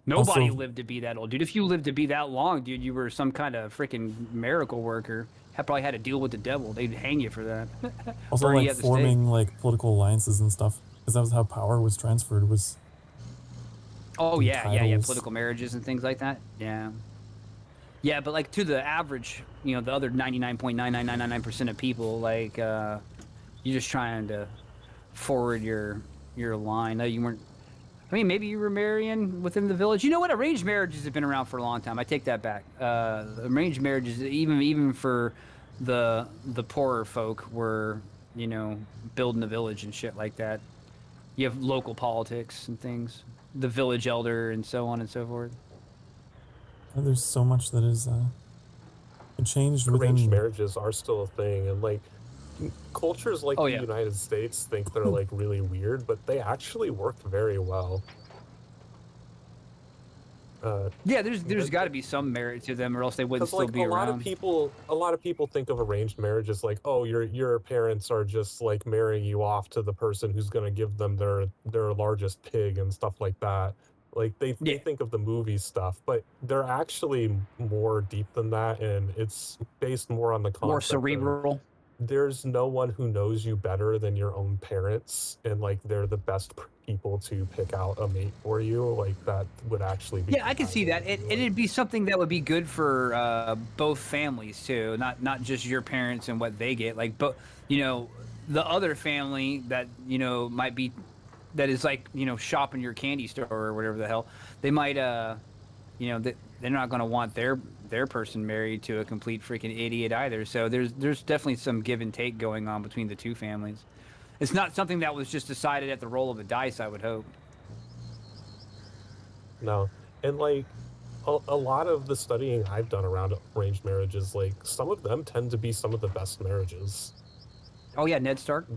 S3: Nobody lived to be that old, dude. If you lived to be that long, dude, you were some kind of freaking miracle worker. Probably had to deal with the devil. They'd hang you for that.
S1: Also, like forming like political alliances and stuff, because that was how power was transferred. Was
S3: oh yeah, political marriages and things like that. Yeah, but like to the average, you know, the other 99.99999% of people, like you're just trying to forward your line. No, you weren't. I mean, maybe you were marrying within the village. You know what? Arranged marriages have been around for a long time. I take that back. Arranged marriages, even for the poorer folk, were, you know, building a village and shit like that. You have local politics and things, the village elder and so on and so forth.
S1: There's so much that is changed.
S2: Arranged marriages are still a thing, and like cultures like the United States think they're like really weird, but they actually work very well.
S3: Yeah, there's got to be some merit to them, or else they wouldn't still be around.
S2: A lot of people think of arranged marriages like, oh, your parents are just like marrying you off to the person who's going to give them their largest pig and stuff like that. Like they think of the movie stuff, but they're actually more deep than that, and it's based more on the concept.
S3: More cerebral.
S2: There's no one who knows you better than your own parents, and like they're the best people to pick out a mate for you. Like that would actually be.
S3: Yeah, I can see that. It'd be something that would be good for both families too, not just your parents and what they get. Like, but you know, the other family that you know might be, that is like, you know, shopping your candy store or whatever the hell, they might you know, they're not going to want their person married to a complete freaking idiot either. So there's definitely some give and take going on between the two families. It's not something that was just decided at the roll of the dice, I would hope.
S2: No. And like a lot of the studying I've done around arranged marriages, like some of them tend to be some of the best marriages.
S3: Oh yeah, Ned Stark.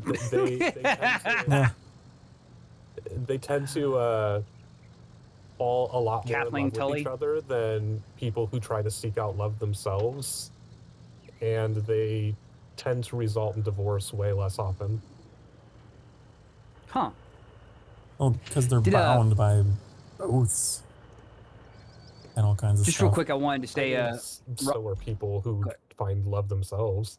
S2: They tend to fall a lot more in love with each other than people who try to seek out love themselves, and they tend to result in divorce way less often.
S3: Huh.
S1: Well, because they're bound by oaths and all kinds of stuff.
S3: Just real quick, I wanted to say...
S2: so are people who find love themselves.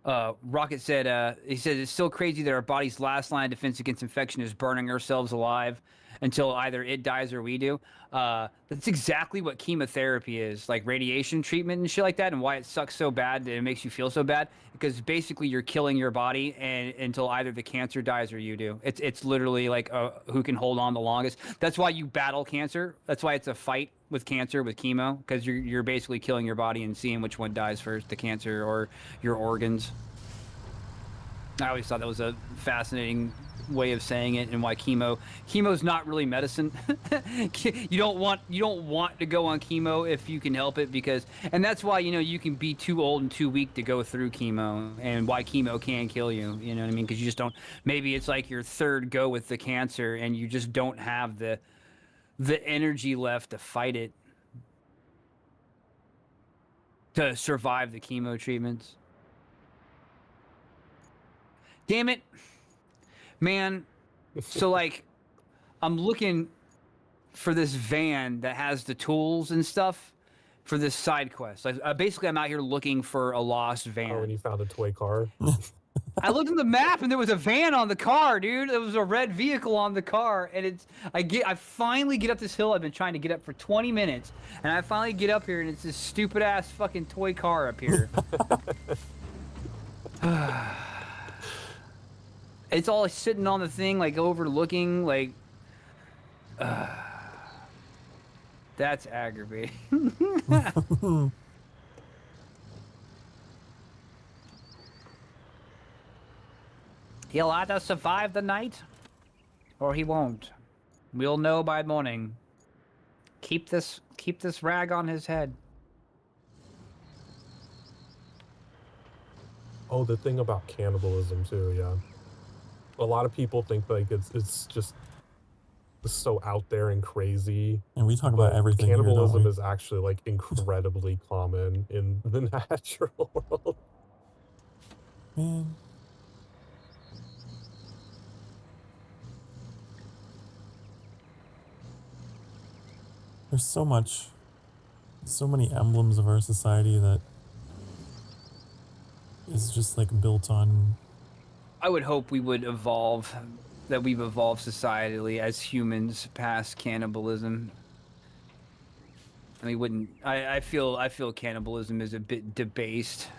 S3: Rocket said, he said, it's still crazy that our body's last line of defense against infection is burning ourselves alive until either it dies or we do. That's exactly what chemotherapy is, like radiation treatment and shit like that, and why it sucks so bad that it makes you feel so bad, because basically you're killing your body and until either the cancer dies or you do. It's literally like who can hold on the longest. That's why you battle cancer. That's why it's a fight with cancer with chemo, because you're basically killing your body and seeing which one dies first, the cancer or your organs. I always thought that was a fascinating way of saying it, and why chemo's not really medicine. you don't want to go on chemo if you can help it, because, and that's why, you know, you can be too old and too weak to go through chemo, and why chemo can kill you, you know what I mean? Because you just don't, maybe it's like your third go with the cancer and you just don't have the energy left to fight it, to survive the chemo treatments. Damn it, man. So, like, I'm looking for this van that has the tools and stuff for this side quest. Like, basically, I'm out here looking for a lost van.
S2: Oh, and you found a toy car?
S3: I looked at the map and there was a van on the car, dude. There was a red vehicle on the car, and I finally get up this hill I've been trying to get up for 20 minutes, and I finally get up here, and it's this stupid ass fucking toy car up here. It's all sitting on the thing, like, overlooking, like... that's aggravating. He'll either survive the night, or he won't. We'll know by morning. Keep this rag on his head.
S2: Oh, the thing about cannibalism, too, yeah. A lot of people think like it's just so out there and crazy.
S1: And we talk about everything.
S2: Cannibalism is actually like incredibly common in the natural world.
S1: Man. There's so many emblems of our society that is just like built on.
S3: I would hope we would evolve, that we've evolved societally as humans past cannibalism. I mean, I feel cannibalism is a bit debased.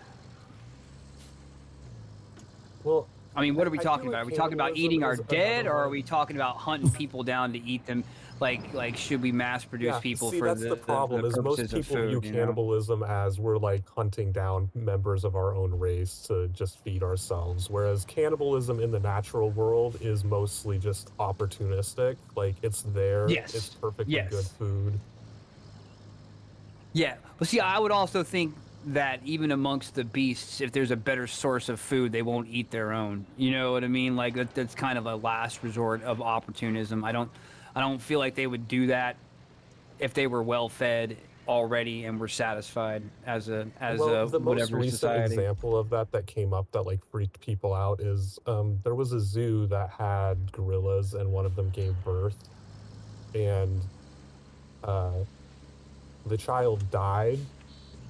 S2: Well,
S3: I mean, what are we talking about? Are we talking about eating our dead, or are we talking about hunting people down to eat them? Like, should we mass produce people for
S2: that's the problem, is most people view cannibalism as we're like hunting down members of our own race to just feed ourselves, whereas cannibalism in the natural world is mostly just opportunistic. Like, it's there, it's perfectly good food.
S3: Yeah, well, see, I would also think that even amongst the beasts, if there's a better source of food, they won't eat their own. You know what I mean? Like, that's kind of a last resort of opportunism. I don't feel like they would do that if they were well fed already and were satisfied as a
S2: the most recent
S3: society.
S2: Example of that came up that like freaked people out is there was a zoo that had gorillas, and one of them gave birth, and the child died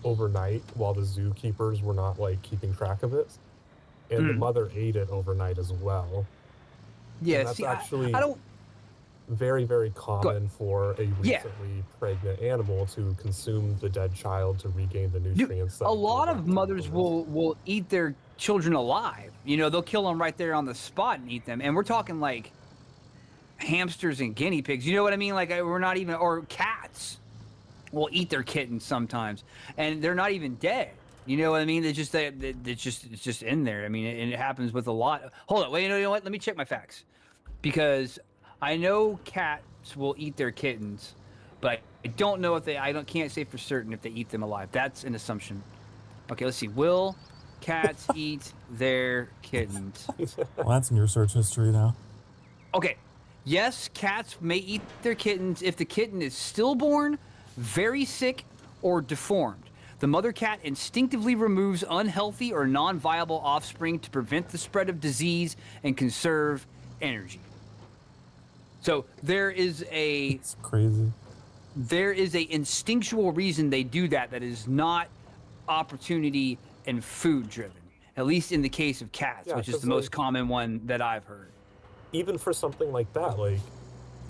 S2: overnight while the zookeepers were not like keeping track of it, and the mother ate it overnight as well.
S3: Yeah,
S2: and that's
S3: see,
S2: actually
S3: I don't.
S2: Very, very common for a recently pregnant animal to consume the dead child to regain the nutrients.
S3: Dude, a lot of mothers will eat their children alive. You know, they'll kill them right there on the spot and eat them. And we're talking like hamsters and guinea pigs. You know what I mean? Like, we're not even, or cats will eat their kittens sometimes, and they're not even dead. You know what I mean? It's just in there. I mean, and it happens with a lot. Hold on, wait, you know what? Let me check my facts, because I know cats will eat their kittens, but I don't know if can't say for certain if they eat them alive. That's an assumption. Okay, let's see. Will cats eat their kittens?
S1: Well, that's in your search history now.
S3: Okay. Yes, cats may eat their kittens if the kitten is stillborn, very sick, or deformed. The mother cat instinctively removes unhealthy or non-viable offspring to prevent the spread of disease and conserve energy. So it's
S1: crazy.
S3: There is a instinctual reason they do that is not opportunity and food driven. At least in the case of cats, which is the most common one that I've heard.
S2: Even for something like that, like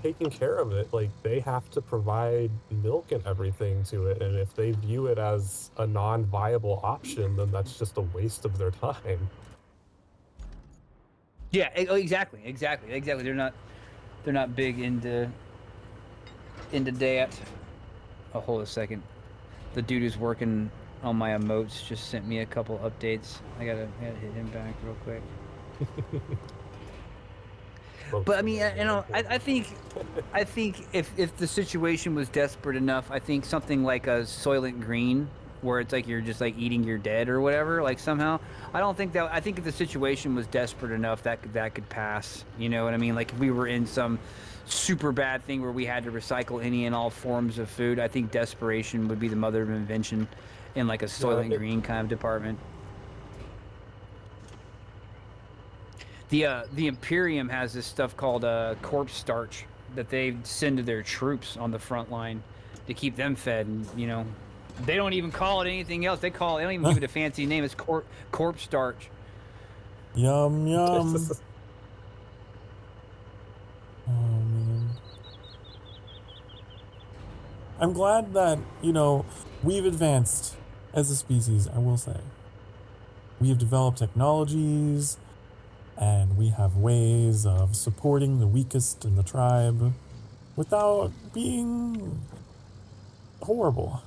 S2: taking care of it, like they have to provide milk and everything to it, and if they view it as a non-viable option, then that's just a waste of their time.
S3: Yeah, exactly. They're not big into that. Oh, hold a second. The dude who's working on my emotes just sent me a couple updates. I gotta hit him back real quick. But I mean, you know, I think if the situation was desperate enough, I think something like a Soylent Green, where it's like you're just like eating your dead or whatever, like somehow, I think if the situation was desperate enough, that could pass. You know what I mean? Like if we were in some super bad thing where we had to recycle any and all forms of food, I think desperation would be the mother of invention in like a Soylent Green kind of department. The Imperium has this stuff called corpse starch that they send to their troops on the front line to keep them fed, and you know, they don't even call it anything else. They don't even give it a fancy name. It's corpse starch.
S1: Yum yum. Oh man. I'm glad that, you know, we've advanced as a species, I will say. We have developed technologies, and we have ways of supporting the weakest in the tribe without being horrible.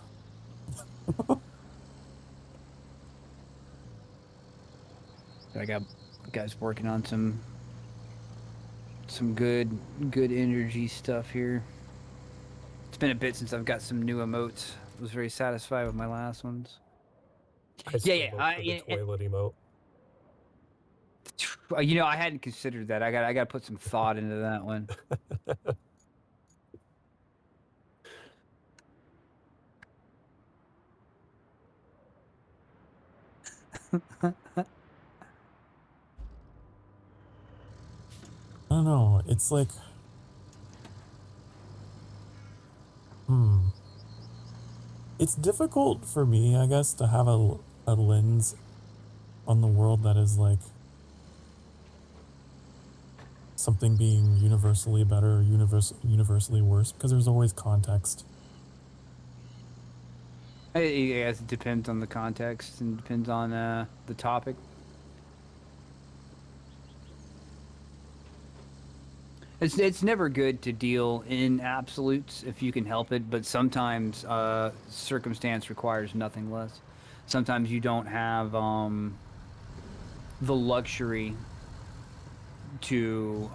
S3: I got guys working on some good energy stuff here. It's been a bit since I've got some new emotes. I was very satisfied with my last ones.
S2: The toilet emote.
S3: You know, I hadn't considered that. I got to put some thought into that one.
S1: I don't know. It's like, it's difficult for me, I guess, to have a lens on the world that is like something being universally better or universally worse, because there's always context.
S3: I guess it depends on the context and depends on the topic. It's never good to deal in absolutes if you can help it, but sometimes circumstance requires nothing less. Sometimes you don't have the luxury to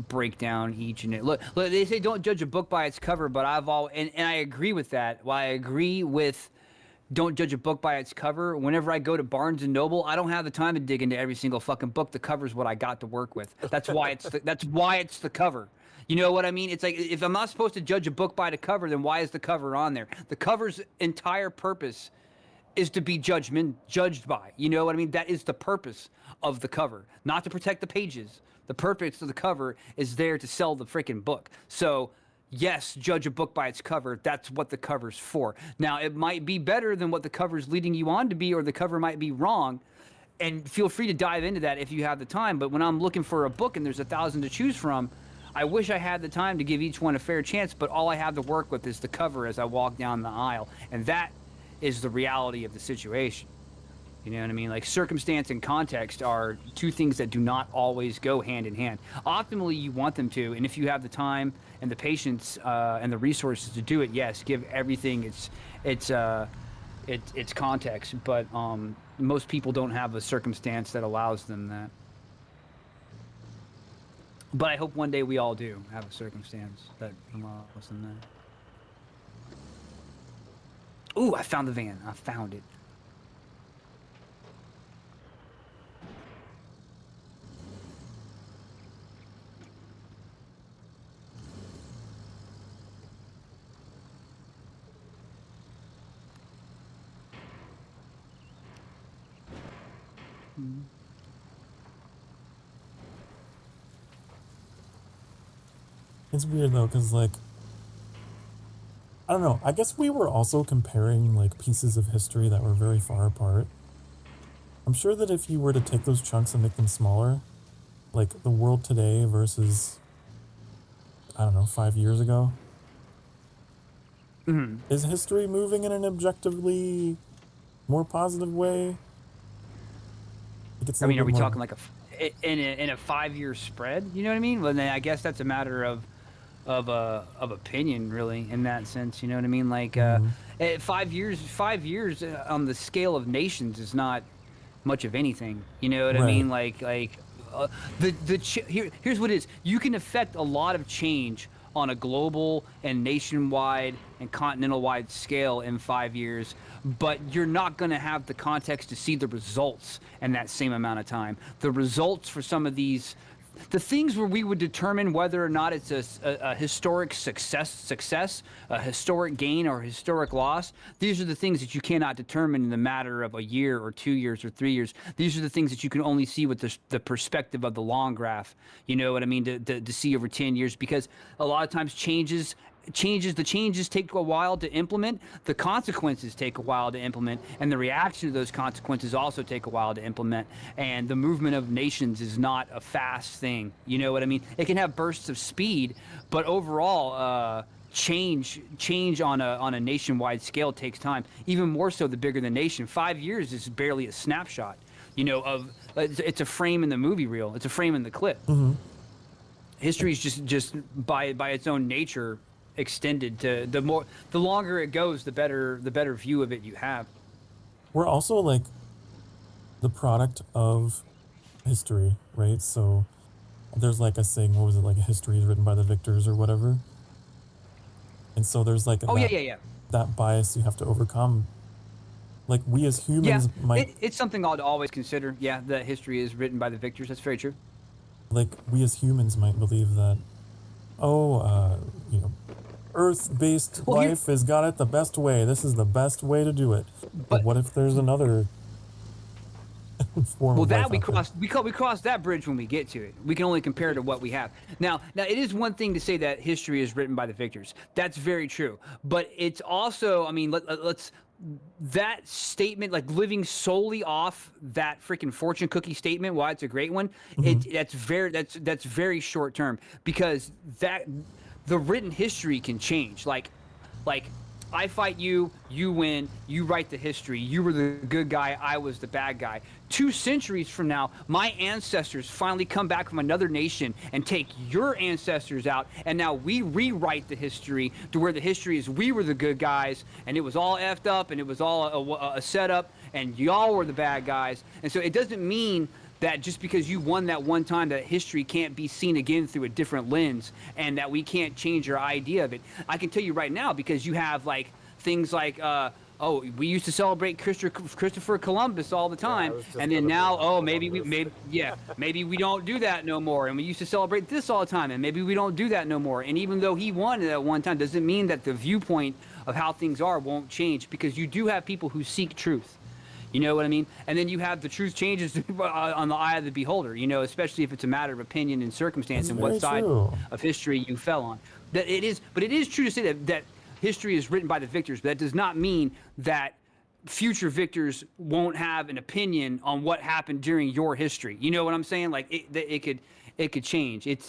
S3: break down each and look. They say don't judge a book by its cover, but and I agree with that. While I agree with don't judge a book by its cover, whenever I go to Barnes and Noble, I don't have the time to dig into every single fucking book. The cover's what I got to work with. That's why it's the cover. You know what I mean? It's like, if I'm not supposed to judge a book by the cover, then why is the cover on there? The cover's entire purpose is to be judged by. You know what I mean? That is the purpose of the cover, not to protect the pages. The purpose of the cover is there to sell the freaking book. So yes, judge a book by its cover. That's what the cover's for. Now, it might be better than what the cover's leading you on to be, or the cover might be wrong. And feel free to dive into that if you have the time. But when I'm looking for a book and there's 1,000 to choose from, I wish I had the time to give each one a fair chance, but all I have to work with is the cover as I walk down the aisle. And that is the reality of the situation. You know what I mean? Like, circumstance and context are two things that do not always go hand in hand. Optimally, you want them to, and if you have the time and the patience and the resources to do it, yes, give everything its context. But most people don't have a circumstance that allows them that. But I hope one day we all do have a circumstance that allows them that. Ooh, I found the van. I found it.
S1: It's weird though, because like, I don't know, I guess we were also comparing like pieces of history that were very far apart. I'm sure that if you were to take those chunks and make them smaller, like the world today versus, I don't know, 5 years ago, is history moving in an objectively more positive way?
S3: I mean, are we talking like in a 5-year spread? You know what I mean? Well, then I guess that's a matter of opinion, really, in that sense. You know what I mean? Like 5 years on the scale of nations is not much of anything. You know what I mean? Here's what it is. You can affect a lot of change on a global and nationwide and continental-wide scale in 5 years, but you're not going to have the context to see the results in that same amount of time. The results for some of these, the things where we would determine whether or not it's a historic success, a historic gain or a historic loss, these are the things that you cannot determine in the matter of a year or 2 years or 3 years. These are the things that you can only see with the perspective of the long graph, you know what I mean, to see over 10 years, because a lot of times the changes take a while to implement, the consequences take a while to implement, and the reaction to those consequences also take a while to implement. And the movement of nations is not a fast thing, you know what I mean? It can have bursts of speed, but overall change on a nationwide scale takes time. Even more so the bigger the nation. 5 years is barely a snapshot, you know, of it's a frame in the movie reel, it's a frame in the clip. History is just by its own nature extended to the longer it goes, the better view of it you have.
S1: We're also like the product of history, right? So there's like a saying, what was it, like history is written by the victors or whatever. And so there's like that bias you have to overcome. Like we as humans
S3: it's something I'd always consider. Yeah, that history is written by the victors. That's very true.
S1: Like we as humans might believe that, you know, Earth-based life has got it the best way. This is the best way to do it. But what if there's another form of life?
S3: We cross that bridge when we get to it. We can only compare to what we have. Now it is one thing to say that history is written by the victors. That's very true. But it's also, I mean, let's that statement, like living solely off that freaking fortune cookie statement, why it's a great one, that's very short term, because the written history can change. Like I fight you, you win, you write the history. You were the good guy, I was the bad guy. 2 centuries from now, my ancestors finally come back from another nation and take your ancestors out, and now we rewrite the history to where the history is we were the good guys, and it was all effed up, and it was all a setup, and y'all were the bad guys. And so it doesn't mean that just because you won that one time, that history can't be seen again through a different lens, and that we can't change your idea of it. I can tell you right now, because you have like things like, we used to celebrate Christopher Columbus all the time, and then now, maybe we don't do that no more, and we used to celebrate this all the time, and maybe we don't do that no more. And even though he won at one time, doesn't mean that the viewpoint of how things are won't change, because you do have people who seek truth. You know what I mean? And then you have the truth changes on the eye of the beholder, you know, especially if it's a matter of opinion and circumstance and what side of history you fell on. But it is true to say that history is written by the victors, but that does not mean that future victors won't have an opinion on what happened during your history. You know what I'm saying? Like it could change. It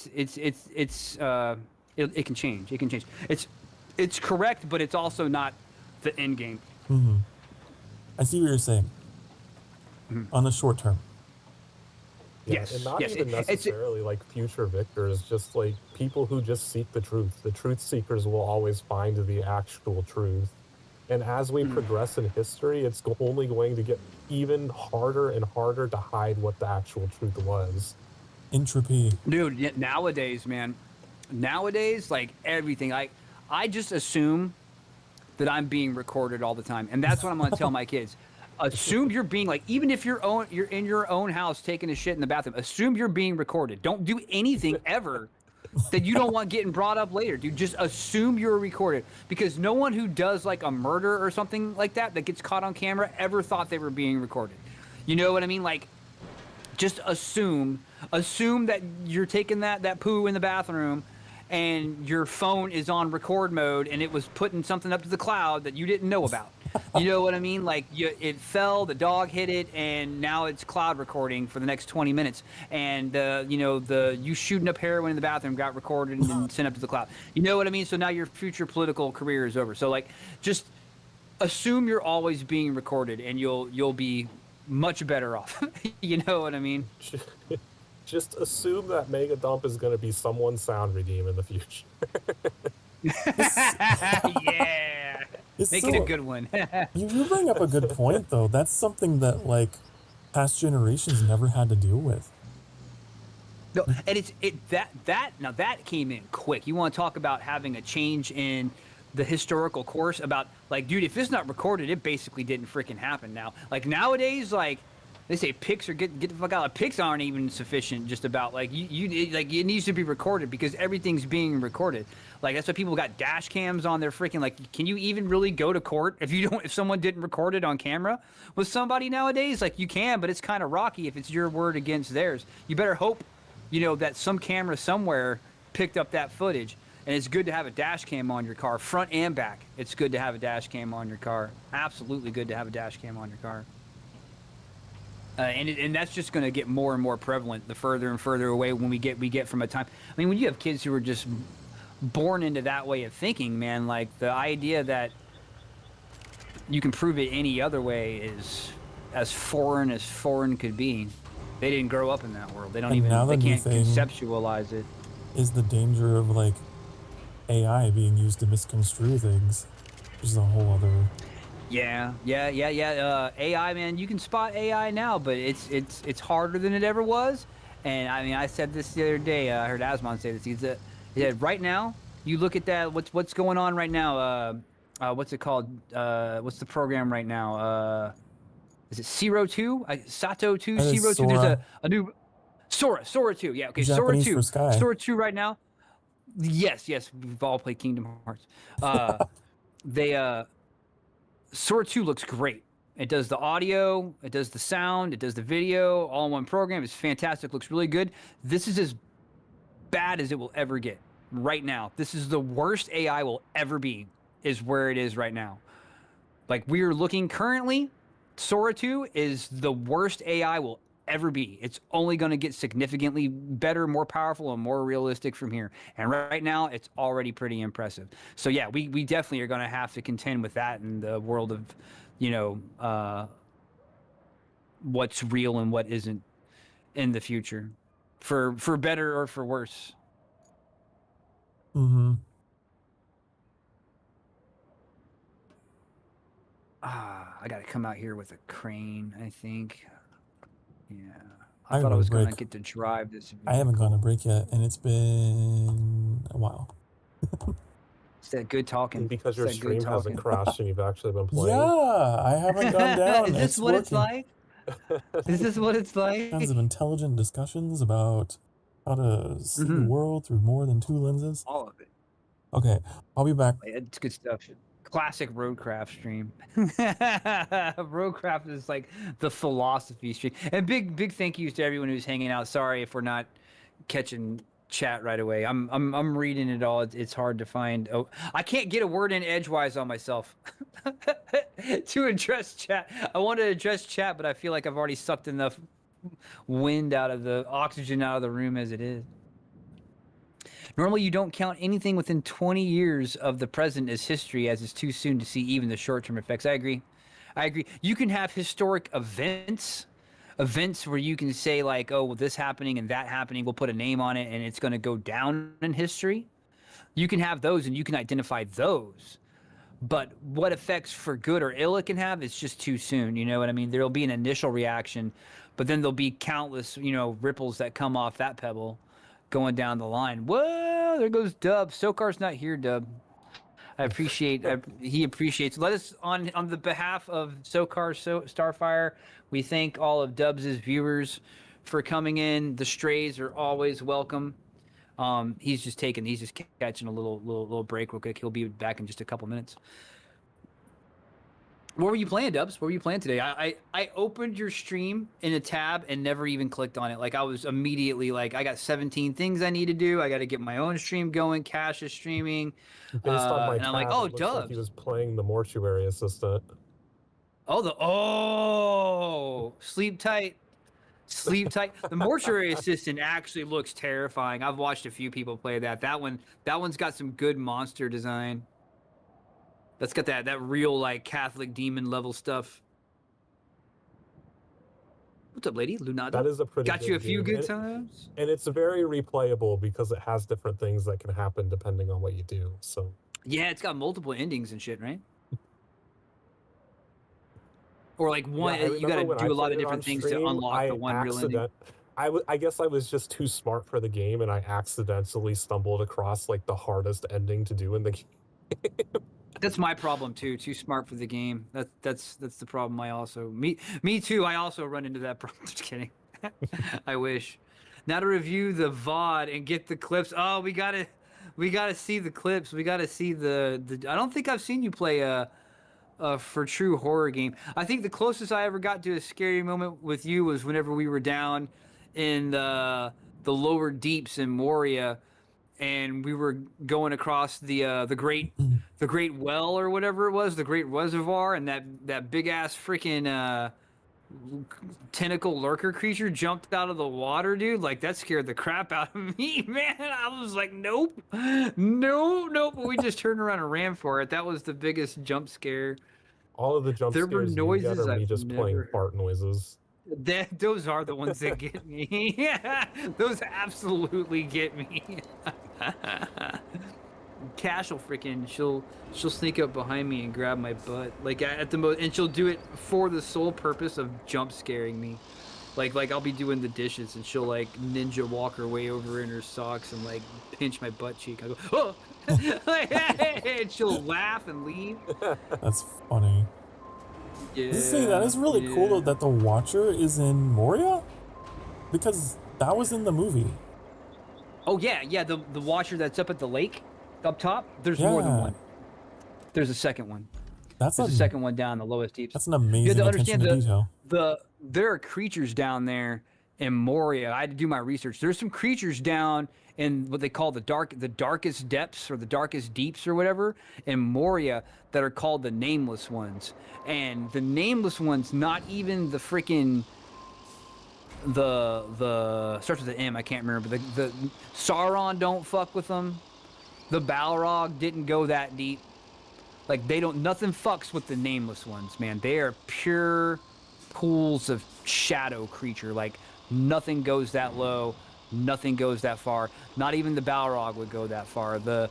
S3: can change. It can change. It's correct, but it's also not the end game.
S1: I see what you're saying. On the short term.
S2: Yes. And not even necessarily like future victors, just like people who just seek the truth. The truth seekers will always find the actual truth. And as we progress in history, it's only going to get even harder and harder to hide what the actual truth was.
S1: Entropy.
S3: Dude, nowadays, man. Nowadays, like everything. I just assume that I'm being recorded all the time, and that's what I'm going to tell my kids. Assume you're being, like, even if you're in your own house taking a shit in the bathroom, assume you're being recorded. Don't do anything ever that you don't want getting brought up later, dude. Just assume you're recorded, because no one who does like a murder or something like that gets caught on camera ever thought they were being recorded. You know what I mean? Like, just assume that you're taking that poo in the bathroom, and your phone is on record mode, and it was putting something up to the cloud that you didn't know about. You know what I mean? Like, it fell, the dog hit it, and now it's cloud recording for the next 20 minutes. And, you shooting up heroin in the bathroom got recorded and sent up to the cloud. You know what I mean? So now your future political career is over. So, like, just assume you're always being recorded, and you'll be much better off. You know what I mean?
S2: Just assume that Mega Dump is going to be someone's sound redeem in the future.
S3: Yeah. Make it a good one.
S1: You bring up a good point, though. That's something that, like, past generations never had to deal with.
S3: No, and that came in quick. You want to talk about having a change in the historical course about, like, dude, if it's not recorded, it basically didn't freaking happen now. Like, nowadays, like, they say pics are get the fuck out. Pics aren't even sufficient. Just about like like it needs to be recorded because everything's being recorded. Like, that's why people got dash cams on their freaking, like, can you even really go to court if someone didn't record it on camera with somebody nowadays? Like, you can, but it's kind of rocky if it's your word against theirs. You better hope, that some camera somewhere picked up that footage. And it's good to have a dash cam on your car, front and back. It's good to have a dash cam on your car. Absolutely good to have a dash cam on your car. And that's just going to get more and more prevalent the further and further away when we get from a time. I mean, when you have kids who are just born into that way of thinking, man, like, the idea that you can prove it any other way is as foreign could be. They didn't grow up in that world. They can't conceptualize it.
S1: Is the danger of, like, AI being used to misconstrue things, which is a whole other.
S3: Yeah. AI, man, you can spot AI now, but it's harder than it ever was. And I mean, I said this the other day. I heard Asmon say this. He said, right now, you look at that. What's going on right now? What's it called? What's the program right now? Is it Zero 2? Sato 2, Zero 2. There's a new Sora 2. Yeah, okay,
S1: Japanese
S3: Sora 2.
S1: For Sky.
S3: Sora 2 right now. Yes, we've all played Kingdom Hearts. Sora 2 looks great. It does the audio, it does the sound, it does the video, all in one program. It's fantastic, looks really good. This is as bad as it will ever get right now. This is the worst AI will ever be, is where it is right now. Like, we are looking currently, Sora 2 is the worst AI will ever be. It's only going to get significantly better, more powerful, and more realistic from here. And right now, it's already pretty impressive. So yeah, we definitely are going to have to contend with that in the world of, what's real and what isn't in the future, for better or for worse.
S1: Mm-hmm.
S3: I got to come out here with a crane, I think. Yeah. I thought I was going to get to drive this vehicle.
S1: I haven't gone to break yet, and it's been a while.
S3: It's that good talking.
S2: Because your stream hasn't crashed and you've actually been playing.
S1: Yeah, I haven't gone down.
S3: Is this what it's like? Is this what it's like?
S1: Tons of intelligent discussions about how to see the world through more than two lenses.
S3: All of it.
S1: Okay, I'll be back.
S3: It's good stuff. Classic RoadCraft stream. RoadCraft is like the philosophy stream. And big thank yous to everyone who's hanging out. Sorry if we're not catching chat right away. I'm reading it all. It's hard to find. Oh, I can't get a word in edgewise on myself to address chat. I want to address chat, but I feel like I've already sucked enough wind out of the oxygen out of the room as it is. Normally, you don't count anything within 20 years of the present as history, as it's too soon to see even the short-term effects. I agree. You can have historic events where you can say, like, oh, well, this happening and that happening, we'll put a name on it, and it's going to go down in history. You can have those, and you can identify those. But what effects for good or ill it can have, it's just too soon. You know what I mean? There'll be an initial reaction, but then there'll be countless, ripples that come off that pebble going down the line. Whoa, there goes Dub. Sokar's not here, Dub. I appreciate, he appreciates. Let us, on the behalf of Sokar Starfire, we thank all of Dub's viewers for coming in. The strays are always welcome. He's just catching a little break real quick. He'll be back in just a couple minutes. What were you playing, Dubs? What were you playing today? I opened your stream in a tab and never even clicked on it. Like, I was immediately like, I got 17 things I need to do. I got to get my own stream going. Cash is streaming.
S2: Based on my
S3: and I'm like, oh, Dubs.
S2: Like he was playing the mortuary assistant.
S3: Sleep tight. Sleep tight. The mortuary assistant actually looks terrifying. I've watched a few people play that. That one's got some good monster design. That's got that real, like, Catholic demon level stuff. What's up, lady? Lunada?
S2: That is a pretty
S3: got you a few good times.
S2: And it's very replayable because it has different things that can happen depending on what you do. So
S3: yeah, it's got multiple endings and shit, right? Or like one,
S2: Yeah,
S3: you got to do a lot of different things to unlock the one real ending.
S2: I guess I was just too smart for the game, and I accidentally stumbled across like the hardest ending to do in the game.
S3: That's my problem too. Too smart for the game. That's the problem. Me too. I also run into that problem. Just kidding. I wish. Now to review the VOD and get the clips. Oh, we gotta see the clips. We gotta see the. I don't think I've seen you play for true horror game. I think the closest I ever got to a scary moment with you was whenever we were down in the lower deeps in Moria, and we were going across the great well or whatever it was, the great reservoir, and that big ass freaking tentacle lurker creature jumped out of the water, dude. Like, that scared the crap out of me, man. I was like, nope. But we just turned around and ran for it. That was the biggest jump scare.
S2: All of the jump scares
S3: noises
S2: you get are me just playing fart noises.
S3: Those are the ones that get me. Yeah, those absolutely get me. Cash will freaking she'll sneak up behind me and grab my butt, like at the most, and she'll do it for the sole purpose of jump scaring me. Like I'll be doing the dishes and she'll like ninja walk her way over in her socks and like pinch my butt cheek. I go, oh, and she'll laugh and leave.
S1: That's funny.
S3: Yeah,
S1: that is really cool though that the Watcher is in Moria, because that was in the movie.
S3: Oh yeah, the Watcher that's up at the lake. Up top, there's more than one. There's a second one. There's a second one down the lowest deep.
S1: That's an amazing attention to detail.
S3: There are creatures down there in Moria. I had to do my research. There's some creatures down in what they call the darkest depths or the darkest deeps or whatever in Moria that are called the Nameless Ones. And the Nameless Ones, not even the freaking the starts with an M. I can't remember. But the Sauron don't fuck with them. The Balrog didn't go that deep. Like, nothing fucks with the Nameless Ones, man. They are pure pools of shadow creature. Like, nothing goes that low, nothing goes that far. Not even the Balrog would go that far. The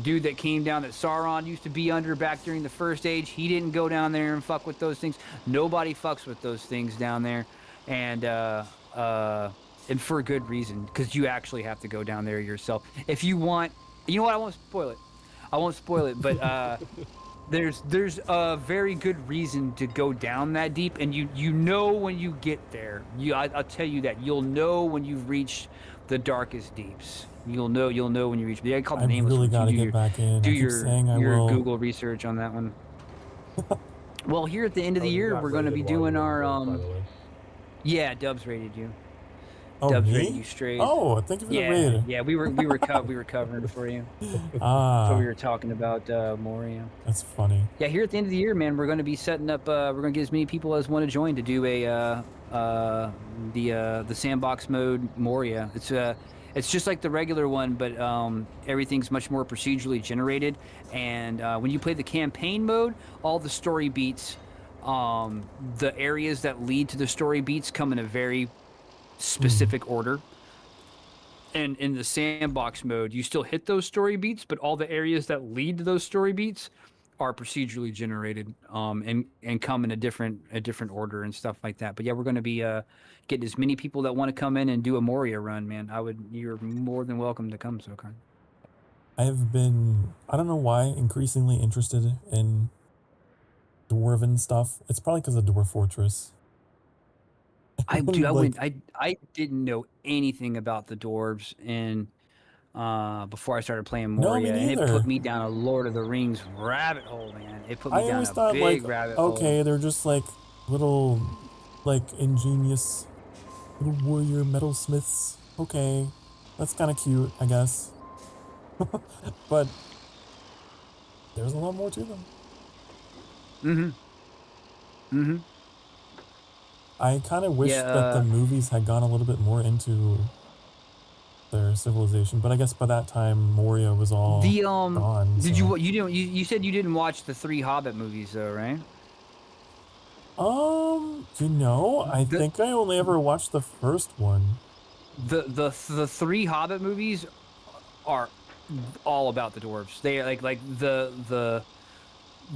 S3: dude that came down that Sauron used to be under back during the First Age, he didn't go down there and fuck with those things. Nobody fucks with those things down there. And for a good reason, because you actually have to go down there yourself. If you want... You know what? I won't spoil it, but there's a very good reason to go down that deep, and you know when you get there. I'll tell you that you'll know when you've reached the darkest deeps. You'll know when you reach. I call the Nameless.
S1: Really got to get back in.
S3: Do your Google research on that one. Well, here at the end of the year, we're going to be doing our Yeah, Dubs rated you.
S1: Oh,
S3: Dubs
S1: me?
S3: rated you straight.
S1: Oh, thank you for the raid.
S3: Yeah, we were covering for you. So we were talking about Moria.
S1: That's funny.
S3: Yeah, here at the end of the year, man, we're going to be setting up. We're going to get as many people as want to join to do the sandbox mode Moria. It's just like the regular one, but everything's much more procedurally generated. And when you play the campaign mode, all the story beats, the areas that lead to the story beats come in a very specific order. And in the sandbox mode, you still hit those story beats, but all the areas that lead to those story beats are procedurally generated, and come in a different order and stuff like that. But yeah, we're going to be getting as many people that want to come in and do a Moria run, man. You're more than welcome to come, Sokar.
S1: I have been, I don't know why, increasingly interested in dwarven stuff. It's probably because of Dwarf Fortress.
S3: I didn't know anything about the dwarves before I started playing Moria, and it put me down a Lord of the Rings rabbit hole, man. It put me down a big rabbit hole.
S1: Okay, they're just like little, like, ingenious little warrior metalsmiths. Okay, that's kind of cute, I guess. But there's a lot more to them. I kind of wish that the movies had gone a little bit more into their civilization, but I guess by that time Moria was all gone.
S3: You said you didn't watch the 3 Hobbit movies though, right?
S1: I think I only ever watched the first one.
S3: The 3 Hobbit movies are all about the dwarves. They are like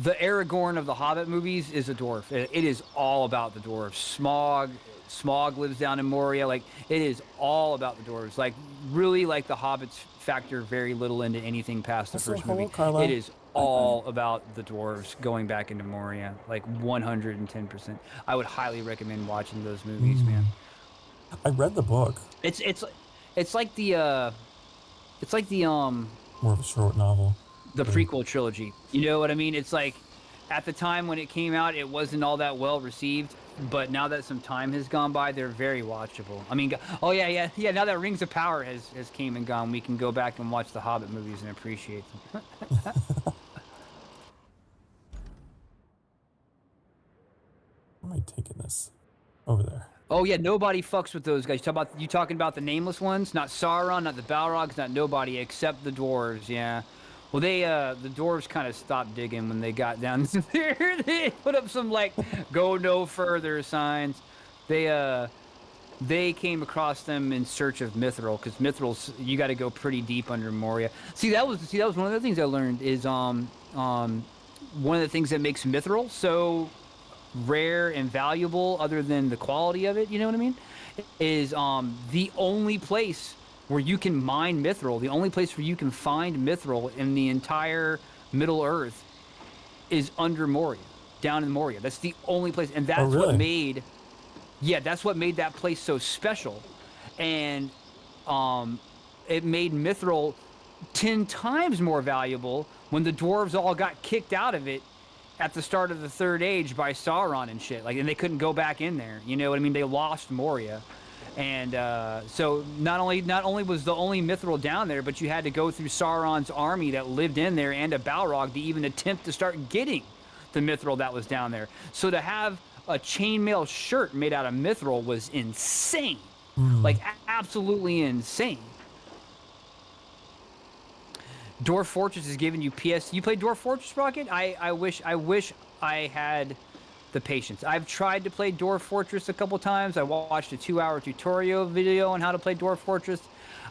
S3: the Aragorn of the Hobbit movies is a dwarf. It is all about the dwarves. Smaug lives down in Moria. Like, it is all about the dwarves. Like, really, like, the hobbits factor very little into anything past the first movie.
S1: Carla.
S3: It is all about the dwarves going back into Moria, like 110%. I would highly recommend watching those movies, man.
S1: I read the book.
S3: It's like the
S1: more of a short novel.
S3: The prequel trilogy. You know what I mean? It's like, at the time when it came out, it wasn't all that well received, but now that some time has gone by, they're very watchable. I mean, oh yeah, now that Rings of Power has came and gone, we can go back and watch the Hobbit movies and appreciate them.
S1: Where am I taking this? Over there.
S3: Oh yeah, nobody fucks with those guys. You talking about the nameless ones? Not Sauron, not the Balrogs, not nobody except the dwarves. Yeah. Well, the dwarves kind of stopped digging when they got down there. They put up some like "go no further" signs. They came across them in search of Mithril, because Mithril's, you got to go pretty deep under Moria. See, that was one of the things I learned is one of the things that makes Mithril so rare and valuable, other than the quality of it, you know what I mean, is the only place where you can mine Mithril, the only place where you can find Mithril in the entire Middle Earth is under Moria, down in Moria. That's the only place, and that's what made, that's what made that place so special, and it made Mithril 10 times more valuable when the dwarves all got kicked out of it at the start of the Third Age by Sauron and shit. Like, and they couldn't go back in there. You know what I mean? They lost Moria. And so not only was the only Mithril down there, but you had to go through Sauron's army that lived in there and a Balrog to even attempt to start getting the Mithril that was down there. So to have a chainmail shirt made out of Mithril was insane. Like, absolutely insane. Dwarf Fortress is giving you PS. You play Dwarf Fortress, Rocket? I wish I had the patience. I've tried to play Dwarf Fortress a couple times. I watched a 2-hour tutorial video on how to play Dwarf Fortress.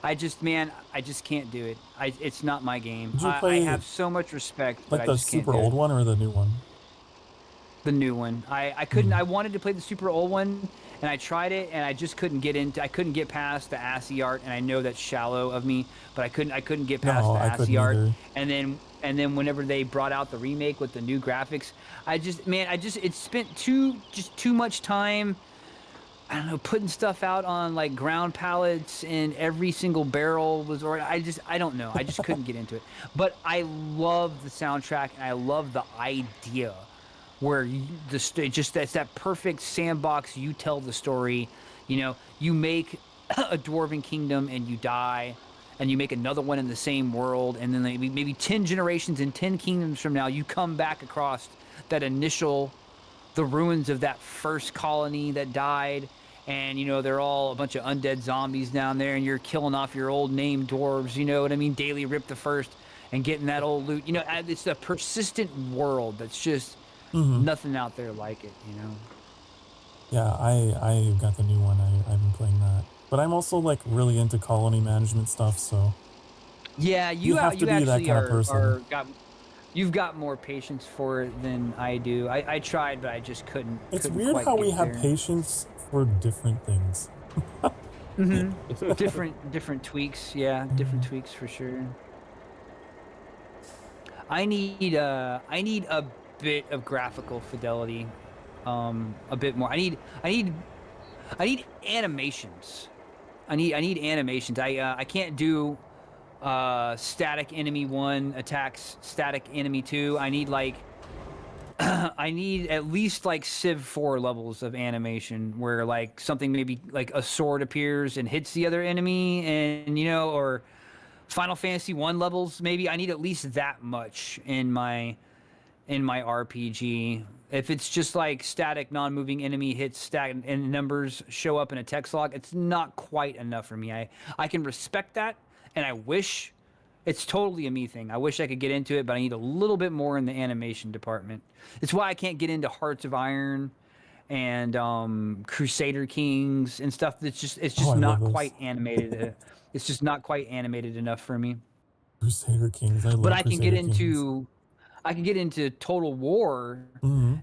S3: I just can't do it. It's not my game. I have so much respect, but I just can't do it.
S1: Like the super old one or the new one?
S3: The new one. I couldn't. I wanted to play the super old one, and I tried it, and I just couldn't get into. I couldn't get past the assy art, and I know that's shallow of me, but I couldn't get past the assy art. And then whenever they brought out the remake with the new graphics, it spent too much time, I don't know, putting stuff out on like ground pallets, and every single barrel was I don't know. I just couldn't get into it. But I love the soundtrack, and I love the idea where that's that perfect sandbox. You tell the story, you know, you make a dwarven kingdom and you die, and you make another one in the same world, and then maybe 10 generations and 10 kingdoms from now, you come back across the ruins of that first colony that died, and, you know, they're all a bunch of undead zombies down there, and you're killing off your old named dwarves, you know what I mean, DailyRIP the First, and getting that old loot. You know, it's a persistent world that's just nothing out there like it, you know.
S1: Yeah, I got the new one. I've been playing that. But I'm also like really into colony management stuff, so
S3: yeah, you
S1: have to be that kind of person.
S3: You've got more patience for it than I do. I tried, but I just couldn't.
S1: It's weird how we have patience for different things.
S3: Different tweaks, yeah, different tweaks for sure. I need a bit of graphical fidelity, a bit more. I need animations. I need animations. I can't do static enemy 1 attacks static enemy 2. I need like I need at least like Civ 4 levels of animation where like something, maybe like a sword appears and hits the other enemy, and, you know, or Final Fantasy 1 levels maybe. I need at least that much in my RPG. If it's just like static, non-moving enemy hits static and numbers show up in a text log, it's not quite enough for me. I can respect that, and I wish, it's totally a me thing. I wish I could get into it, but I need a little bit more in the animation department. It's why I can't get into Hearts of Iron and Crusader Kings and stuff. It's just not quite animated. It's just not quite animated enough for me.
S1: Crusader Kings, I love.
S3: But I can get into. I could get into Total War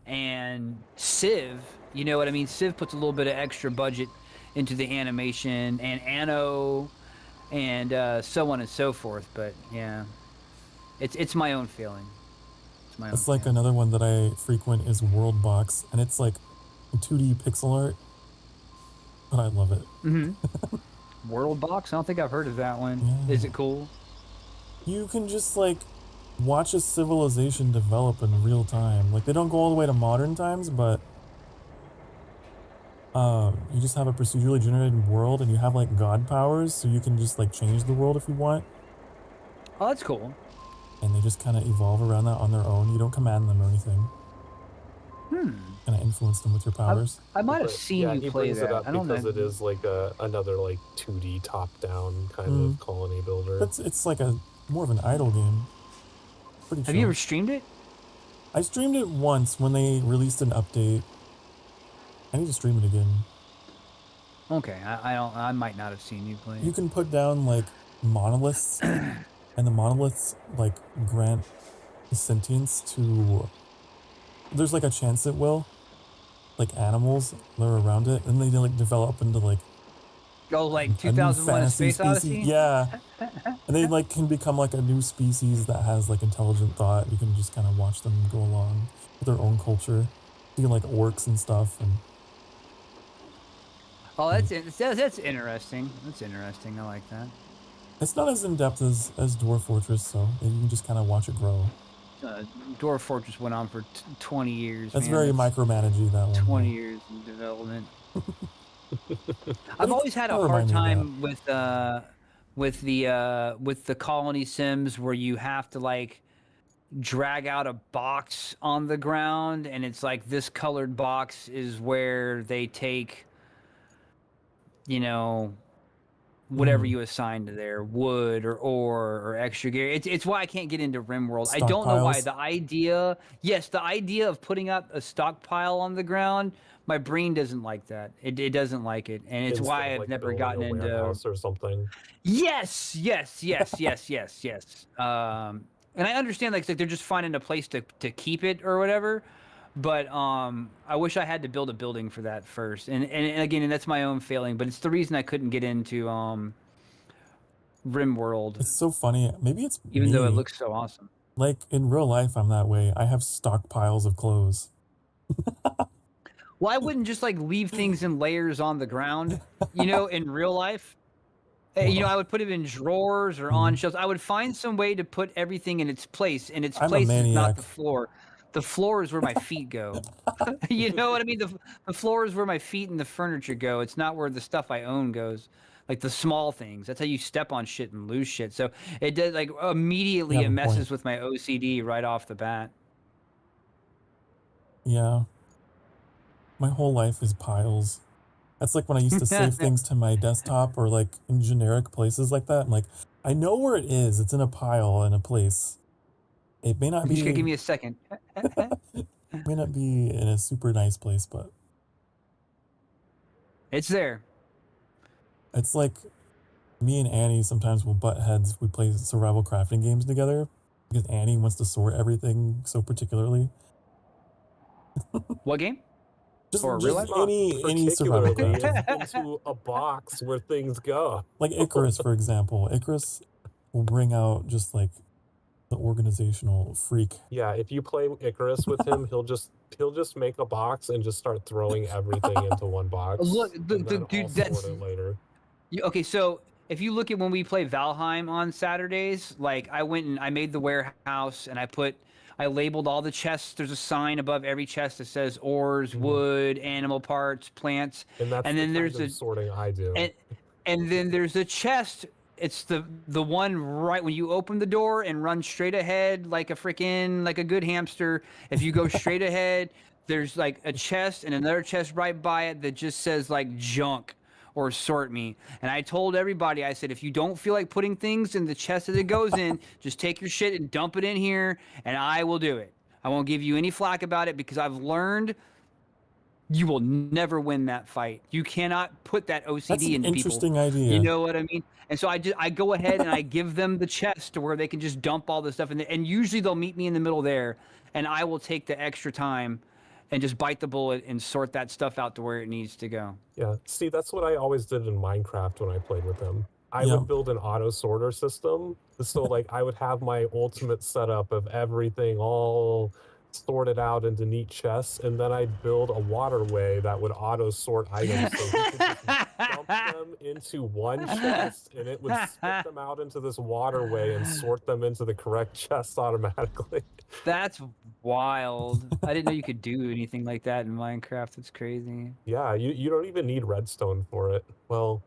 S3: and Civ. You know what I mean? Civ puts a little bit of extra budget into the animation, and Anno, and so on and so forth. But yeah, it's my own feeling.
S1: It's like another one that I frequent is Worldbox, and it's like 2D pixel art, but I love it.
S3: Worldbox? I don't think I've heard of that one.
S1: Yeah.
S3: Is it cool?
S1: You can just like watch a civilization develop in real time. Like they don't go all the way to modern times, but you just have a procedurally generated world, and you have like god powers, so you can just like change the world if you want.
S3: Oh, that's cool.
S1: And they just kind of evolve around that on their own. You don't command them or anything. Kind of influence them with your powers.
S3: I might have seen you play that.
S2: It up because it is like another like 2D top-down kind of colony builder.
S1: It's like a more of an idle game. Pretty
S3: Have you ever streamed it?
S1: I streamed it once when they released an update. I need to stream it again.
S3: Okay, I might not have seen you play it.
S1: You can put down like monoliths, and the monoliths like grant sentience to. There's like a chance it will, like animals that are around it, and they like develop into like.
S3: Oh, like 2001: A Space Odyssey.
S1: Yeah, and they like can become like a new species that has like intelligent thought. You can just kind of watch them go along with their own culture. You can like orcs and stuff and.
S3: Oh, that's interesting. That's interesting. I like that.
S1: It's not as in depth as Dwarf Fortress, so you can just kind of watch it grow.
S3: Dwarf Fortress went on for 20 years.
S1: That's very micromanagey, that one.
S3: 20 years in development. I've always had a hard time with the colony sims where you have to like drag out a box on the ground, and it's like this colored box is where they take, you know, whatever you assign to there, wood or ore or extra gear. It's why I can't get into RimWorld. I don't know why. The idea of putting up a stockpile on the ground, my brain doesn't like that. It doesn't like it, and it's why I've never gotten into
S2: or something.
S3: Yes. And I understand like they're just finding a place to keep it or whatever. But I wish I had to build a building for that first, and again, that's my own failing. But it's the reason I couldn't get into RimWorld.
S1: It's so funny. Maybe it's
S3: even though it looks so awesome.
S1: Like in real life, I'm that way. I have stockpiles of clothes.
S3: Well, I wouldn't just like leave things in layers on the ground, you know, in real life. You know, I would put it in drawers or on shelves. I would find some way to put everything in its place, and its place is not the floor. The floor is where my feet go. You know what I mean? The floor is where my feet and the furniture go. It's not where the stuff I own goes. Like the small things. That's how you step on shit and lose shit. So it does like immediately it messes with my OCD right off the bat.
S1: Yeah. My whole life is piles. That's like when I used to save things to my desktop or like in generic places like that. I'm like, I know where it is. It's in a pile in a place. It may not be.
S3: Just give me a second.
S1: It may not be in a super nice place, but
S3: it's there.
S1: It's like me and Annie sometimes will butt heads if we play survival crafting games together because Annie wants to sort everything so particularly.
S3: What game?
S1: Just any survival craft.
S2: Into a box where things go.
S1: Like Icarus, for example. Icarus will bring out just like the organizational freak.
S2: Yeah, if you play Icarus with him, he'll just make a box and just start throwing everything into one box.
S3: Look, dude, that's
S2: later.
S3: Okay, so if you look at when we play Valheim on Saturdays, like I went and I made the warehouse and I labeled all the chests. There's a sign above every chest that says ores, wood, animal parts, plants,
S2: and then
S3: there's
S2: the sorting I do.
S3: And then there's a chest. It's the one right when you open the door and run straight ahead like a good hamster. If you go straight ahead, there's like a chest and another chest right by it that just says like junk or sort me. And I told everybody, I said, if you don't feel like putting things in the chest that it goes in, just take your shit and dump it in here and I will do it. I won't give you any flack about it because I've learned You will never win that fight. You cannot put that OCD
S1: That's an
S3: into
S1: interesting
S3: people.
S1: idea.
S3: You know what I mean? And so I go ahead and I give them the chest to where they can just dump all this stuff in there. And usually they'll meet me in the middle there, and I will take the extra time and just bite the bullet and sort that stuff out to where it needs to go.
S2: Yeah, see, that's what I always did in Minecraft when I played with them. I would build an auto sorter system. So like I would have my ultimate setup of everything all sorted out into neat chests, and then I'd build a waterway that would auto sort items so we could just dump them into one chest and it would spit them out into this waterway and sort them into the correct chest automatically.
S3: That's wild. I didn't know you could do anything like that in Minecraft. It's crazy.
S2: Yeah, you don't even need redstone for it. Well,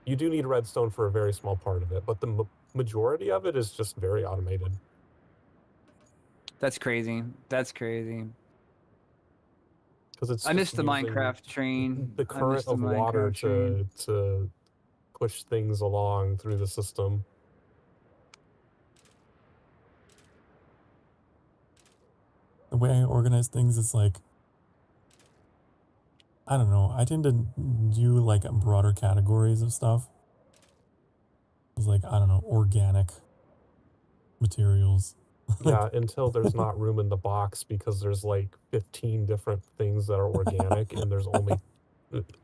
S2: you do need redstone for a very small part of it, but the majority of it is just very automated.
S3: That's crazy. That's crazy.
S2: Because it's
S3: I missed the Minecraft train.
S2: The current of water to push things along through the system.
S1: The way I organize things is like, I don't know. I tend to do like broader categories of stuff. It's like, I don't know, organic materials.
S2: Yeah, until there's not room in the box because there's like 15 different things that are organic and there's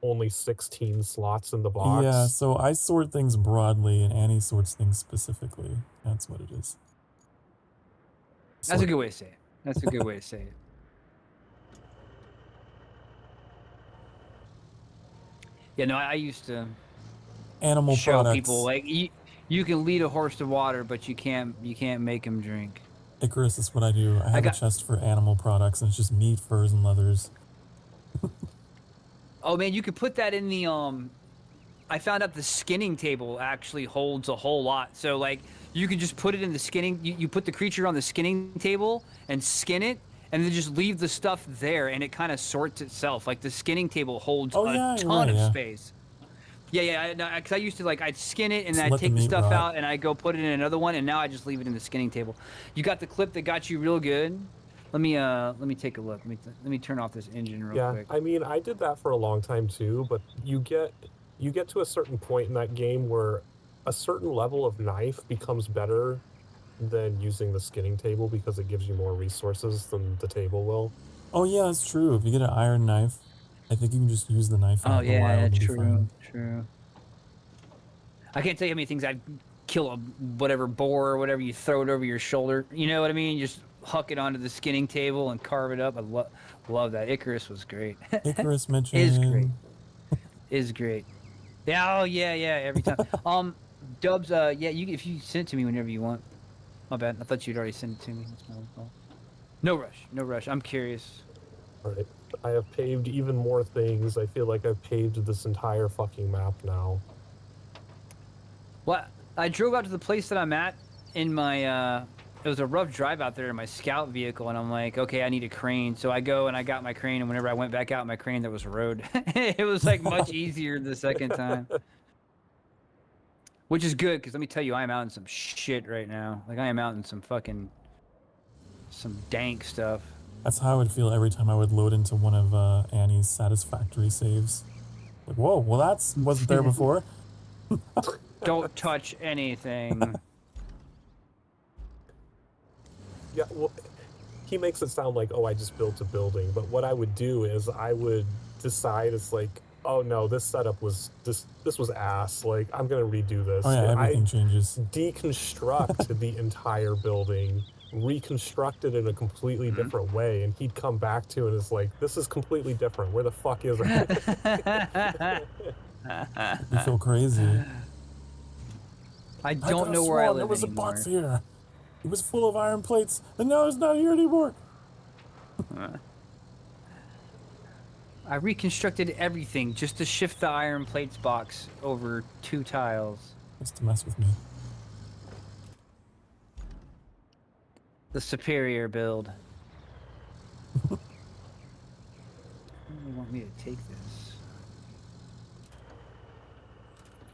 S2: only 16 slots in the box.
S1: Yeah, so I sort things broadly and Annie sorts things specifically. That's what it is.
S3: That's a good way to say it. That's a good way to say it. Yeah, no, I used to
S1: animal
S3: show
S1: products.
S3: people like you can lead a horse to water, but you can't make him drink.
S1: Icarus is what I do. I have a chest for animal products, and it's just meat, furs, and leathers.
S3: Oh man, you could put that in the I found out the skinning table actually holds a whole lot. So like you can just put it in the skinning. You put the creature on the skinning table and skin it, and then just leave the stuff there, and it kind of sorts itself. Like the skinning table holds a ton of space. Yeah, because I used to I'd skin it and then I'd take the stuff out and I go put it in another one, and now I just leave it in the skinning table. You got the clip that got you real good. Let me take a look. Let me turn off this engine real quick.
S2: Yeah, I mean, I did that for a long time too, but you get to a certain point in that game where a certain level of knife becomes better than using the skinning table because it gives you more resources than the table will.
S1: Oh yeah, that's true. If you get an iron knife, I think you can just use the knife.
S3: Oh yeah, true. I can't tell you how many things I'd kill a whatever boar or whatever, you throw it over your shoulder. You know what I mean? You just huck it onto the skinning table and carve it up. I love that. Icarus was great.
S1: Icarus mentioned
S3: is great. Yeah, oh yeah, every time. Dubs, yeah, if you send it to me whenever you want. My bad. I thought you'd already sent it to me. That's my own fault. No rush. I'm curious.
S2: All right. I have paved even more things. I feel like I've paved this entire fucking map now.
S3: Well, I drove out to the place that I'm at in my, it was a rough drive out there in my scout vehicle, and I'm like, okay, I need a crane. So I go and I got my crane, and whenever I went back out, my crane, there was a road. It was like much easier the second time. Which is good, because let me tell you, I am out in some shit right now. Like, I am out in some dank stuff.
S1: That's how I would feel every time I would load into one of Annie's satisfactory saves. Like, whoa, well that wasn't there before.
S3: Don't touch anything.
S2: Yeah, well, he makes it sound like, oh, I just built a building. But what I would do is I would decide it's like, oh no, this setup was this was ass. Like, I'm gonna redo this.
S1: Oh yeah, everything changes.
S2: Deconstruct the entire building, reconstruct it in a completely different way, and he'd come back to it and it's like, this is completely different. Where the fuck is it?
S1: You feel crazy.
S3: I don't know where I live
S1: there was
S3: anymore.
S1: a box here. It was full of iron plates, and now it's not here anymore.
S3: I reconstructed everything just to shift the iron plates box over 2 tiles.
S1: Just to mess with me.
S3: The superior build. Where do you want me to take this?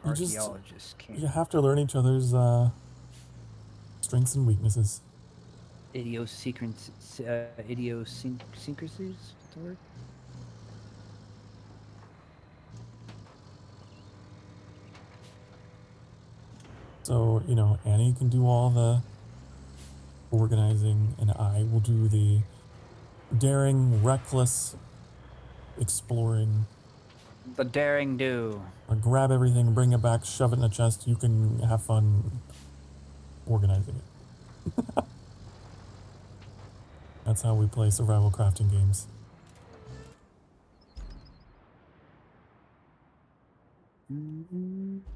S3: Archaeologists can't.
S1: You have to learn each other's strengths and weaknesses.
S3: Idiosyncrasies? What's the word?
S1: So, you know, Annie can do all the organizing, and I will do the daring, reckless exploring.
S3: The daring do.
S1: I'll grab everything, bring it back, shove it in a chest. You can have fun organizing it. That's how we play survival crafting games.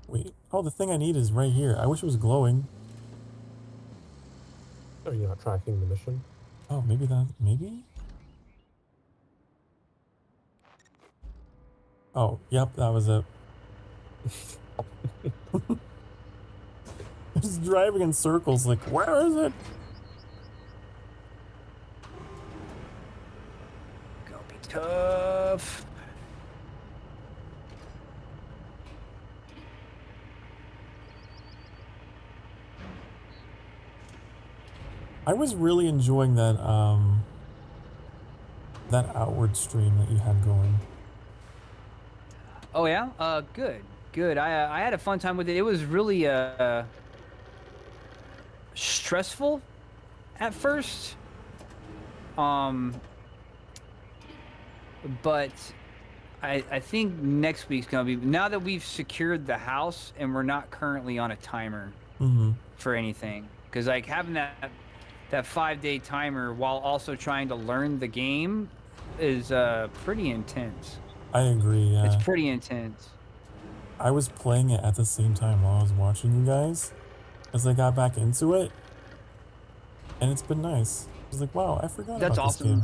S1: Wait, oh, the thing I need is right here. I wish it was glowing.
S2: Are you not tracking the mission?
S1: Oh, maybe? Oh, yep, that was it. Just driving in circles, like, where is it?
S3: Gonna be tough.
S1: I was really enjoying that that outward stream that you had going.
S3: Oh yeah, good. I had a fun time with it. It was really stressful at first, but I think next week's gonna be, now that we've secured the house and we're not currently on a timer for anything, because like having that 5-day timer while also trying to learn the game is pretty intense.
S1: I agree, yeah.
S3: It's pretty intense.
S1: I was playing it at the same time while I was watching you guys as I got back into it, and it's been nice. I was like, wow, I forgot
S3: That's
S1: about
S3: awesome.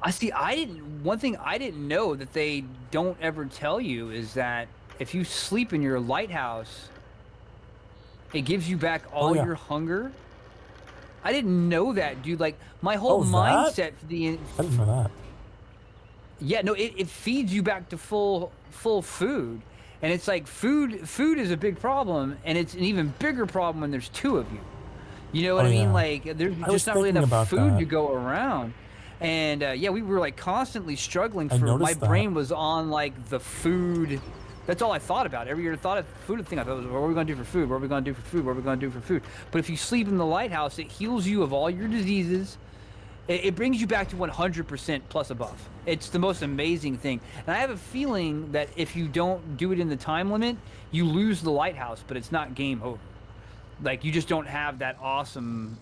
S1: this game.
S3: One thing I didn't know that they don't ever tell you is that if you sleep in your lighthouse, it gives you back all your hunger. I didn't know that, dude. Like, my whole mindset for the...
S1: I didn't know that.
S3: Yeah, no, it feeds you back to full food. And it's like food is a big problem, and it's an even bigger problem when there's two of you. You know what I mean? Like, there's just not really enough food to go around. And yeah, we were like constantly struggling for, my brain was on like the food. That's all I thought about. Every year I thought of food thing. I thought, what are we going to do for food? What are we going to do for food? What are we going to do for food? But if you sleep in the lighthouse, it heals you of all your diseases. It brings you back to 100% plus above. It's the most amazing thing. And I have a feeling that if you don't do it in the time limit, you lose the lighthouse, but it's not game over. Like, you just don't have that awesome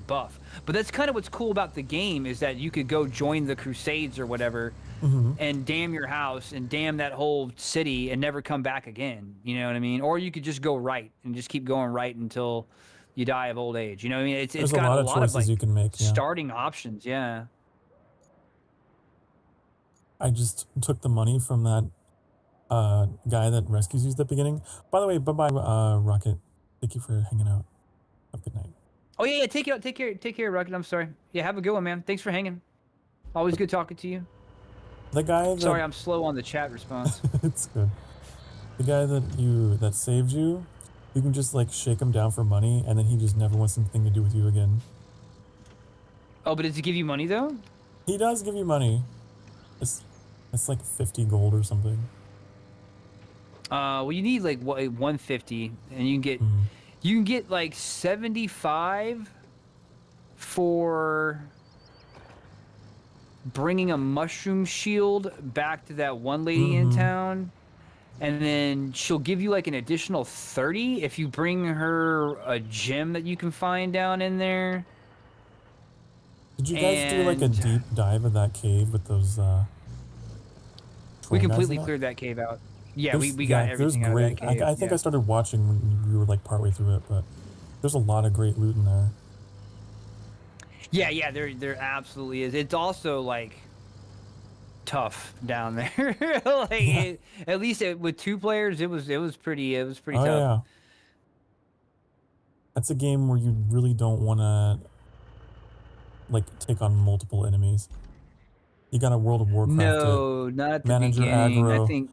S3: buff. But that's kind of what's cool about the game, is that you could go join the Crusades or whatever and damn your house and damn that whole city and never come back again. You know what I mean? Or you could just go right and just keep going right until you die of old age. You know what I mean? It's got a lot of like
S1: you can make,
S3: starting options. Yeah. I
S1: just took the money from that guy that rescues you at the beginning. By the way, bye-bye, Rocket. Thank you for hanging out. Have a good night.
S3: Oh yeah, take care, Rocket. I'm sorry. Yeah, have a good one, man. Thanks for hanging. Always good talking to you.
S1: The guy that...
S3: Sorry, I'm slow on the chat response.
S1: It's good. The guy that saved you, you can just like shake him down for money, and then he just never wants anything to do with you again.
S3: Oh, but does he give you money though?
S1: He does give you money. It's like 50 gold or something.
S3: Well, you need like 150, and you can get like 75 for bringing a mushroom shield back to that one lady in town, and then she'll give you like an additional 30 if you bring her a gem that you can find down in there.
S1: Did you guys do like a deep dive of that cave with those
S3: we completely cleared that cave out. Yeah, we got everything out of that cave.
S1: I think I started watching when you were like partway through it, but there's a lot of great loot in there.
S3: Yeah, there absolutely is. It's also like tough down there. Like at least with 2 players, it was pretty tough.
S1: Yeah. That's a game where you really don't want to like take on multiple enemies. You got a World of Warcraft.
S3: No, not at the beginning. I think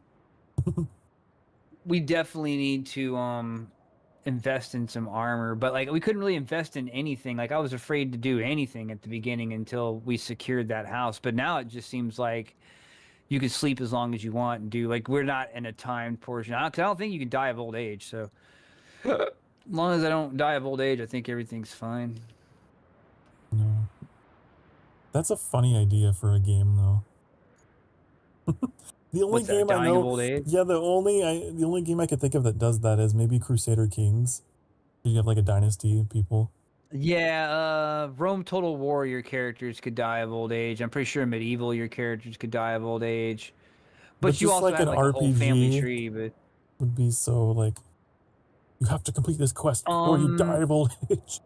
S3: we definitely need to invest in some armor, but like we couldn't really invest in anything. Like I was afraid to do anything at the beginning until we secured that house. But now it just seems like you can sleep as long as you want and do, like, we're not in a timed portion. Because I don't think you can die of old age. So As long as I don't die of old age, I think everything's fine.
S1: No. That's a funny idea for a game, though. The only
S3: What's that,
S1: game I
S3: dying
S1: know,
S3: of old age?
S1: yeah, the only game I could think of that does that is maybe Crusader Kings. You have like a dynasty of people.
S3: Yeah, Rome Total War, your characters could die of old age. I'm pretty sure Medieval, your characters could die of old age. But you
S1: just
S3: also
S1: like
S3: have
S1: an
S3: like a whole family
S1: RPG
S3: tree. But
S1: would be so like, you have to complete this quest before you die of old age.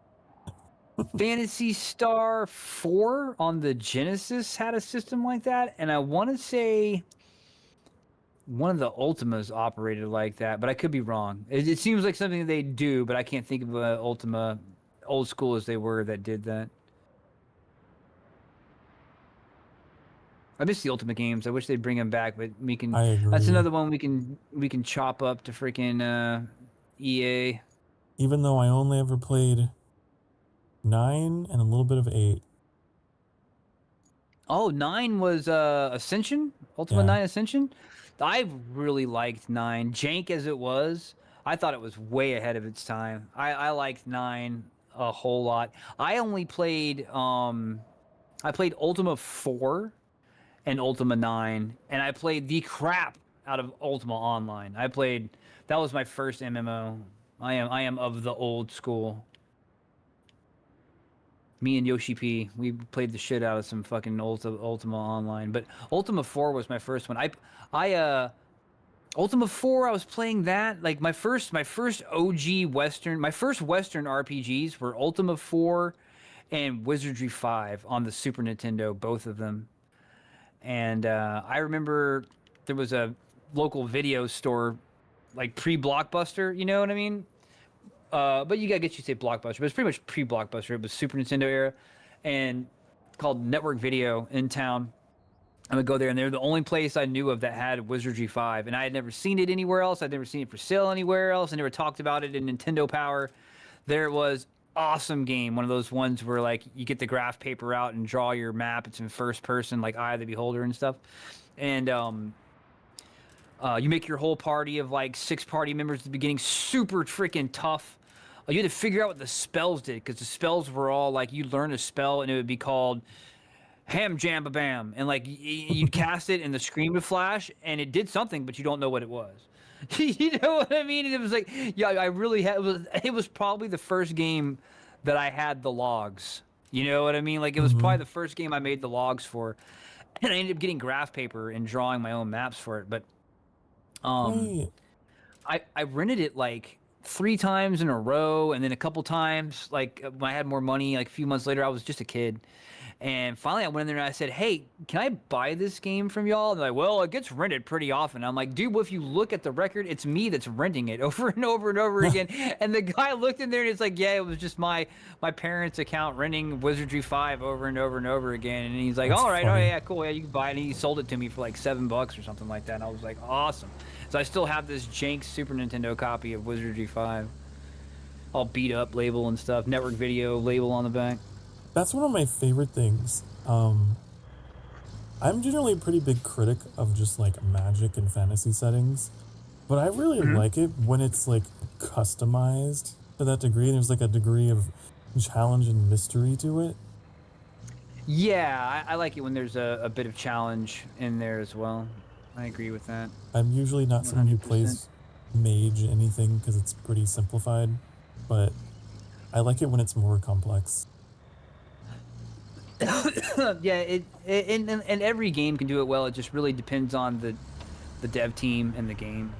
S3: Phantasy Star 4 on the Genesis had a system like that, and I want to say one of the Ultimas operated like that, but I could be wrong. It seems like something they do, but I can't think of an Ultima, old school as they were, that did that. I miss the Ultima games. I wish they'd bring them back, but we can.
S1: I agree.
S3: That's another one we can chop up to freaking EA.
S1: Even though I only ever played 9 and a little bit of 8.
S3: Oh, 9 was Ascension? Ultima 9 Ascension? I really liked 9. Jank as it was, I thought it was way ahead of its time. I liked 9 a whole lot. I only played I played Ultima 4 and Ultima 9, and I played the crap out of Ultima Online. That was my first MMO. I am of the old school. Me and Yoshi P, we played the shit out of some fucking Ultima Online, but Ultima 4 was my first one. Ultima 4, I was playing that, like my first OG Western, my first Western RPGs were Ultima 4 and Wizardry 5 on the Super Nintendo, both of them. And I remember there was a local video store, like pre-Blockbuster, you know what I mean? But you gotta get you say Blockbuster, but it's pretty much pre-Blockbuster. It was Super Nintendo era, and called Network Video in town. I would go there, and they're the only place I knew of that had Wizardry 5, and I had never seen it anywhere else. I'd never seen it for sale anywhere else. I never talked about it in Nintendo Power. There it was, awesome game. One of those ones where like you get the graph paper out and draw your map. It's in first person, like Eye of the Beholder and stuff. And you make your whole party of like 6 party members at the beginning, super freaking tough. You had to figure out what the spells did, because the spells were all like, you learn a spell and it would be called Ham Jamba Bam, and like you'd cast it and the screen would flash and it did something, but you don't know what it was. You know what I mean? And it was like, yeah, I really had, it was probably the first game that I had the logs. You know what I mean? Like it was probably the first game I made the logs for, and I ended up getting graph paper and drawing my own maps for it. But I rented it like 3 times in a row, and then a couple times like when I had more money, like a few months later. I was just a kid, and finally I went in there and I said, hey, can I buy this game from y'all? And they're like, well, it gets rented pretty often. I'm like, dude, well, if you look at the record, it's me that's renting it over and over and over again. And the guy looked in there and it's like, yeah, it was just my parents' account renting Wizardry 5 over and over and over again. And he's like, that's all right, funny. Oh yeah, cool, yeah, you can buy it. And he sold it to me for like $7 or something like that. And I was like, awesome. So I still have this jank Super Nintendo copy of Wizardry 5. All beat up label and stuff. Network Video label on the back.
S1: That's one of my favorite things. I'm generally a pretty big critic of just like magic and fantasy settings, but I really like it when it's like customized to that degree. There's like a degree of challenge and mystery to it.
S3: Yeah, I like it when there's a bit of challenge in there as well. I agree with that.
S1: I'm usually not 100%. Someone who plays mage anything because it's pretty simplified, but I like it when it's more complex.
S3: Yeah, and every game can do it well. It just really depends on the dev team and the game.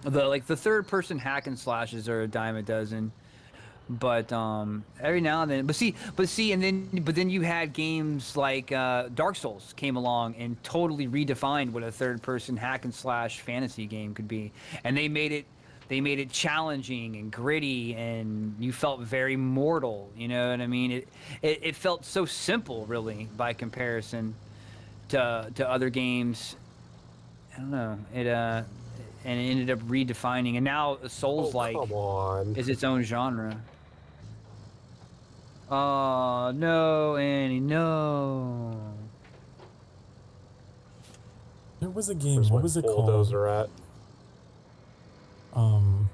S3: The third person hack and slashes are a dime a dozen, but every now and then. But then you had games like Dark Souls came along and totally redefined what a third person hack and slash fantasy game could be, and they made it challenging and gritty, and you felt very mortal. You know what I mean? It felt so simple, really, by comparison to other games. I don't know. And it ended up redefining, and now Souls-like is its own genre. Oh no, Annie, no.
S1: There was a game. What was it called?
S2: At?
S1: you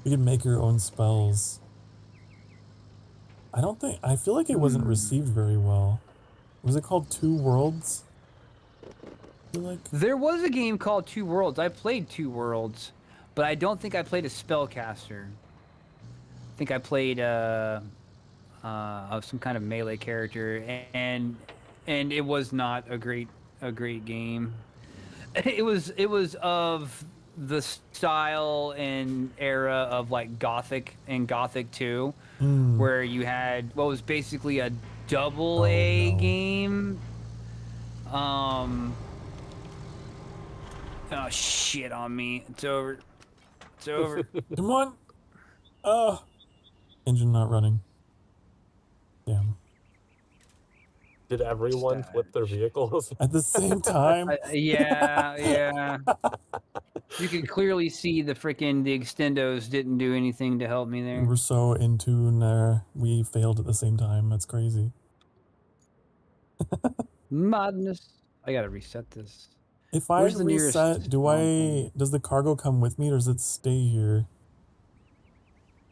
S1: could make your own spells. I feel like it wasn't received very well. Was it called Two Worlds? I feel like
S3: there was a game called Two Worlds. I played Two Worlds, but I don't think I played a spellcaster. I think I played some kind of melee character, and it was not a great game. It was of the style and era of like Gothic and Gothic 2, where you had what was basically a double A game. Oh shit on me. It's over. It's over.
S1: Come on. Engine not running. Damn.
S2: Did everyone flip their vehicles
S1: at the same time?
S3: Yeah. You can clearly see the extendos didn't do anything to help me there.
S1: We're so in tune there. We failed at the same time. That's crazy.
S3: Madness. I gotta reset this.
S1: If I reset, does the cargo come with me or does it stay here?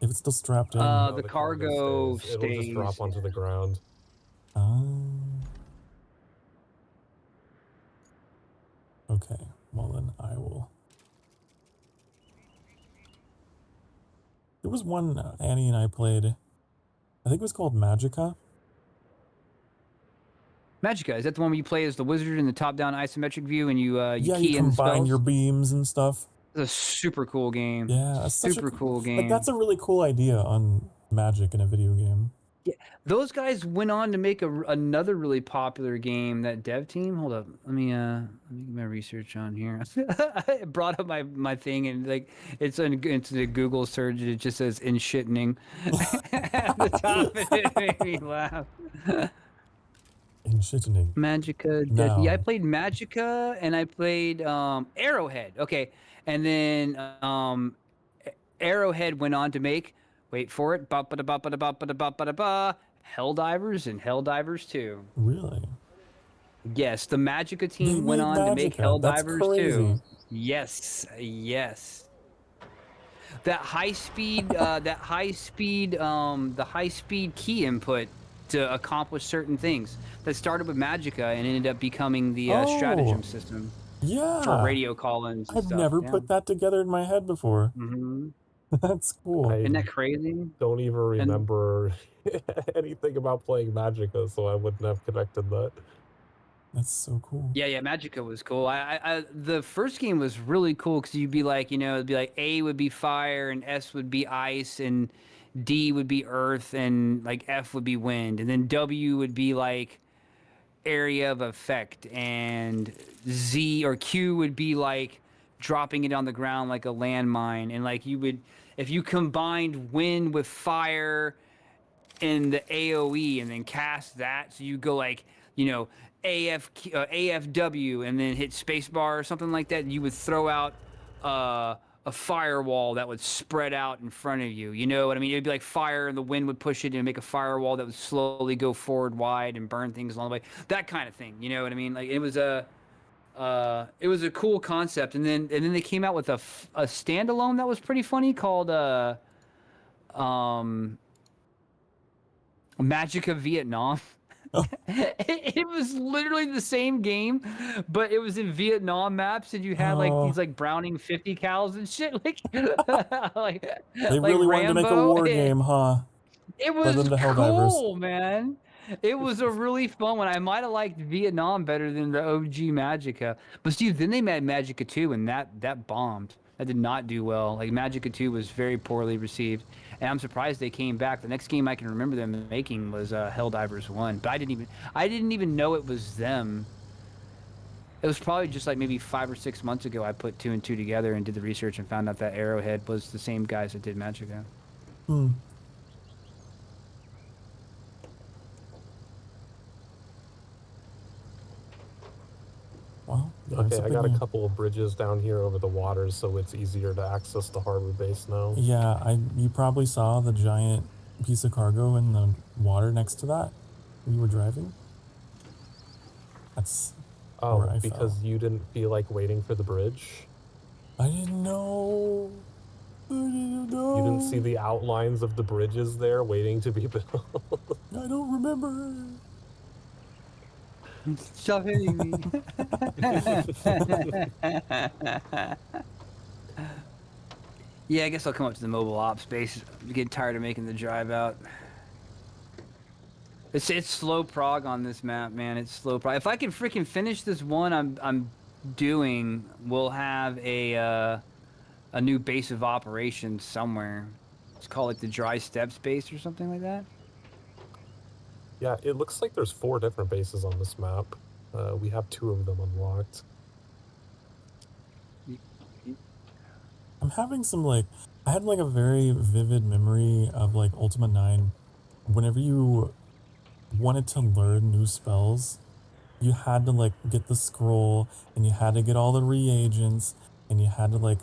S1: If it's still strapped in.
S3: No, the cargo stays.
S2: It'll just drop onto the ground.
S1: Okay, well then I will. There was one Annie and I played. I think it was called Magica.
S3: Magica, is that the one where you play as the wizard in the top-down isometric view and you key in
S1: combine your beams and stuff?
S3: It's a super cool game.
S1: Yeah,
S3: super cool game.
S1: Like that's a really cool idea on Magic in a video game.
S3: Yeah, those guys went on to make another really popular game. That dev team. Hold up, let me get my research on here. I brought up my thing and like it's a Google search. It just says "in shittening" at the top. It made me laugh.
S1: In shittening.
S3: Magica.
S1: No.
S3: Yeah, I played Magica and I played Arrowhead. Okay, and then Arrowhead went on to make. Wait for it. Helldivers and Helldivers 2.
S1: Really?
S3: Yes, the Magica team went on to make Helldivers 2. Yes. The high speed key input to accomplish certain things that started with Magica and ended up becoming the stratagem system.
S1: Yeah.
S3: For radio call-ins.
S1: I've never put that together in my head before. That's cool.
S3: Isn't that crazy?
S2: Don't even remember anything about playing Magica, so I wouldn't have connected that.
S1: That's so cool.
S3: Yeah, Magica was cool. I the first game was really cool because you'd be like, it'd be like A would be fire and S would be ice and D would be earth and like F would be wind, and then W would be like area of effect, and Z or Q would be like dropping it on the ground like a landmine, and like you would, if you combined wind with fire in the AoE and then cast that, so you go like, AFW and then hit spacebar or something like that, you would throw out a firewall that would spread out in front of you. You know what I mean? It'd be like fire and the wind would push it and make a firewall that would slowly go forward wide and burn things along the way. That kind of thing. You know what I mean? Like it was a cool concept, and then they came out with a standalone that was pretty funny called Magica Vietnam. Oh. It was literally the same game, but it was in Vietnam maps, and you had like these like Browning 50 cals and shit. Like,
S1: they really wanted to make a war game, huh?
S3: It was cool, man. It was a really fun one. I might have liked Vietnam better than the OG Magica. But Steve, then they made Magica 2, and that bombed. That did not do well. Like Magica 2 was very poorly received, and I'm surprised they came back. The next game I can remember them making was Helldivers 1, but I didn't even know it was them. It was probably just like maybe 5 or 6 months ago I put 2 and 2 together and did the research and found out that Arrowhead was the same guys that did Magica.
S1: Well,
S2: okay, I got a couple of bridges down here over the waters, so it's easier to access the harbor base now.
S1: Yeah, you probably saw the giant piece of cargo in the water next to that when you were driving. That's
S2: because you didn't feel like waiting for the bridge?
S1: I didn't know.
S2: You didn't see the outlines of the bridges there waiting to be built?
S1: I don't remember.
S3: Stop hitting me. Yeah, I guess I'll come up to the mobile ops base. I'm getting tired of making the drive out. It's slow prog on this map, man. It's slow prog. If I can freaking finish this one I'm doing, we'll have a new base of operations somewhere. Let's call it the Dry Steps base or something like that.
S2: Yeah, it looks like there's 4 different bases on this map. We have 2 of them unlocked.
S1: I'm having some, like, I had, like, a very vivid memory of, like, Ultima 9. Whenever you wanted to learn new spells, you had to, like, get the scroll, and you had to get all the reagents, and you had to, like,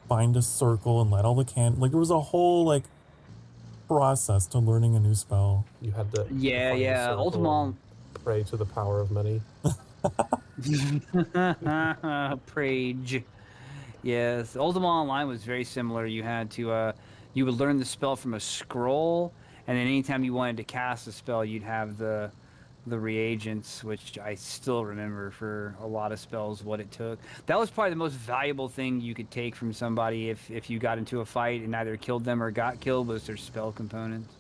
S1: find a circle and light all the like, there was a whole, like, process to learning a new spell.
S2: You had to
S3: yeah, Ultima
S2: pray to the power of many.
S3: Prage. Yes, Ultima Online was very similar. You had to you would learn the spell from a scroll, and then anytime you wanted to cast a spell, you'd have the reagents, which I still remember for a lot of spells what it took. That was probably the most valuable thing you could take from somebody if you got into a fight and either killed them or got killed, was their spell components.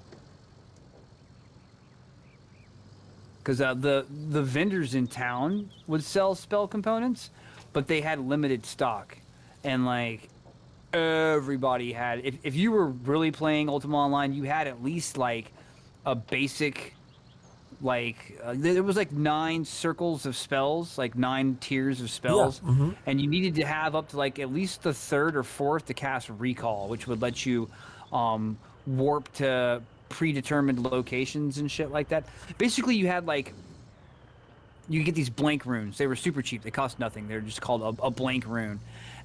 S3: Because the vendors in town would sell spell components, but they had limited stock, and like everybody had. If you were really playing Ultima Online, you had at least like a basic. Like there was like 9 circles of spells, like 9 tiers of spells, and you needed to have up to like at least the 3rd or 4th to cast Recall, which would let you warp to predetermined locations and shit like that. Basically, you had like you get these blank runes. They were super cheap. They cost nothing. They're just called a blank rune.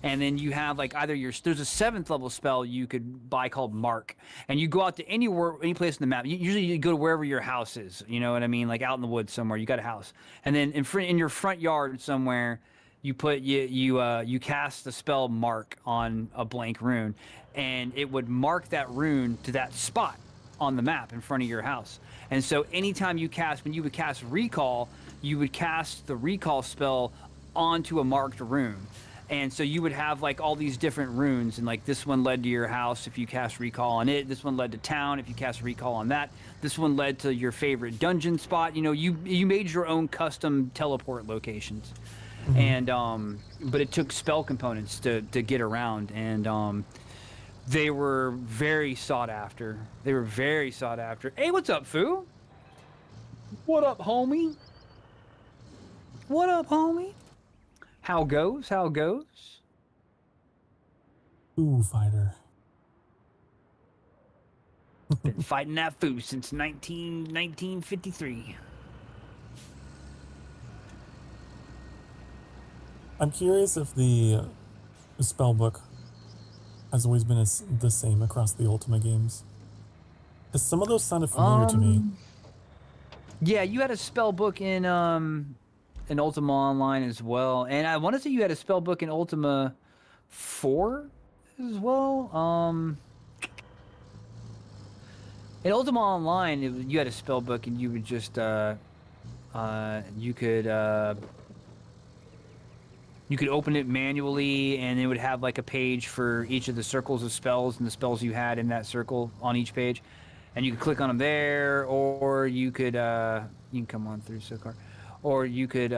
S3: And then you have like either there's a 7th level spell you could buy called Mark, and you go out to any place in the map. Usually you go to wherever your house is. You know what I mean? Like out in the woods somewhere, you got a house, and then in your front yard somewhere, you put you cast the spell Mark on a blank rune, and it would mark that rune to that spot on the map in front of your house. And so anytime when you would cast Recall, you would cast the Recall spell onto a marked rune. And so you would have like all these different runes, and like this one led to your house if you cast Recall on it. This one led to town if you cast Recall on that. This one led to your favorite dungeon spot. You know, you made your own custom teleport locations. And but it took spell components to get around, and they were very sought after. They were very sought after. Hey, what's up, Foo? What up, homie? What up, homie? How goes? How goes?
S1: Foo fighter.
S3: Been fighting that foo since 1953.
S1: I'm curious if the spell book has always been the same across the Ultima games. Because some of those sounded familiar to me.
S3: Yeah, you had a spell book in Ultima Online as well, and I want to say you had a spell book in Ultima 4 as well. In Ultima Online, you had a spell book, and you would just you could open it manually, and it would have like a page for each of the circles of spells and the spells you had in that circle on each page, and you could click on them there, or you could you can come on through Sokar. Or you could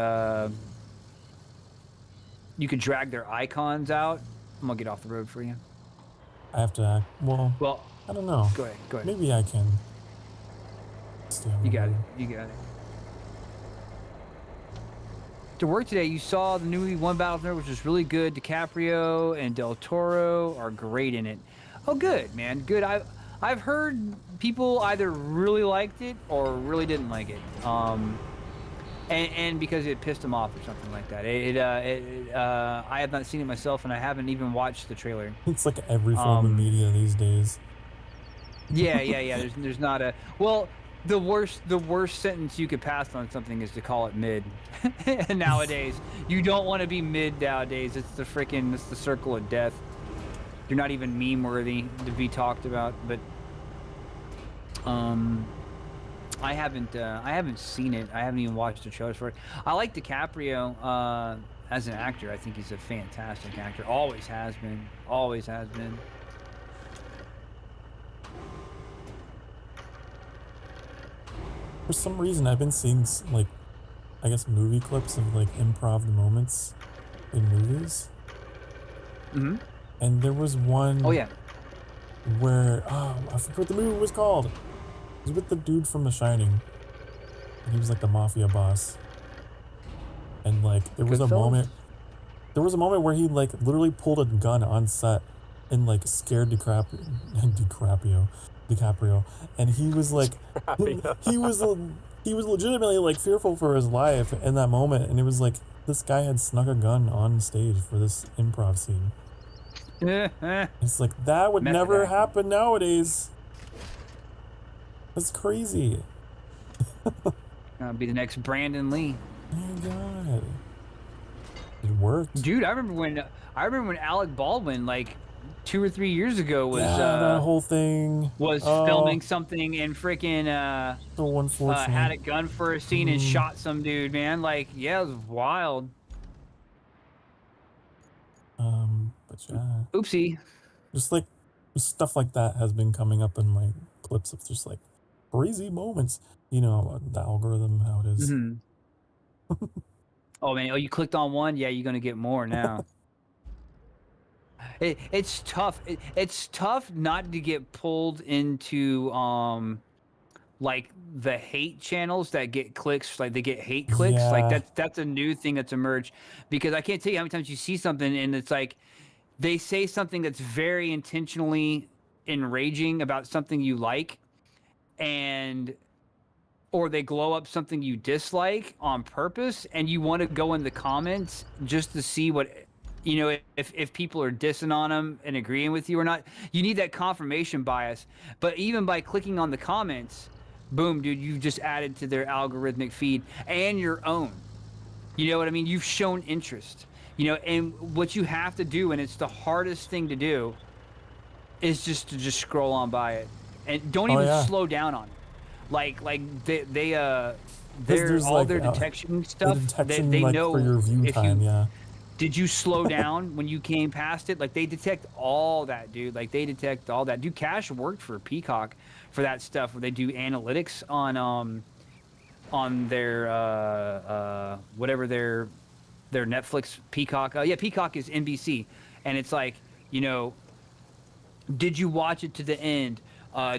S3: drag their icons out. I'm gonna get off the road for you.
S1: I have to act. Well, I don't know.
S3: Go ahead.
S1: Maybe I can.
S3: You got it. To work today, you saw the new one battle there, which was really good. DiCaprio and Del Toro are great in it. Oh, good, man. Good. I've heard people either really liked it or really didn't like it. And because it pissed them off or something like that. I have not seen it myself, and I haven't even watched the trailer.
S1: It's like every form of media these days.
S3: Yeah. There's not a... Well, The worst sentence you could pass on something is to call it mid. Nowadays, you don't want to be mid nowadays. It's the circle of death. You're not even meme worthy to be talked about. But I haven't seen it. I haven't even watched the trailers for it. I like DiCaprio as an actor. I think he's a fantastic actor. Always has been. Always has been.
S1: For some reason, I've been seeing, like, I guess movie clips of, like, improv moments in movies.
S3: Mm-hmm.
S1: And there was one...
S3: Oh, yeah.
S1: Where... Oh, I forgot what the movie was called. It was with the dude from The Shining. He was, like, the mafia boss. And, like, there was a moment... There was a moment where he, like, literally pulled a gun on set and, like, scared DiCaprio. And he was like, he was legitimately like fearful for his life in that moment. And it was like, this guy had snuck a gun on stage for this improv scene. It's like, that would never happen nowadays. That's crazy.
S3: Be the next Brandon Lee.
S1: Oh my god. It worked.
S3: Dude, I remember when Alec Baldwin, like, 2 or 3 years ago was
S1: that whole thing
S3: was filming something and freaking
S1: so unfortunate.
S3: Had a gun for a scene and shot some dude, man. Like, yeah, it was wild.
S1: But yeah.
S3: Oopsie.
S1: Just like stuff like that has been coming up in my clips of just like crazy moments. You know, the algorithm, how it is.
S3: Mm-hmm. Oh man, you clicked on one? Yeah, you're gonna get more now. It's tough. It's tough not to get pulled into like the hate channels that get clicks, like they get hate clicks.
S1: Yeah.
S3: Like that's a new thing that's emerged, because I can't tell you how many times you see something and it's like they say something that's very intentionally enraging about something you like, or they glow up something you dislike on purpose, and you want to go in the comments just to see what, you know, if people are dissing on them and agreeing with you or not. You need that confirmation bias. But even by clicking on the comments, boom, dude, you've just added to their algorithmic feed and your own. You know what I mean? You've shown interest. You know, and what you have to do, and it's the hardest thing to do, is just to scroll on by it. And don't even slow down on it. Like their detection stuff, they like, know
S1: for your view
S3: if
S1: time,
S3: you did you slow down when you came past it. Like, they detect all that, dude. Like, they detect all that. Dude, Cash worked for Peacock for that stuff, where they do analytics on their whatever their Netflix Peacock. Yeah, Peacock is NBC, and it's like, you know, did you watch it to the end?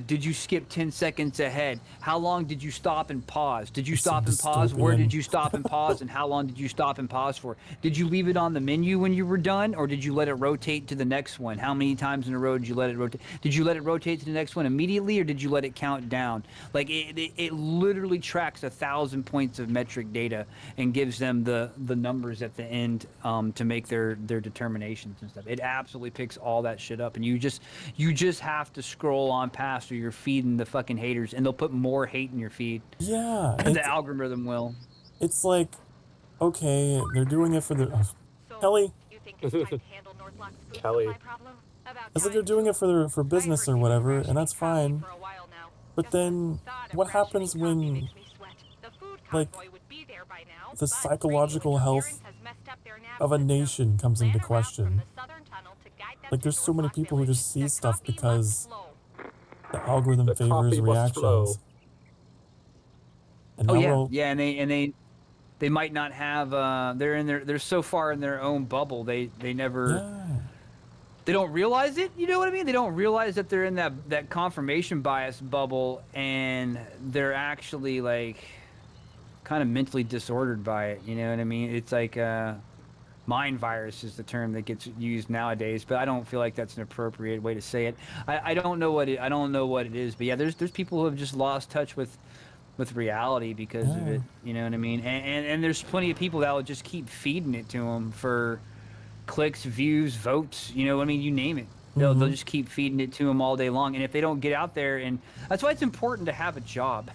S3: Did you skip 10 seconds ahead? How long did you stop and pause? Did you stop and pause? Where did you stop and pause? And how long did you stop and pause for? Did you leave it on the menu when you were done, or did you let it rotate to the next one? How many times in a row did you let it rotate? Did you let it rotate to the next one immediately, or did you let it count down? Like, it literally tracks 1,000 points of metric data and gives them the numbers at the end to make their determinations and stuff. It absolutely picks all that shit up, and you just have to scroll on past, or you're feeding the fucking haters, and they'll put more hate in your feed.
S1: Yeah.
S3: The algorithm will.
S1: It's like, okay, they're doing it for the... Kelly.
S2: Kelly.
S1: It's like they're doing it for business or whatever, and that's fine. But then, what happens when, like, the psychological health of a nation comes into question? Like, there's so many people who just see stuff because the algorithm favors reactions. And
S3: and they might not have they're so far in their own bubble, they never they don't realize it, you know what I mean? They don't realize that they're in that confirmation bias bubble, and they're actually like kind of mentally disordered by it, you know what I mean? It's like mind virus is the term that gets used nowadays, but I don't feel like that's an appropriate way to say it. I don't know what it is, but yeah, there's people who have just lost touch with reality because of it, you know what I mean? And there's plenty of people that will just keep feeding it to them for clicks, views, votes, you know what I mean? You name it. They'll just keep feeding it to them all day long. And if they don't get out there, and that's why it's important to have a job.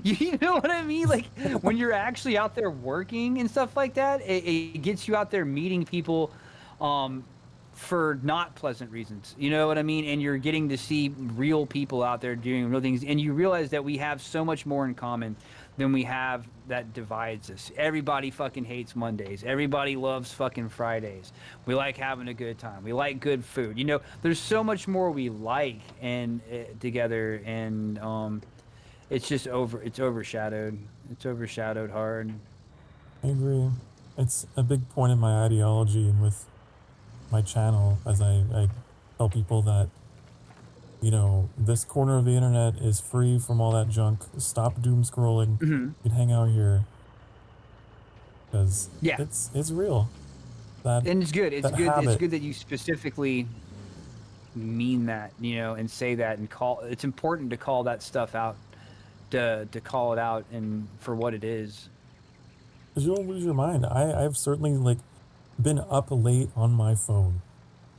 S3: You know what I mean? Like when you're actually out there working and stuff like that, it gets you out there meeting people for not pleasant reasons. You know what I mean? And you're getting to see real people out there doing real things. And you realize that we have so much more in common than we have that divides us. Everybody fucking hates Mondays. Everybody loves fucking Fridays. We like having a good time. We like good food. You know, there's so much more we like and together, and it's just it's overshadowed. It's overshadowed hard.
S1: I agree. It's a big point in my ideology and with my channel, as I tell people that, you know, this corner of the internet is free from all that junk. Stop doom scrolling. You can hang out here. Because it's real.
S3: And it's good. It's good.
S1: Habit.
S3: It's good that you specifically mean that, you know, and say that and call. It's important to call that stuff out, to call it out and for what it is.
S1: Because you don't lose your mind. I've certainly like been up late on my phone.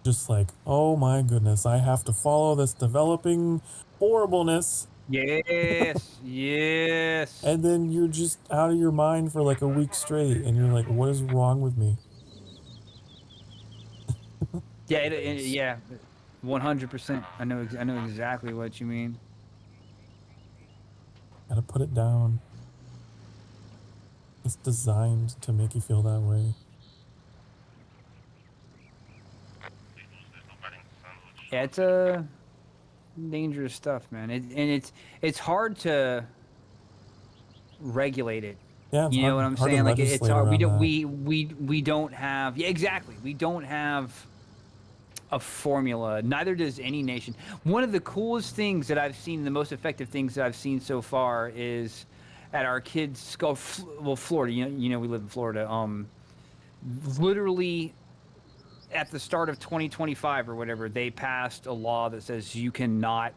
S1: Just like, oh my goodness, I have to follow this developing horribleness.
S3: Yes, yes.
S1: And then you're just out of your mind for like a week straight, and you're like, what is wrong with me?
S3: Yeah, 100%. I know exactly what you mean.
S1: Gotta put it down. It's designed to make you feel that way.
S3: Yeah, it's dangerous stuff, man. It's hard to regulate it.
S1: Yeah,
S3: you know what I'm saying? Like it's hard. We don't have. Yeah, exactly. We don't have a formula. Neither does any nation. One of the coolest things that I've seen, the most effective things that I've seen so far, is at our kids' school. Well, Florida. You know, we live in Florida. Literally, at the start of 2025 or whatever, they passed a law that says you cannot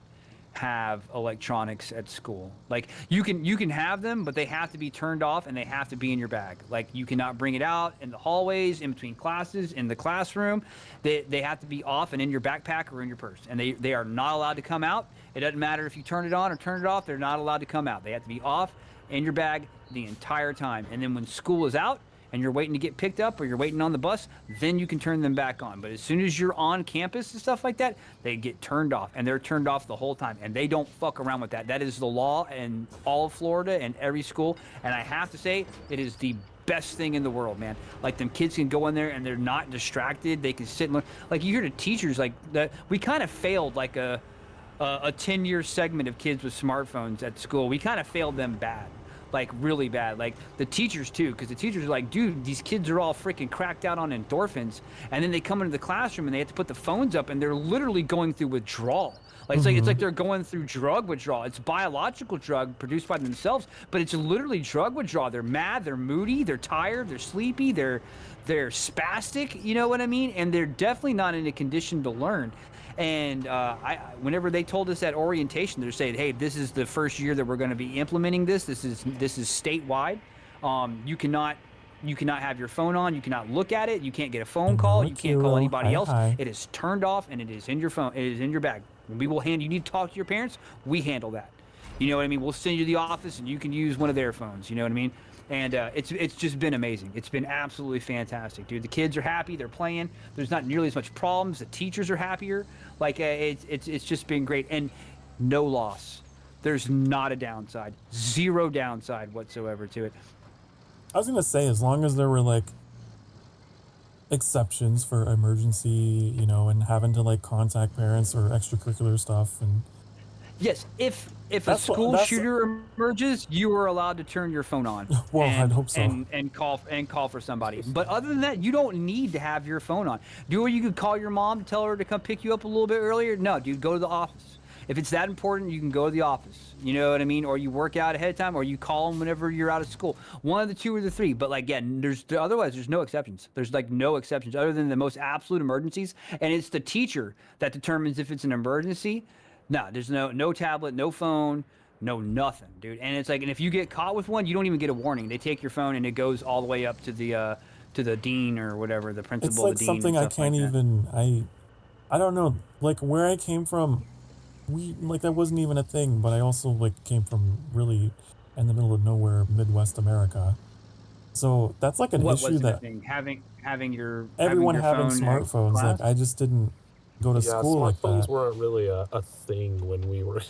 S3: have electronics at school. Like you can have them, but they have to be turned off and they have to be in your bag. Like you cannot bring it out in the hallways, in between classes, in the classroom. They have to be off and in your backpack or in your purse. And they are not allowed to come out. It doesn't matter if you turn it on or turn it off. They're not allowed to come out. They have to be off in your bag the entire time. And then when school is out, and you're waiting to get picked up or you're waiting on the bus, then you can turn them back on. But as soon as you're on campus and stuff like that, they get turned off, and they're turned off the whole time, and they don't fuck around with that. That is the law in all of Florida and every school, and I have to say, it is the best thing in the world, man. Like, them kids can go in there and they're not distracted. They can sit and learn. Like, you hear the teachers, like, we kind of failed, like, a 10-year segment of kids with smartphones at school. We kind of failed them bad. Like, really bad. Like, the teachers too, because the teachers are like, dude, these kids are all freaking cracked out on endorphins, and then they come into the classroom and they have to put the phones up, and they're literally going through withdrawal. Like, it's like they're going through drug withdrawal. It's biological drug produced by themselves, but it's literally drug withdrawal. They're mad, they're moody, they're tired, they're sleepy, they're spastic, you know what I mean? And they're definitely not in a condition to learn. And whenever they told us at orientation, they're saying, "Hey, this is the first year that we're going to be implementing this. This is statewide. You cannot have your phone on. You cannot look at it. You can't get a phone call. You can't call anybody else. It is turned off, and it is in your phone. It is in your bag. We will hand. You need to talk to your parents. We handle that. You know what I mean? We'll send you to the office, and you can use one of their phones. You know what I mean?" And it's just been amazing. It's been absolutely fantastic, dude. The kids are happy. They're playing. There's not nearly as much problems. The teachers are happier. Like, it's just been great. And no loss. There's not a downside. Zero downside whatsoever to it.
S1: I was gonna say, as long as there were like exceptions for emergency, you know, and having to like contact parents or extracurricular stuff, and
S3: yes, if a school shooter emerges, you are allowed to turn your phone on.
S1: Well, I'd hope so.
S3: And call for somebody. But other than that, you don't need to have your phone on. Do you could call your mom to tell her to come pick you up a little bit earlier? No, dude, go to the office. If it's that important, you can go to the office. You know what I mean? Or you work out ahead of time, or you call them whenever you're out of school. One of the two or the three. But like, yeah, otherwise there's no exceptions. There's like no exceptions other than the most absolute emergencies. And it's the teacher that determines if it's an emergency. No, there's no tablet, no phone, no nothing, dude. And it's like, and if you get caught with one, you don't even get a warning. They take your phone and it goes all the way up to the dean or whatever, the principal.
S1: It's like
S3: the dean,
S1: something I can't even. I don't know, like where I came from, that wasn't even a thing, but I also like came from really in the middle of nowhere, Midwest America. So that's like an issue that
S3: having your
S1: everyone having
S3: phone
S1: smartphones. Like I just didn't go to school like that.
S2: Smartphones weren't really a thing when we were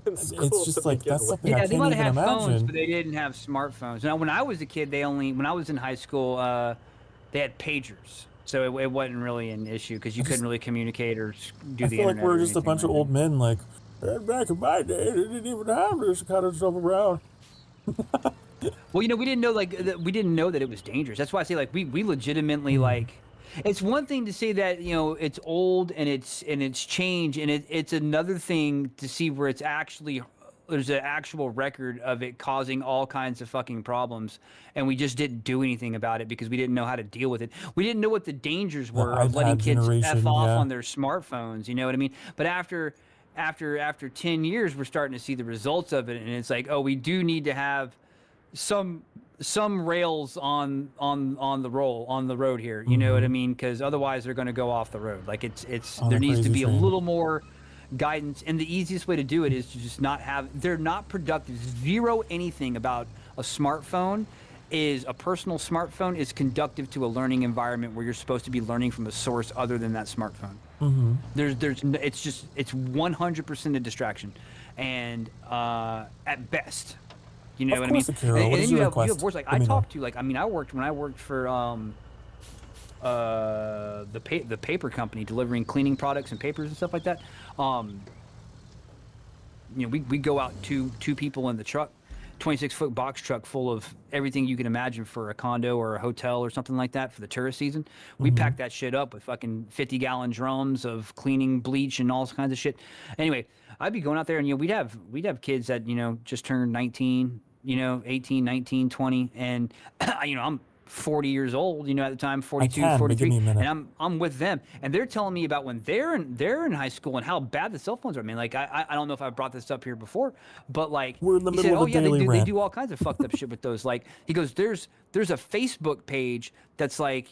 S2: in school.
S1: It's just like that's something I can't
S3: they might
S1: even
S3: have
S1: imagine.
S3: phones, but they didn't have smartphones. Now, when I was a kid, when I was in high school, they had pagers, so it wasn't really an issue because you couldn't really communicate or do the internet.
S1: I feel like we're just a bunch of old men. Like back in my day, they didn't even have this kind of stuff around.
S3: Well, we didn't know we didn't know that it was dangerous. That's why I say like we legitimately like. It's one thing to say that it's old and it's changed, and it's another thing to see where it's actually there's an actual record of it causing all kinds of fucking problems, and we just didn't do anything about it because we didn't know how to deal with it. We didn't know what the dangers were of letting kids F off on their smartphones. You know what I mean? But after 10 years, we're starting to see the results of it, and it's like, oh, we do need to have some rails on the road here. You know what I mean? Because otherwise they're going to go off the road. Like there needs to be a little more guidance, and the easiest way to do it is to just not have. They're not productive. Zero anything about a smartphone. Is a personal smartphone is conductive to a learning environment where you're supposed to be learning from a source other than that smartphone. It's 100% a distraction, and at best. You know what I mean? And then you have words like I worked for the paper company delivering cleaning products and papers and stuff like that. We go out two people in the truck, 26-foot box truck full of everything you can imagine for a condo or a hotel or something like that for the tourist season. We pack that shit up with fucking 50-gallon drums of cleaning bleach and all kinds of shit. Anyway, I'd be going out there and we'd have kids that just turned 19, 18, 19, 20, and I'm 40 years old, at the time, 42, 43, and I'm with them, and they're telling me about when they're in high school and how bad the cell phones are. I mean, like I don't know if I've brought this up here before, but like
S1: we're in the middle of
S3: they do all kinds of fucked up shit with those. Like he goes, there's a Facebook page that's like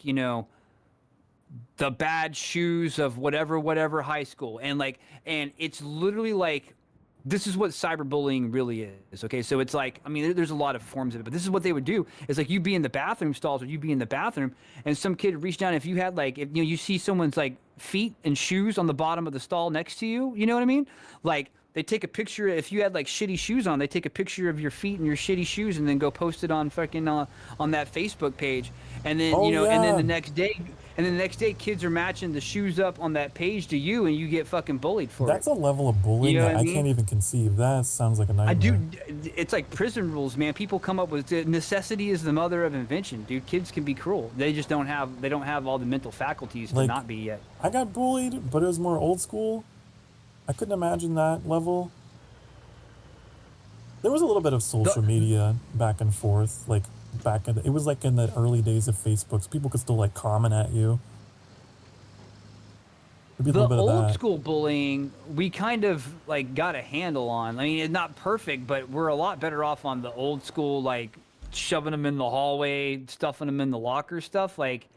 S3: the bad shoes of whatever high school, and it's literally like. This is what cyberbullying really is, okay? So it's like, I mean, there's a lot of forms of it, but this is what they would do. It's like you'd be in the bathroom stalls or you'd be in the bathroom, and some kid reached down. If you had you see someone's feet and shoes on the bottom of the stall next to you, you know what I mean? Like they take a picture. If you had shitty shoes on, they take a picture of your feet and your shitty shoes, and then go post it on fucking on that Facebook page, and then and then the next day, kids are matching the shoes up on that page to you, and you get fucking bullied for
S1: That's a level of bullying that I can't even conceive. That sounds like a nightmare.
S3: It's like prison rules, man. People come up with necessity is the mother of invention, dude. Kids can be cruel. They just don't have all the mental faculties to not be yet.
S1: I got bullied, but it was more old school. I couldn't imagine that level. There was a little bit of social media back and forth, it was in the early days of Facebook, so people could still comment at you.
S3: The old school bullying, we kind of got a handle on. I mean, it's not perfect, but we're a lot better off on the old school, shoving them in the hallway, stuffing them in the locker stuff. Like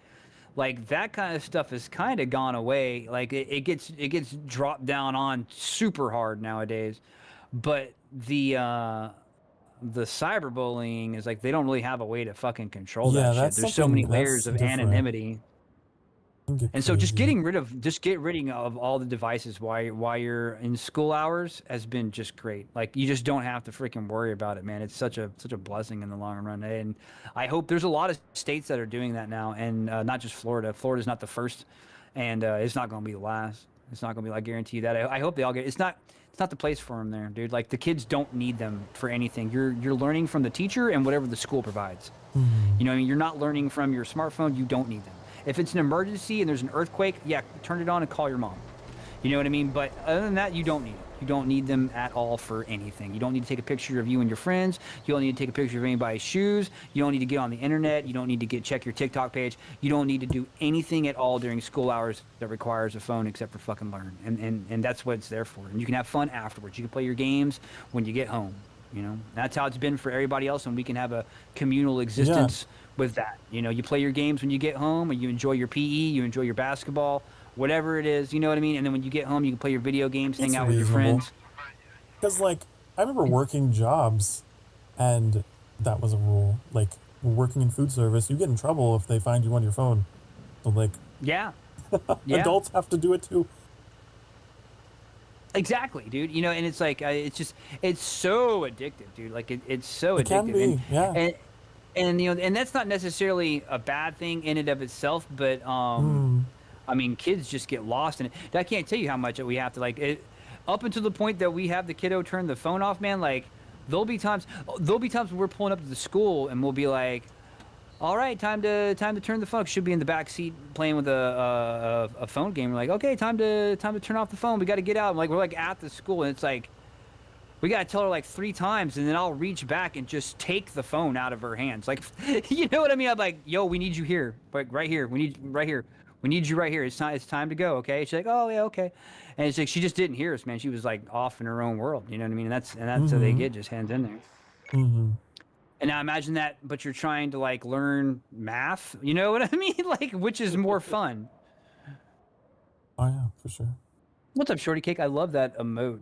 S3: that kind of stuff has kind of gone away. It gets dropped down on super hard nowadays, but the cyberbullying is they don't really have a way to fucking control that shit. There's so many layers of anonymity. And so just get rid of all the devices while you're in school hours has been just great. You just don't have to freaking worry about it, man. It's such a blessing in the long run. And I hope there's a lot of states that are doing that now, and not just Florida. Florida's not the first, and it's not going to be the last. It's not going to be. I guarantee you that. I hope they all get. It's not the place for them there, dude. The kids don't need them for anything. You're learning from the teacher and whatever the school provides. You know what I mean? You're not learning from your smartphone. You don't need them. If it's an emergency and there's an earthquake, yeah, turn it on and call your mom. You know what I mean? But other than that, you don't need it. You don't need them at all for anything. You don't need to take a picture of you and your friends. You don't need to take a picture of anybody's shoes. You don't need to get on the internet. You don't need to check your TikTok page. You don't need to do anything at all during school hours that requires a phone except for fucking learn. And that's what it's there for. And you can have fun afterwards. You can play your games when you get home. That's how it's been for everybody else, and we can have a communal existence with that. You play your games when you get home, and you enjoy your PE, you enjoy your basketball, whatever it is, you know what I mean? And then when you get home, you can play your video games, hang out with your
S1: reasonable.
S3: friends.
S1: Because, like, I remember working jobs, and that was a rule. Like, working in food service, you get in trouble if they find you on your phone. So, like,
S3: yeah.
S1: adults have to do it too.
S3: Exactly, dude. You know, and it's like, it's so addictive, dude. Like, it's so
S1: It
S3: addictive.
S1: can be, yeah.
S3: And you know, and that's not necessarily a bad thing in and of itself, but I mean, kids just get lost in it. I can't tell you how much we have to like up until the point that we have the kiddo turn the phone off, man. Like, there'll be times when we're pulling up to the school and we'll be like, all right, time to turn the phone. Should be in the back seat playing with a phone game. We're like, okay, time to turn off the phone. We got to get out. We're like at the school, and it's like, we got to tell her like 3 times, and then I'll reach back and just take the phone out of her hands. Like, you know what I mean? I'm like, yo, we need you here. Like, right here. We need right here. We need you right here. It's time to go, okay? She's like, oh, yeah, okay. And it's like, she just didn't hear us, man. She was like off in her own world. You know what I mean? And that's how they get, just hands in there.
S1: Mm-hmm.
S3: And now imagine that, but you're trying to like learn math. You know what I mean? Like, which is more fun.
S1: Oh, yeah, for sure.
S3: What's up, Shorty Cake? I love that emote.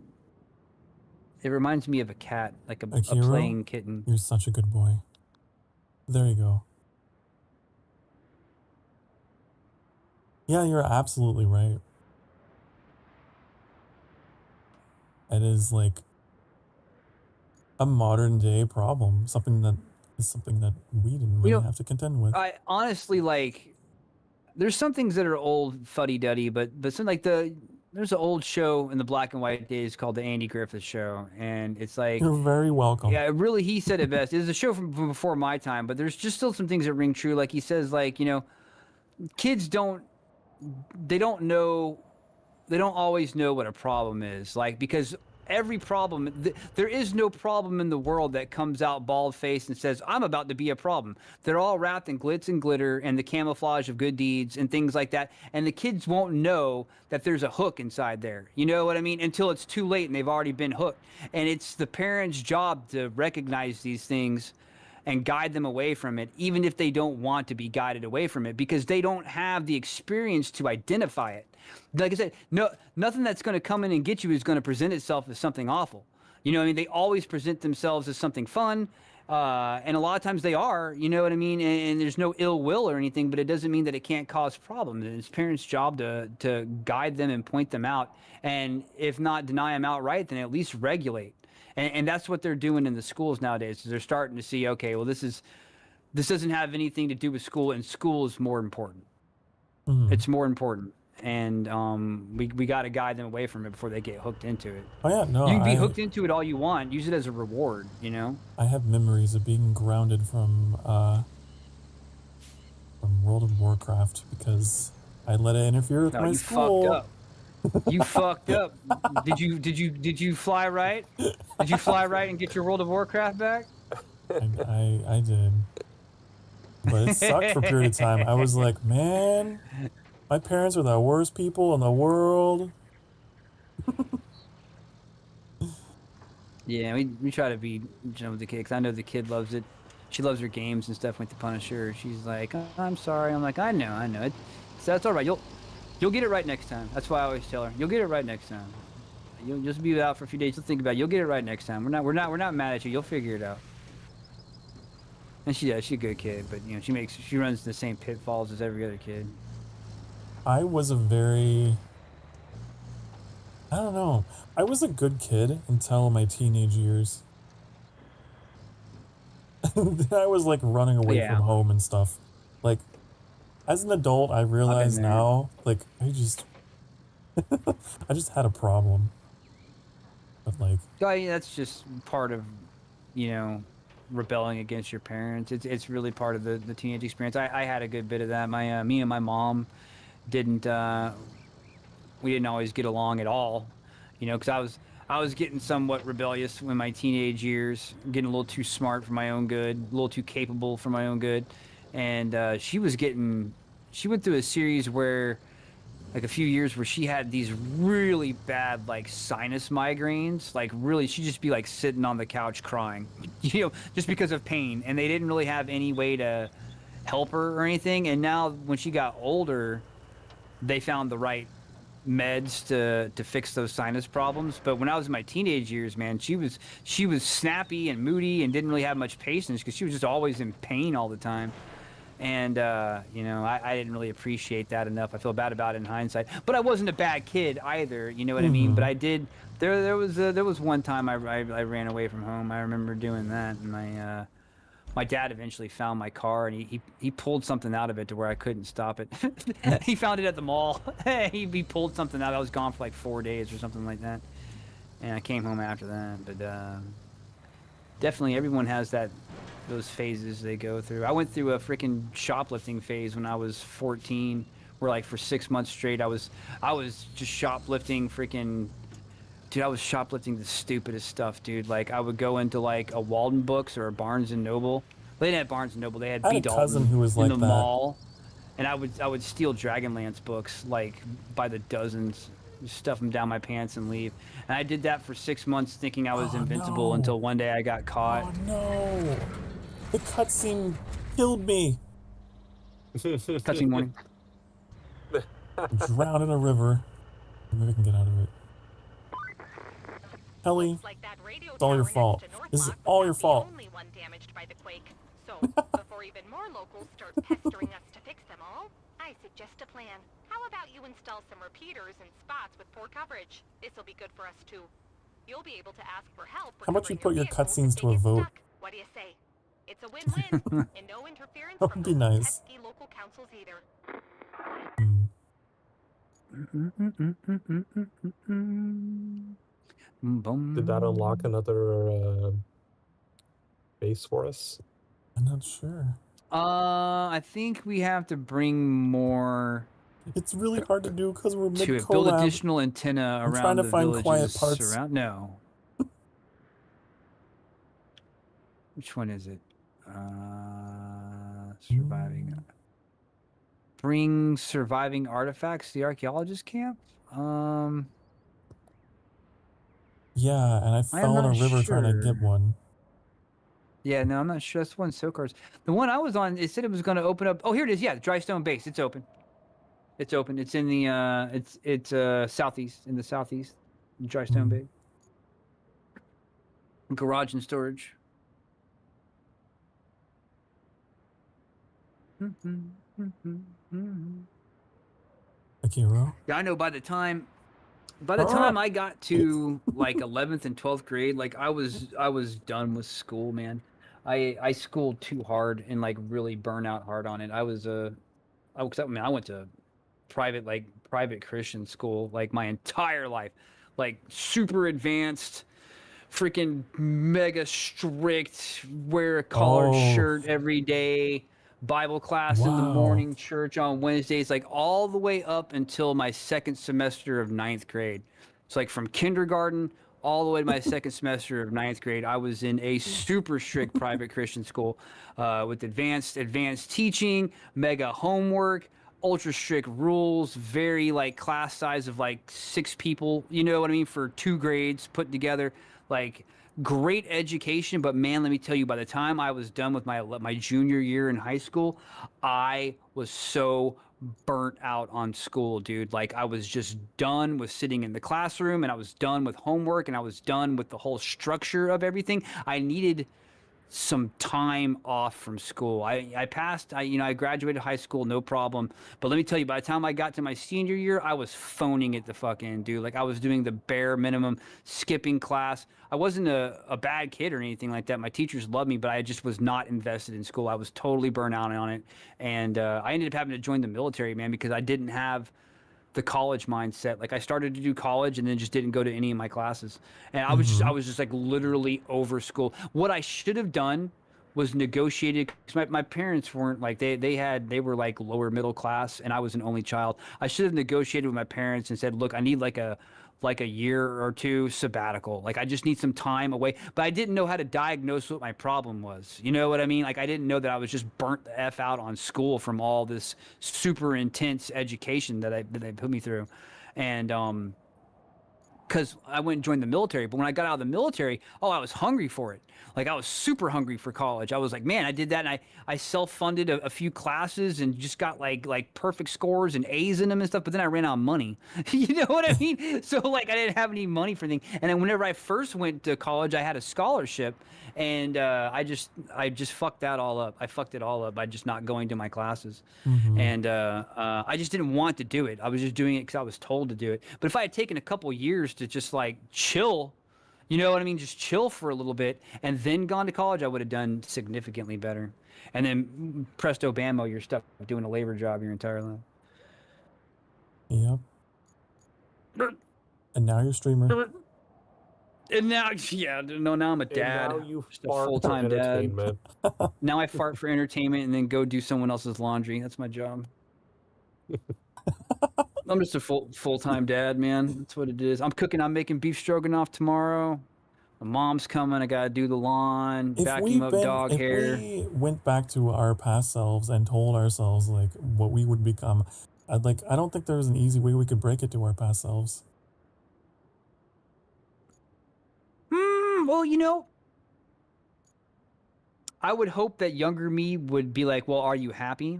S3: It reminds me of a cat, like a
S1: hero?
S3: playing kitten.
S1: You're such a good boy. There you go. Yeah, you're absolutely right. It is like a modern day problem, something that we didn't really have to contend with.
S3: I honestly, like, there's some things that are old fuddy-duddy, but some like there's an old show in the black and white days called the Andy Griffith Show, and it's like,
S1: you're very welcome.
S3: Yeah, really, he said it best. It was a show from before my time, but there's just still some things that ring true. Like he says, like, you know, kids don't always know what a problem is, like, because every problem, there is no problem in the world that comes out bald-faced and says, I'm about to be a problem. They're all wrapped in glitz and glitter and the camouflage of good deeds and things like that, and the kids won't know that there's a hook inside there. You know what I mean? Until it's too late and they've already been hooked. And it's the parents' job to recognize these things and guide them away from it, even if they don't want to be guided away from it, because they don't have the experience to identify it. Like I said, nothing that's going to come in and get you is going to present itself as something awful. You know what I mean? They always present themselves as something fun, and a lot of times they are, you know what I mean? And there's no ill will or anything, but it doesn't mean that it can't cause problems. And it's parents' job to guide them and point them out, and if not deny them outright, then at least regulate. And that's what they're doing in the schools nowadays. Is they're starting to see, okay, well, this doesn't have anything to do with school, and school is more important. Mm-hmm. It's more important, and we got to guide them away from it before they get hooked into it.
S1: Oh yeah, no.
S3: You can be hooked into it all you want. Use it as a reward, you know.
S1: I have memories of being grounded from World of Warcraft because I let it interfere with my school.
S3: Fucked up. You fucked up. Did you fly right? Did you fly right and get your World of Warcraft back?
S1: I did. But it sucked for a period of time. I was like, man, my parents are the worst people in the world.
S3: Yeah, we try to be with the kid, because I know the kid loves it. She loves her games and stuff. Went to punish her. She's like, oh, I'm sorry. I'm like, I know. So that's all right. You'll get it right next time. That's why I always tell her, you'll get it right next time. You'll just be out for a few days. You'll think about it. You'll get it right next time. We're not mad at you. You'll figure it out. And she's a good kid, but you know, she runs the same pitfalls as every other kid.
S1: I was I don't know. I was a good kid until my teenage years. Then I was like running away from home and stuff. Like, as an adult, I realize now, like, I just had a problem. But like,
S3: that's just part of, you know, rebelling against your parents. It's really part of the teenage experience. I had a good bit of that. Me and my mom didn't always get along at all, you know, because I was getting somewhat rebellious in my teenage years, getting a little too smart for my own good, a little too capable for my own good. And she went through a series where, like a few years where she had these really bad, like, sinus migraines. Like, really, she'd just be, like, sitting on the couch crying, you know, just because of pain. And they didn't really have any way to help her or anything. And now when she got older, they found the right meds to fix those sinus problems. But when I was in my teenage years, man, she was snappy and moody and didn't really have much patience because she was just always in pain all the time. And you know, I didn't really appreciate that enough. I feel bad about it in hindsight. But I wasn't a bad kid either, you know what I mean? But I did. There was one time I ran away from home. I remember doing that, and my dad eventually found my car, and he pulled something out of it to where I couldn't stop it. He found it at the mall. he pulled something out. I was gone for like 4 days or something like that, and I came home after that. But definitely, everyone has those phases they go through. I went through a freaking shoplifting phase when I was 14, where like for 6 months straight, I was just shoplifting freaking. Dude, I was shoplifting the stupidest stuff, dude. Like, I would go into, like, a Walden Books or a Barnes & Noble. They didn't have Barnes & Noble. They had B. Dalton
S1: who was like
S3: in the mall. And I would steal Dragonlance books, like, by the dozens, stuff them down my pants and leave. And I did that for 6 months thinking I was invincible until one day I got caught.
S1: Oh, no. The cutscene killed me.
S3: Cutscene warning.
S1: Drown in a river. Maybe I can get out of it. Ellie, it's all your fault. This is all your fault.
S4: Only one damaged by the quake. So, before even more locals start pestering us to fix them all, I suggest a plan. How about you install some repeaters in spots with poor coverage? This'll be good for us too. You'll be able to ask for help.
S1: How about you put your cutscenes to a vote?
S4: What do you say? It's a win-win, and no interference
S1: That
S4: from
S1: would be
S4: those
S1: nice.
S4: pesky local councils either.
S2: Did that unlock another base for us?
S1: I'm not sure.
S3: I think we have to bring more.
S1: It's really hard to do because we're mid-collab.
S3: Build additional antenna around
S1: trying to
S3: the
S1: find
S3: villages
S1: quiet parts.
S3: No. Which one is it? Surviving. Bring surviving artifacts to the archaeologist camp?
S1: Yeah, and I fell in a river trying to get one.
S3: Yeah, no, I'm not sure. That's one Sokar's. The one I was on, it said it was going to open up. Oh, here it is. Yeah, the dry stone base. It's open. It's open. It's in the it's southeast, in the southeast. Dry stone bay. Garage and storage.
S1: Akira?
S3: Yeah, I know. By the time I got to like 11th and 12th grade, like I was done with school, man. I schooled too hard and like really burnt out hard on it. I went to private Christian school like my entire life, like super advanced, freaking mega strict, wear a collared shirt every day, Bible class in the morning, church on Wednesdays, like all the way up until my second semester of 9th grade. It's like from kindergarten all the way to my second semester of 9th grade, I was in a super strict private Christian school with advanced teaching, mega homework, ultra strict rules, very like class size of like 6 people, you know what I mean, for 2 grades put together, like great education. But man, let me tell you, by the time I was done with my junior year in high school, I was so burnt out on school, dude. Like I was just done with sitting in the classroom, and I was done with homework, and I was done with the whole structure of everything. I needed some time off from school. I graduated high school, no problem. But let me tell you, by the time I got to my senior year, I was phoning it the fuck in, dude. Like I was doing the bare minimum, skipping class. I wasn't a bad kid or anything like that. My teachers loved me, but I just was not invested in school. I was totally burnt out on it. And I ended up having to join the military, man, because I didn't have the college mindset. Like I started to do college and then just didn't go to any of my classes. And I was just like literally over school. What I should have done was negotiated, because my parents weren't like, they were like lower middle class, and I was an only child. I should have negotiated with my parents and said, look, I need like a year or 2 sabbatical. Like I just need some time away. But I didn't know how to diagnose what my problem was. You know what I mean? Like I didn't know that I was just burnt the F out on school from all this super intense education that they put me through. And because I went and joined the military. But when I got out of the military, I was hungry for it. Like, I was super hungry for college. I was like, man, I did that, and I self-funded a few classes and just got like perfect scores and A's in them and stuff. But then I ran out of money. You know what I mean? So like, I didn't have any money for anything. And then whenever I first went to college, I had a scholarship, and I just fucked that all up. I fucked it all up by just not going to my classes. And I just didn't want to do it. I was just doing it because I was told to do it. But if I had taken a couple years to just like chill, you know what I mean? Just chill for a little bit and then gone to college, I would have done significantly better. And then presto bammo, you're stuck doing a labor job your entire life.
S1: Yep. And now you're a streamer.
S3: And now, now I'm a dad.
S2: And now you
S3: just a full-time dad. Now I fart for entertainment and then go do someone else's laundry. That's my job. I'm just a full-time dad, man. That's what it is. I'm cooking. I'm making beef stroganoff tomorrow. My mom's coming. I gotta do the lawn, vacuum up dog hair.
S1: If we went back to our past selves and told ourselves like what we would become, I don't think there's an easy way we could break it to our past selves.
S3: Well, I would hope that younger me would be like, well, are you happy?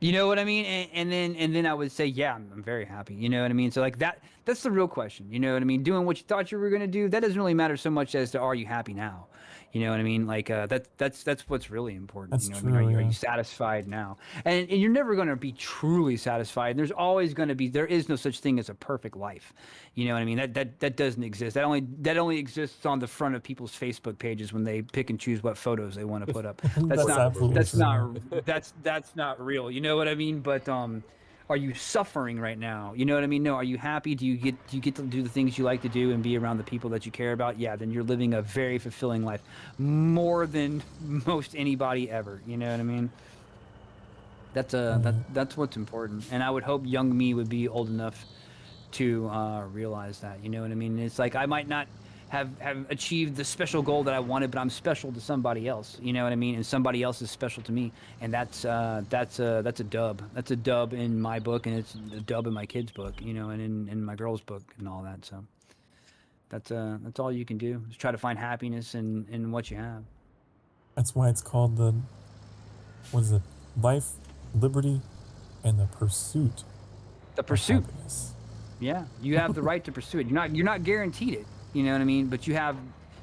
S3: You know what I mean? And then I would say, yeah, I'm very happy. You know what I mean? So like that's the real question. You know what I mean? Doing what you thought you were going to do, that doesn't really matter so much as to are you happy now? You know what I mean? Like that's what's really important.
S1: That's
S3: you know
S1: true,
S3: what I mean?
S1: yeah.
S3: Are you satisfied now? And you're never going to be truly satisfied. There's always going to be, there is no such thing as a perfect life. You know what I mean? That doesn't exist. That only exists on the front of people's Facebook pages when they pick and choose what photos they want to put up. That's not real. You know what I mean? But are you suffering right now? You know what I mean? No. Are you happy? Do you get to do the things you like to do and be around the people that you care about? Yeah, then you're living a very fulfilling life, more than most anybody ever. You know what I mean? That's what's important. And I would hope young me would be old enough to realize that. You know what I mean? It's like I might not have achieved the special goal that I wanted, but I'm special to somebody else. You know what I mean? And somebody else is special to me, and that's a dub. That's a dub in my book, and it's a dub in my kid's book. You know, and in my girl's book and all that. So that's all you can do is try to find happiness in what you have.
S1: That's why it's called life, liberty, and the pursuit.
S3: The pursuit.
S1: Of happiness.
S3: Yeah, you have the right to pursue it. You're not guaranteed it. You know what I mean? But you have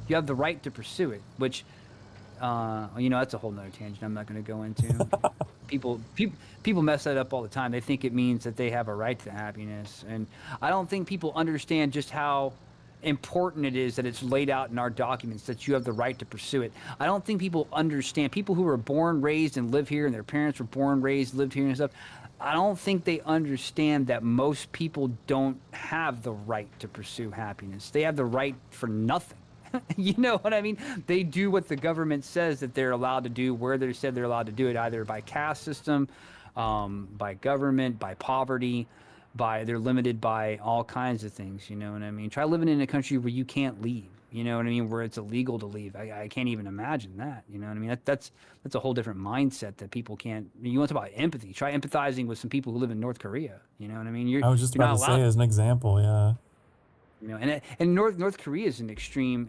S3: the right to pursue it, which, that's a whole nother tangent I'm not going to go into. People mess that up all the time. They think it means that they have a right to happiness. And I don't think people understand just how important it is that it's laid out in our documents that you have the right to pursue it. I don't think people understand. People who were born, raised, and live here, and their parents were born, raised, lived here and stuff, I don't think they understand that most people don't have the right to pursue happiness. They have the right for nothing. You know what I mean? They do what the government says that they're allowed to do, where they said they're allowed to do it, either by caste system, by government, by poverty, they're limited by all kinds of things. You know what I mean? Try living in a country where you can't leave. You know what I mean? Where it's illegal to leave. I can't even imagine that. You know what I mean? That's a whole different mindset that people can't. You want to talk about empathy? Try empathizing with some people who live in North Korea. You know what I mean?
S1: I was just about to say as an example, yeah.
S3: You know, and North Korea is an extreme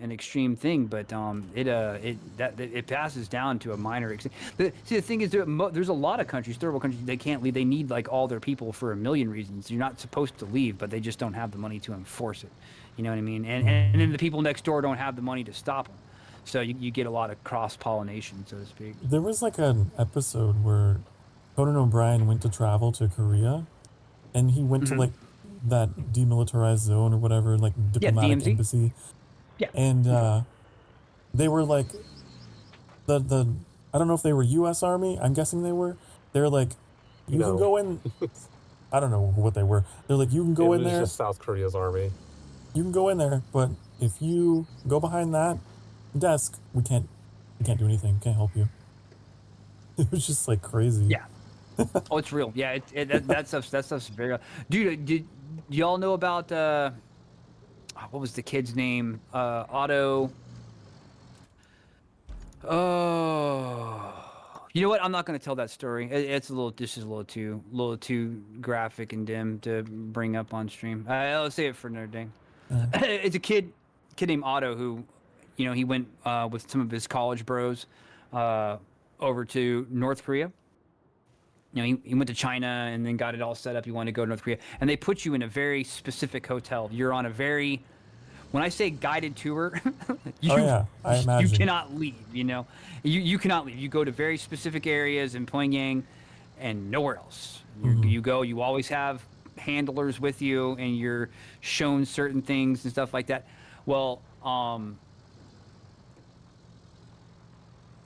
S3: thing, but it passes down to a minor extent. The thing is, there's a lot of countries, third world countries, they can't leave. They need like all their people for a million reasons. You're not supposed to leave, but they just don't have the money to enforce it. You know what I mean? And then the people next door don't have the money to stop them. So you get a lot of cross-pollination, so to speak.
S1: There was like an episode where Conan O'Brien went to travel to Korea, and he went to like that demilitarized zone or whatever, like diplomatic embassy.
S3: Yeah.
S1: And they were like the I don't know if they were U.S. Army. I'm guessing they were. They're like, you can go in. I don't know what they were. They're like, you can go in there.
S2: Just South Korea's army.
S1: You can go in there, but if you go behind that desk, we can't do anything. Can't help you. It was just like crazy.
S3: Yeah. Oh, it's real. Yeah, that stuff's very real. Dude, did y'all know about what was the kid's name? Otto. Oh. You know what? I'm not going to tell that story. This is a little too graphic and dim to bring up on stream. I'll save it for another day. It's a kid named Otto who, you know, he went with some of his college bros over to North Korea. You know, he went to China and then got it all set up. He wanted to go to North Korea. And they put you in a very specific hotel. You're on a very, when I say guided tour,
S1: I imagine.
S3: you cannot leave, you know. You cannot leave. You go to very specific areas in Pyongyang and nowhere else. You go, you always have handlers with you and you're shown certain things and stuff like that. Well, I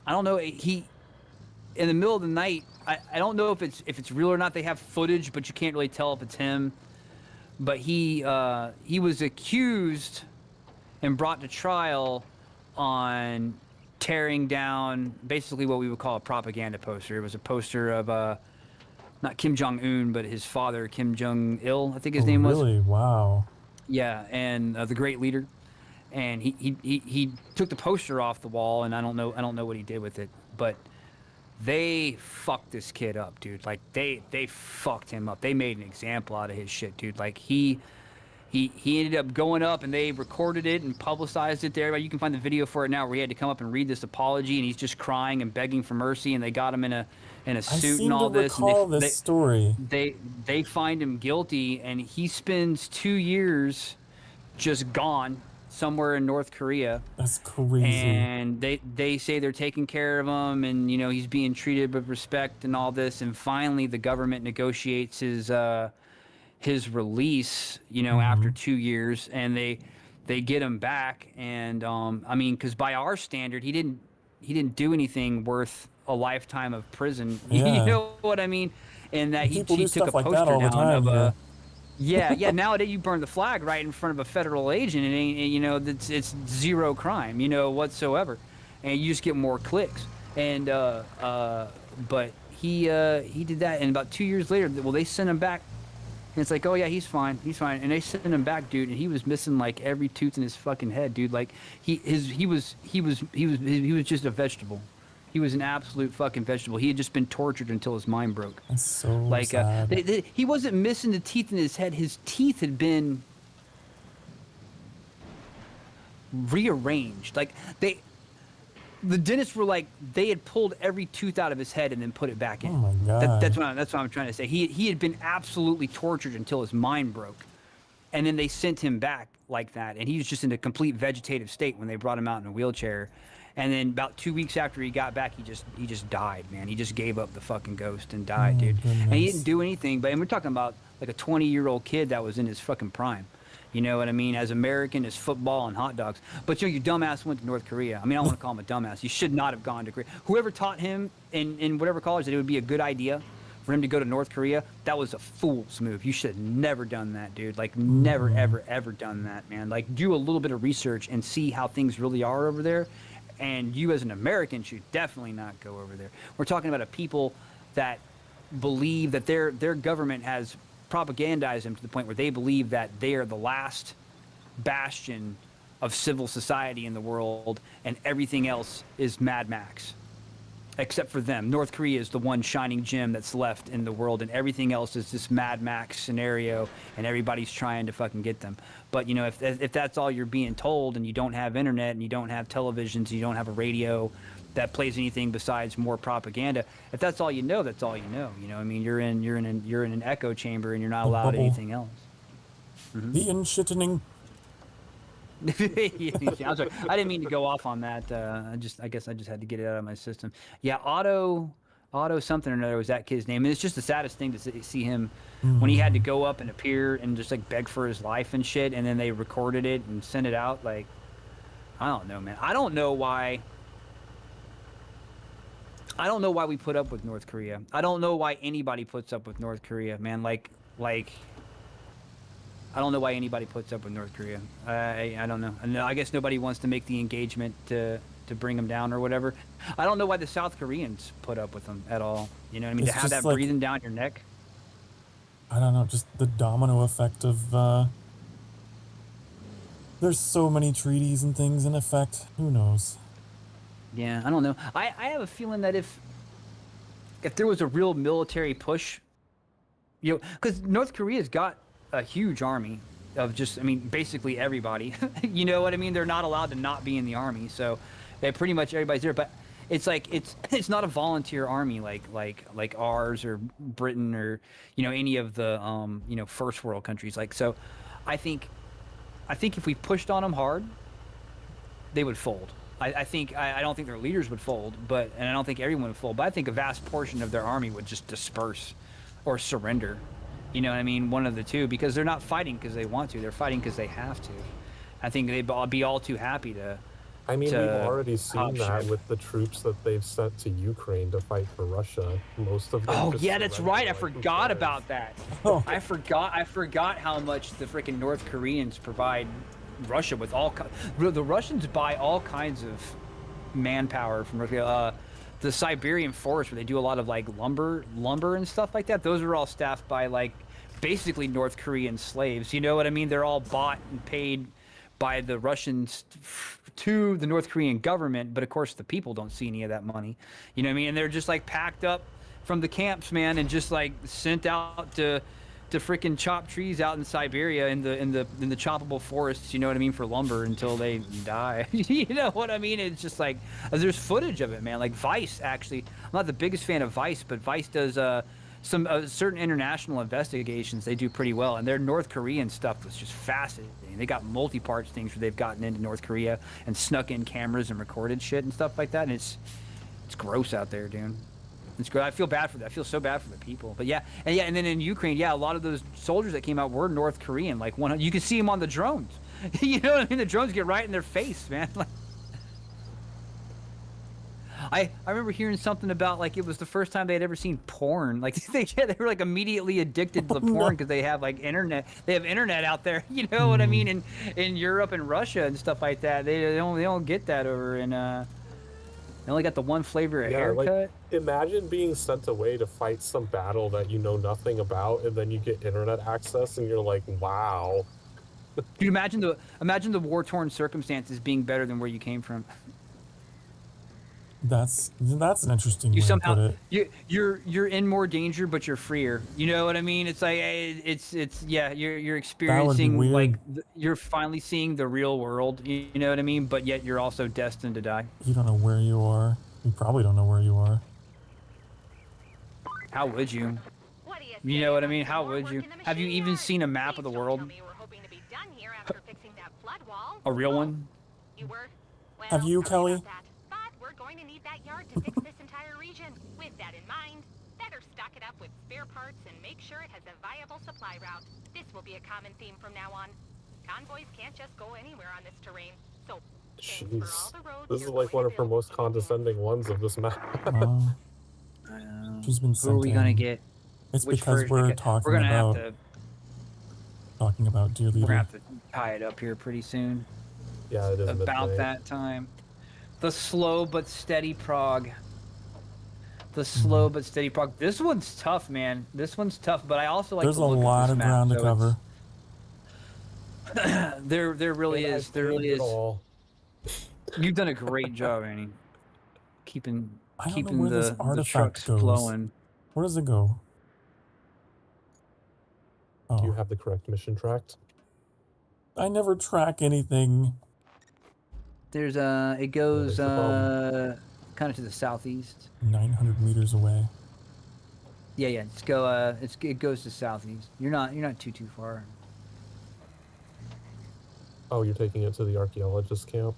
S3: don't know, in the middle of the night, I don't know if it's real or not. They have footage, but you can't really tell if it's him. But he was accused and brought to trial on tearing down basically what we would call a propaganda poster. It was a poster of not Kim Jong-un, but his father, Kim Jong-il, I think his name was.
S1: Really? Wow.
S3: Yeah, and the great leader. And he took the poster off the wall, and I don't know what he did with it, but they fucked this kid up, dude. Like they fucked him up. They made an example out of his shit, dude. Like he ended up going up and they recorded it and publicized it there. You can find the video for it now where he had to come up and read this apology and he's just crying and begging for mercy, and they got him in a suit and all this.
S1: I seem to recall this story.
S3: They find him guilty and he spends 2 years just gone somewhere in North Korea.
S1: That's crazy.
S3: And they say they're taking care of him, and you know he's being treated with respect and all this. And finally, the government negotiates his release. You know, after 2 years, and they get him back. And I mean, because by our standard, he didn't do anything worth a lifetime of prison.
S1: Yeah.
S3: You know what I mean? And that he took a
S1: like
S3: poster
S1: all the
S3: down
S1: time,
S3: of a. Yeah. Nowadays you burn the flag right in front of a federal agent, and you know it's zero crime, you know, whatsoever, and you just get more clicks. And but he did that, and about 2 years later, well, they sent him back, and it's like, oh yeah, he's fine, and they sent him back, dude, and he was missing like every tooth in his fucking head, dude. Like he was just a vegetable. He was an absolute fucking vegetable. He had just been tortured until his mind broke.
S1: That's so sad.
S3: He wasn't missing the teeth in his head. His teeth had been rearranged. Like the dentists were like, they had pulled every tooth out of his head and then put it back in.
S1: Oh my God.
S3: That's what I'm trying to say. He had been absolutely tortured until his mind broke. And then they sent him back like that. And he was just in a complete vegetative state when they brought him out in a wheelchair. And then about 2 weeks after he got back, he just died, man. He just gave up the fucking ghost and died, dude.
S1: Goodness.
S3: And he didn't do anything. And we're talking about like a 20-year-old kid that was in his fucking prime. You know what I mean? As American as football and hot dogs. But you know, your dumbass went to North Korea. I mean, I don't want to call him a dumbass. He should not have gone to Korea. Whoever taught him in whatever college that it would be a good idea for him to go to North Korea, that was a fool's move. You should have never done that, dude. Like, never, ever done that, man. Like, do a little bit of research and see how things really are over there. And you as an American should definitely not go over there. We're talking about a people that believe that their government has propagandized them to the point where they believe that they are the last bastion of civil society in the world, and everything else is Mad Max. Except for them. North Korea is the one shining gem that's left in the world, and everything else is this Mad Max scenario, and everybody's trying to fucking get them. But, you know, if that's all you're being told, and you don't have internet, and you don't have televisions, and you don't have a radio that plays anything besides more propaganda, if that's all you know, that's all you know. You know, I mean, you're in an echo chamber, and you're not allowed anything else. Mm-hmm.
S1: The in-shittening.
S3: I'm sorry. I didn't mean to go off on that. I guess I just had to get it out of my system. Yeah, Otto something or another was that kid's name. And it's just the saddest thing to see him when he had to go up and appear and just like beg for his life and shit. And then they recorded it and sent it out. Like, I don't know, man. I don't know why we put up with North Korea. I don't know why anybody puts up with North Korea, man. Like. I don't know why anybody puts up with North Korea. I don't know. And I guess nobody wants to make the engagement to bring them down or whatever. I don't know why the South Koreans put up with them at all. You know what I mean?
S1: It's
S3: to have that
S1: like,
S3: breathing down your neck.
S1: I don't know. Just the domino effect of... there's so many treaties and things in effect. Who knows?
S3: Yeah, I don't know. I have a feeling that if there was a real military push, you know, because North Korea's got a huge army. just, I mean, basically everybody. You know what I mean? They're not allowed to not be in the army, so they pretty much everybody's there. But it's like it's not a volunteer army like ours or Britain or any of the first world countries. Like, so I think if we pushed on them hard, they would fold. I don't think their leaders would fold, and I don't think everyone would fold, but I think a vast portion of their army would just disperse or surrender. You know what I mean? One of the two, because they're not fighting because they want to. They're fighting because they have to. I think they'd be all too happy to.
S2: I mean, we've already seen that with the troops that they've sent to Ukraine to fight for Russia. Most of them.
S3: Oh yeah, that's right. I forgot about that. Oh. I forgot how much the freaking North Koreans provide Russia with the Russians buy all kinds of manpower from North Korea. The Siberian forest, where they do a lot of like lumber and stuff like that. Those are all staffed by like basically North Korean slaves. You know what I mean? They're all bought and paid by the Russians to the North Korean government, but of course the people don't see any of that money. You know what I mean? And they're just like packed up from the camps, man, and just like sent out to freaking chop trees out in Siberia in the choppable forests, you know what I mean, for lumber until they die. You know what I mean? It's just like there's footage of it, man. Like Vice, actually, I'm not the biggest fan of Vice, but Vice does some certain international investigations. They do pretty well, and their North Korean stuff was just fascinating. They got multi-parts things where they've gotten into North Korea and snuck in cameras and recorded shit and stuff like that, and it's gross out there, dude. It's good. I feel bad for that. I feel so bad for the people. But and then in Ukraine, a lot of those soldiers that came out were North Korean. Like you can see them on the drones. You know what I mean? The drones get right in their face, man. Like, I remember hearing something about like it was the first time they had ever seen porn. Like they were like immediately addicted to the porn because they have like internet. They have internet out there. You know what I mean? In Europe and Russia and stuff like that. They don't get that over in They only got the one flavor of haircut.
S2: Like, imagine being sent away to fight some battle that you know nothing about, and then you get internet access, and you're like, wow.
S3: Dude, imagine the war-torn circumstances being better than where you came from.
S1: That's an interesting way to put it.
S3: You're in more danger, but you're freer. You know what I mean? It's like you're experiencing like you're finally seeing the real world. You know what I mean? But yet you're also destined to die.
S1: You don't know where you are. You probably don't know where you are.
S3: How would you? You know what I mean? How would you? Have you even seen a map of the world? A real one?
S1: Have you, Kelly?
S4: Going to need that yard to fix this entire region. With that in mind, better stock it up with spare parts and make sure it has a viable supply route. This will be a common theme from now on. Convoys can't just go anywhere on this terrain. So,
S2: jeez, this is like one of her most condescending ones of this map.
S1: She's been sent.
S3: Who are we gonna get?
S1: It's because we're talking about dear leader.
S3: We're gonna have to tie it up here pretty soon.
S2: Yeah, it is
S3: about that time. The slow but steady prog. The slow but steady prog. This one's tough, man. This one's tough, but I also like.
S1: There's a lot of ground to cover.
S3: There really is. There really is. You've done a great job, Annie. Keeping the trucks flowing.
S1: Where does it go?
S2: Oh. Do you have the correct mission tracked?
S1: I never track anything.
S3: There's it goes kind of to the southeast.
S1: 900 meters away.
S3: Yeah, it goes to southeast. You're not too far.
S2: Oh, you're taking it to the archaeologist camp?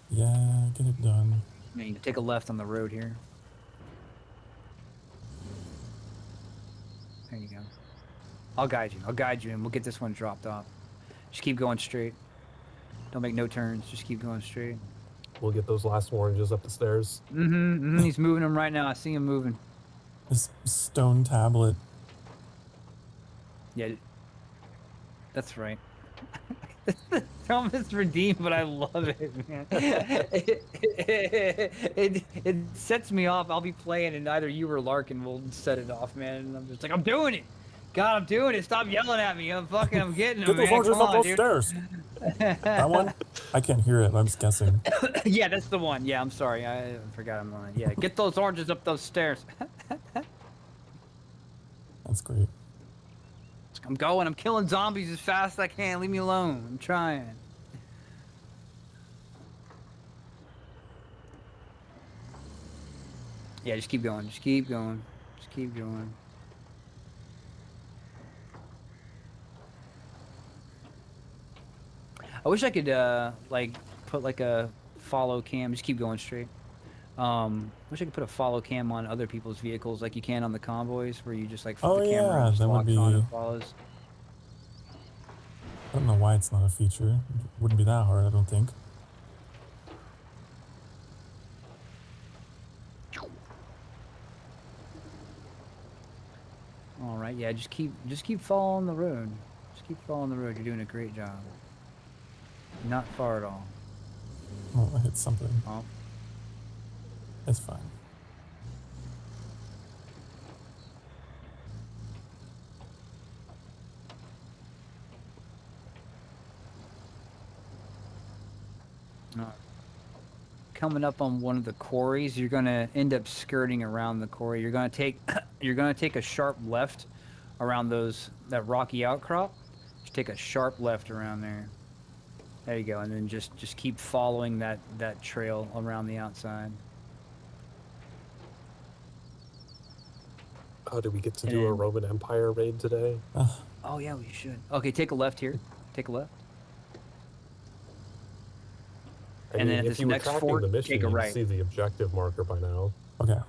S1: Yeah, get it done.
S3: Yeah, you can take a left on the road here. There you go. I'll guide you, and we'll get this one dropped off. Just keep going straight. Don't make no turns. Just keep going straight.
S2: We'll get those last oranges up the stairs.
S3: He's moving them right now. I see him moving.
S1: This stone tablet.
S3: Yeah. That's right. It's almost redeemed, but I love it, man. It sets me off. I'll be playing, and either you or Larkin will set it off, man. And I'm just like, I'm doing it. God, I'm doing it. Stop yelling at me. I'm getting them, man.
S1: Get those oranges up those stairs. That one? I can't hear it. I'm just guessing.
S3: Yeah, that's the one. Yeah, I'm sorry. I forgot I'm on it. Yeah, get those oranges up those stairs.
S1: That's great.
S3: Let's I'm going. I'm killing zombies as fast as I can. Leave me alone. I'm trying. Yeah, just keep going. Just keep going. Just keep going. I wish I could like put like a follow cam. Just keep going straight. Wish I could put a follow cam on other people's vehicles like you can on the convoys, where you just like flip the camera and just
S1: that would
S3: locks
S1: be.
S3: on and follows.
S1: I don't know why it's not a feature. It wouldn't be that hard, I don't think.
S3: All right, yeah, just keep following the road. Just keep following the road. You're doing a great job. Not far at all.
S1: Oh, I hit something.
S3: Oh.
S1: It's fine.
S3: Coming up on one of the quarries, you're gonna end up skirting around the quarry. You're gonna take a sharp left around that rocky outcrop. Just take a sharp left around there. There you go, and then just keep following that trail around the outside.
S2: Oh, did we get to do a Roman Empire raid today?
S3: Oh yeah, we should. Okay, take a left here. Take a left.
S2: I mean, then if you were tracking the mission, you'd see the objective marker by now.
S1: Okay.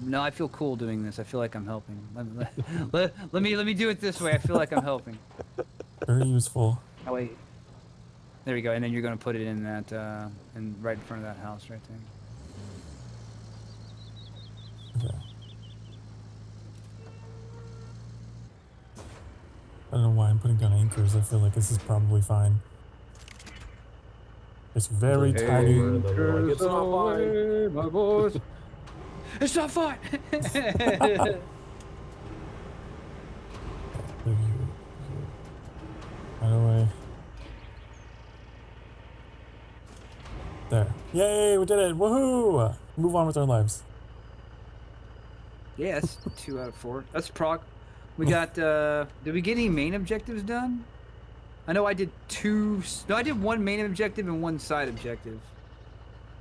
S3: No, I feel cool doing this. I feel like I'm helping. Let me do it this way. I feel like I'm helping.
S1: Very useful.
S3: Oh wait. There we go. And then you're gonna put it in that, right in front of that house right there.
S1: Okay. I don't know why I'm putting down anchors. I feel like this is probably fine. It's very tiny.
S2: It's not fine,
S3: my boys. It's not fine.
S1: By the way. There. Yay, we did it. Woohoo! Move on with our lives.
S3: Yeah, that's 2 out of 4. That's proc. We got, did we get any main objectives done? I know I did 2, no, I did 1 main objective and 1 side objective.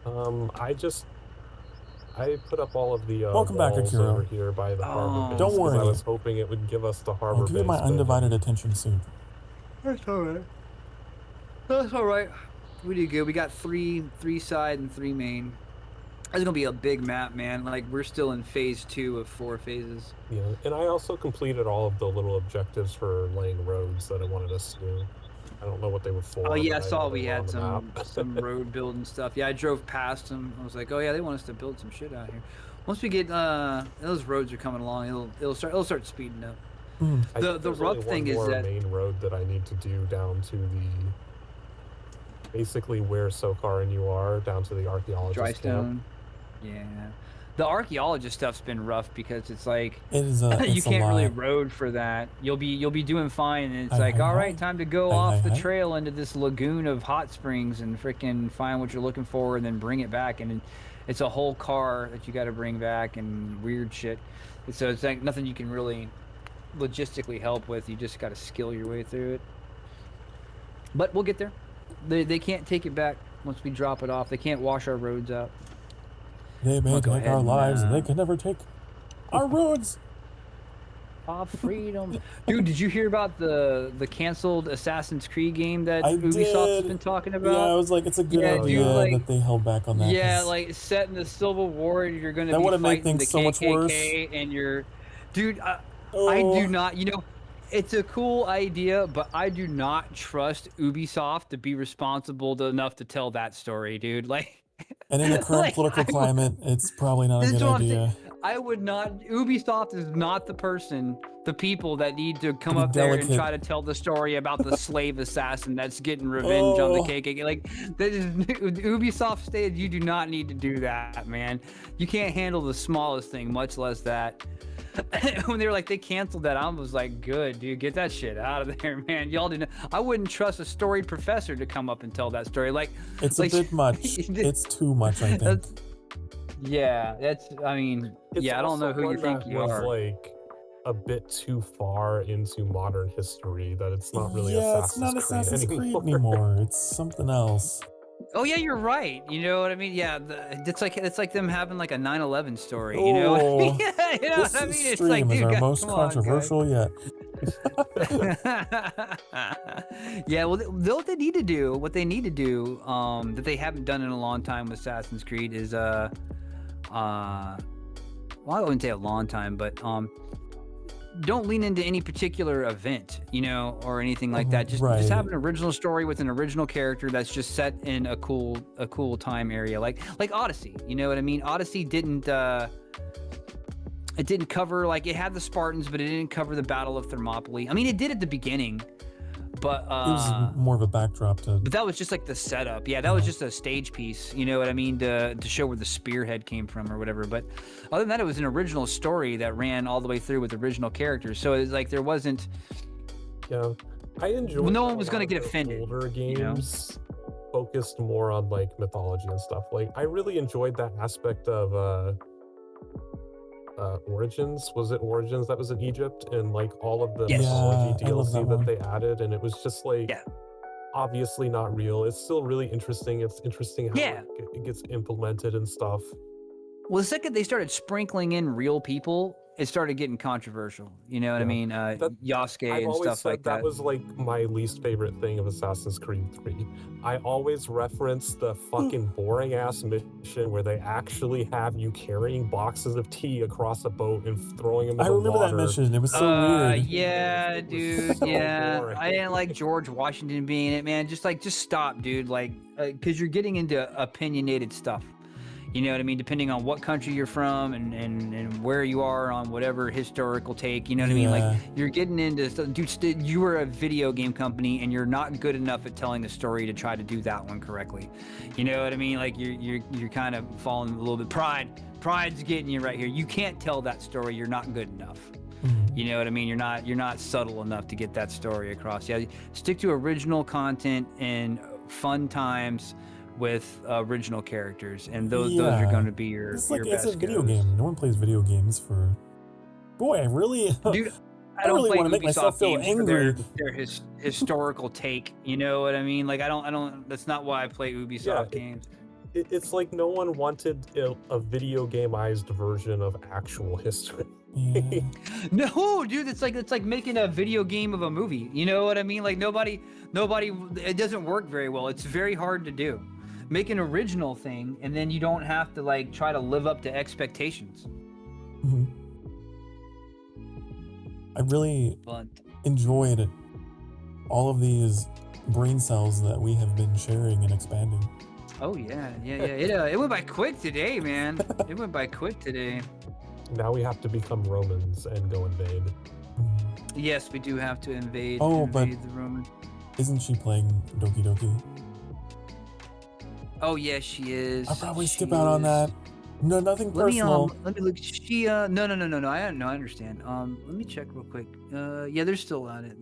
S2: I put up all of the
S1: Welcome back,
S2: walls
S1: Akira.
S2: over here by the harbor base.
S1: Don't worry.
S2: I was hoping it would give us the harbor
S1: I'll give you my undivided attention soon.
S3: That's alright. That's alright. We did good. We got 3 side and 3 main. It's gonna be a big map, man. Like, we're still in phase 2 of 4 phases.
S2: Yeah, and I also completed all of the little objectives for laying roads that I wanted us to do. I don't know what they were for.
S3: Oh yeah, I saw we had some road building stuff. Yeah, I drove past them. I was like, oh yeah, they want us to build some shit out here. Once we get those roads are coming along, it'll start speeding up. The rough thing is that
S2: main road that I need to do down to basically where Sokar and you are, down to the archaeologist camp.
S3: Yeah. The archaeologist stuff's been rough because it's like
S1: it's
S3: you can't really road for that. You'll be doing fine, and it's like, all right, time to go off the trail into this lagoon of hot springs and freaking find what you're looking for, and then bring it back. And it's a whole car that you got to bring back and weird shit. And so it's like nothing you can really logistically help with. You just got to skill your way through it. But we'll get there. They can't take it back once we drop it off. They can't wash our roads out.
S1: They may take our lives, and they can never take our roads.
S3: Our freedom. Dude, did you hear about the canceled Assassin's Creed game that Ubisoft's been talking about?
S1: Yeah, I was like, it's a good idea that they held back on that.
S3: Yeah, like set in the Civil War, you're going to be fighting the KKK, and you're... Dude, I do not... You know, it's a cool idea, but I do not trust Ubisoft to be responsible enough to tell that story, dude. Like...
S1: And in the current political climate, it's probably not a good idea.
S3: I would not. Ubisoft is not the people that need to come up there and try to tell the story about the slave assassin that's getting revenge on the KKK. Like, Ubisoft stated, you do not need to do that, man. You can't handle the smallest thing, much less that. When they were like, they canceled that, I was like, good, dude, get that shit out of there, man. Y'all didn't. I wouldn't trust a storied professor to come up and tell that story. Like,
S1: it's a bit much. It's too much, I think.
S3: Yeah, I mean, I don't know who you think you are.
S2: Like, a bit too far into modern history that it's not really Assassin's Creed
S1: anymore. It's something else.
S3: Oh yeah, you're right. You know what I mean? Yeah, it's like them having like a 9/11 story.
S1: Oh,
S3: you know what I mean? You know
S1: this
S3: what I mean? It's
S1: stream
S3: like,
S1: is
S3: dude,
S1: our
S3: guys,
S1: most
S3: come on,
S1: controversial yet.
S3: Yeah, well, what they need to do, that they haven't done in a long time with Assassin's Creed is well, I wouldn't say a long time, but don't lean into any particular event, you know, or anything like that. Just have an original story with an original character that's just set in a cool time area, like Odyssey. You know what I mean? Odyssey didn't cover, like, it had the Spartans, but it didn't cover the Battle of Thermopylae. I mean, it did at the beginning, but it
S1: was more of a backdrop to.
S3: But that was just like the setup. Yeah, that was just a stage piece. You know what I mean? To show where the spearhead came from or whatever. But other than that, it was an original story that ran all the way through with original characters. So it's like there wasn't.
S2: Yeah, I enjoyed.
S3: Well, no one was gonna get offended.
S2: Older games focused more on like mythology and stuff. Like I really enjoyed that aspect of Origins. Was it Origins that was in Egypt, and like all of the mythology DLC that they added, and it was just like obviously not real. It's still really interesting. It's interesting how it gets implemented and stuff.
S3: Well, the second they started sprinkling in real people, it started getting controversial. You know what I mean? Yasuke and stuff like that.
S2: That was like my least favorite thing of Assassin's Creed 3. I always reference the fucking boring ass mission where they actually have you carrying boxes of tea across a boat and throwing them in the water.
S1: I remember that mission. It was so weird.
S3: Yeah, dude.
S2: So
S3: yeah,
S2: boring.
S3: I didn't like George Washington being it, man. Just stop, dude. Like, because you're getting into opinionated stuff. You know what I mean? Depending on what country you're from and where you are on whatever historical take, you know what I mean? Like, you're getting into, dude, you are a video game company and you're not good enough at telling the story to try to do that one correctly. You know what I mean? Like, you're kind of falling a little bit. Pride's getting you right here. You can't tell that story. You're not good enough. You know what I mean? You're not subtle enough to get that story across. Yeah, stick to original content and fun times with original characters, and those are going to be your
S1: it's like
S3: your best
S1: it's a video
S3: goes.
S1: game. No one plays video games for. Boy, I really,
S3: dude.
S1: I don't really want to make myself feel angry.
S3: Their historical take, you know what I mean? Like I don't. That's not why I play Ubisoft games.
S2: It's like no one wanted a video gameized version of actual history.
S1: Yeah.
S3: No, dude, it's like making a video game of a movie. You know what I mean? Like nobody. It doesn't work very well. It's very hard to do. Make an original thing, and then you don't have to like try to live up to expectations.
S1: I really enjoyed all of these brain cells that we have been sharing and expanding.
S3: Oh yeah. It went by quick today, man. It went by quick today.
S2: Now we have to become Romans and go invade.
S3: Yes, we do have to invade
S1: but
S3: the Romans.
S1: Isn't she playing Doki Doki?
S3: Oh yeah, she is.
S1: I'll probably skip out on that. No, nothing personal.
S3: Let me look. She no. I understand. Let me check real quick. Yeah, they're still at it.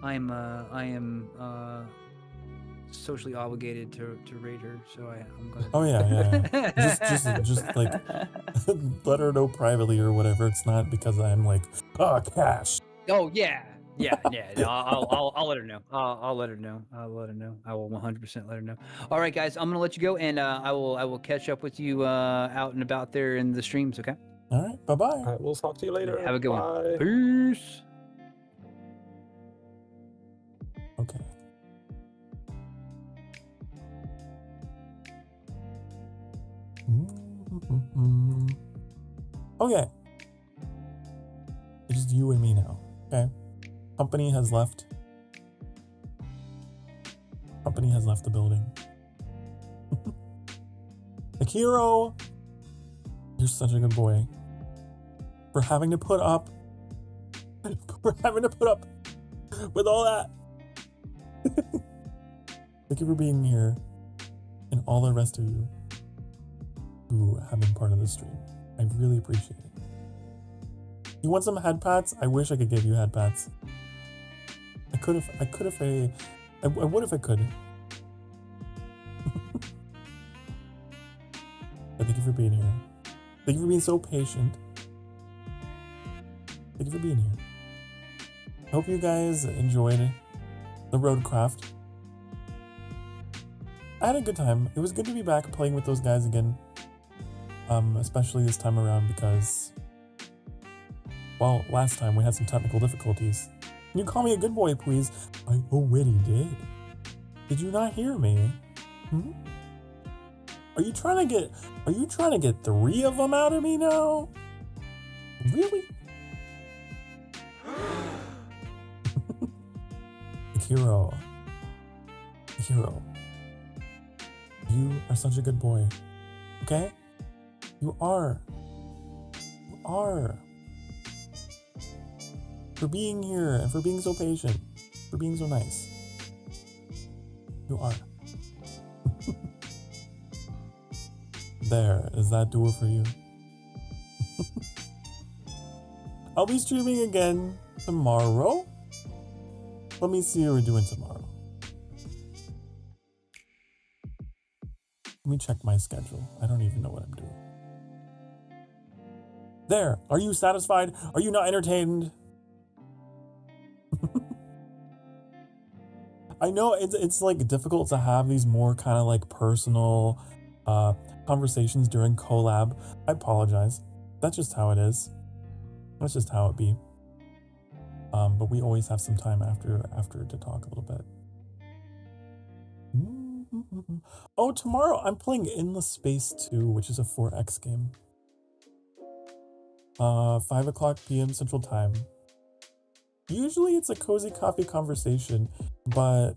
S3: I am socially obligated to rate her, so I'm gonna.
S1: Oh yeah. just like let her know privately or whatever. It's not because I'm like, cash.
S3: Oh yeah. Yeah. No, I'll let her know. I'll let her know. I will 100% let her know. All right, guys, I'm gonna let you go, and I will catch up with you out and about there in the streams. Okay.
S1: All right. Bye bye.
S2: All right, we'll talk to you later.
S3: Have a good
S2: one.
S3: Peace.
S1: Okay. Okay. It's just you and me now. Okay. Company has left the building. Akiro, you're such a good boy. For having to put up with all that. Thank you for being here, and all the rest of you who have been part of the stream. I really appreciate it. You want some head pats? I wish I could give you head pats. I would if I could. But thank you for being here. Thank you for being so patient. Thank you for being here. I hope you guys enjoyed the RoadCraft. I had a good time. It was good to be back playing with those guys again. Especially this time around because, well, last time we had some technical difficulties. Can you call me a good boy, please? I already did. Did you not hear me? Hmm? Are you trying to get 3 of them out of me now? Really? Hero. You are such a good boy. Okay? You are. For being here and for being so patient. For being so nice. You are. There, is that do it for you? I'll be streaming again tomorrow. Let me see what we're doing tomorrow. Let me check my schedule. I don't even know what I'm doing. There, are you satisfied? Are you not entertained? I know it's like difficult to have these more kind of like personal conversations during collab. I apologize. That's just how it is. That's just how it be. But we always have some time after to talk a little bit. Oh, tomorrow I'm playing Endless Space 2, which is a 4X game. 5:00 p.m. Central Time. Usually it's a cozy coffee conversation, but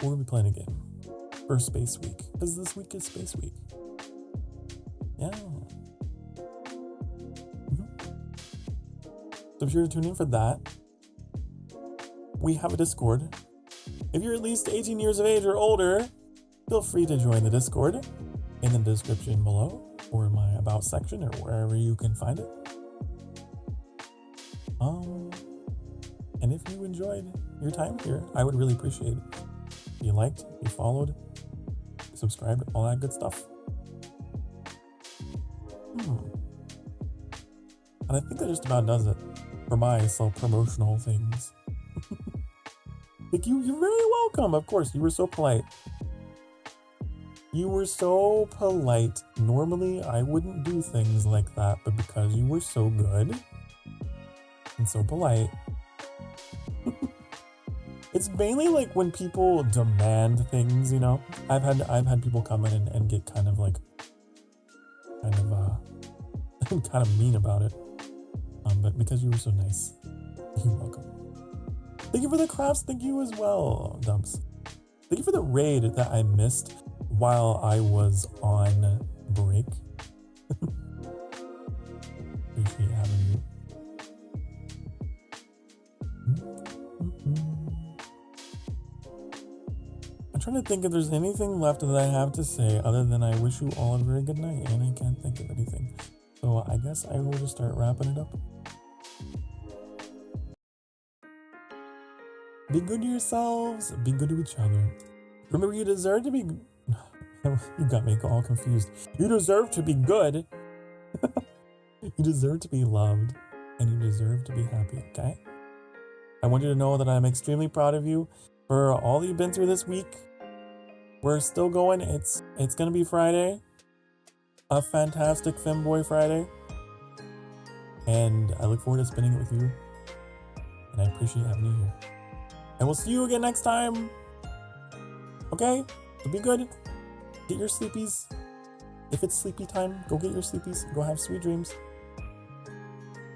S1: we're gonna be playing a game for Space Week, because this week is Space Week. Yeah. So if you're tuning in for that, we have a Discord. If you're at least 18 years of age or older, feel free to join the Discord in the description below or in my About section or wherever you can find it. And if you enjoyed your time here, I would really appreciate it. If you liked, you followed, subscribed, all that good stuff. And I think that just about does it for my self-promotional things. Thank you. You're very welcome. Of course, you were so polite. You were so polite. Normally, I wouldn't do things like that, but because you were so good and so polite, it's mainly like when people demand things, you know. I've had people come in and get kind of mean about it. But because you were so nice, you're welcome. Thank you for the crafts. Thank you as well, Dumps. Thank you for the raid that I missed while I was on break. Appreciate having you. I'm trying to think if there's anything left that I have to say other than I wish you all a very good night, and I can't think of anything. So I guess I will just start wrapping it up. Be good to yourselves. Be good to each other. Remember, you deserve to be... You got me all confused. You deserve to be good. You deserve to be loved. And you deserve to be happy, okay? I want you to know that I'm extremely proud of you for all that you've been through this week. We're still going. It's going to be Friday. A fantastic Femboy Friday. And I look forward to spending it with you. And I appreciate having you here. And we'll see you again next time. Okay? So be good. Get your sleepies. If it's sleepy time, go get your sleepies. Go have sweet dreams.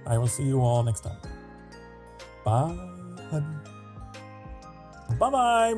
S1: I will see you all next time. Bye. Bye-bye.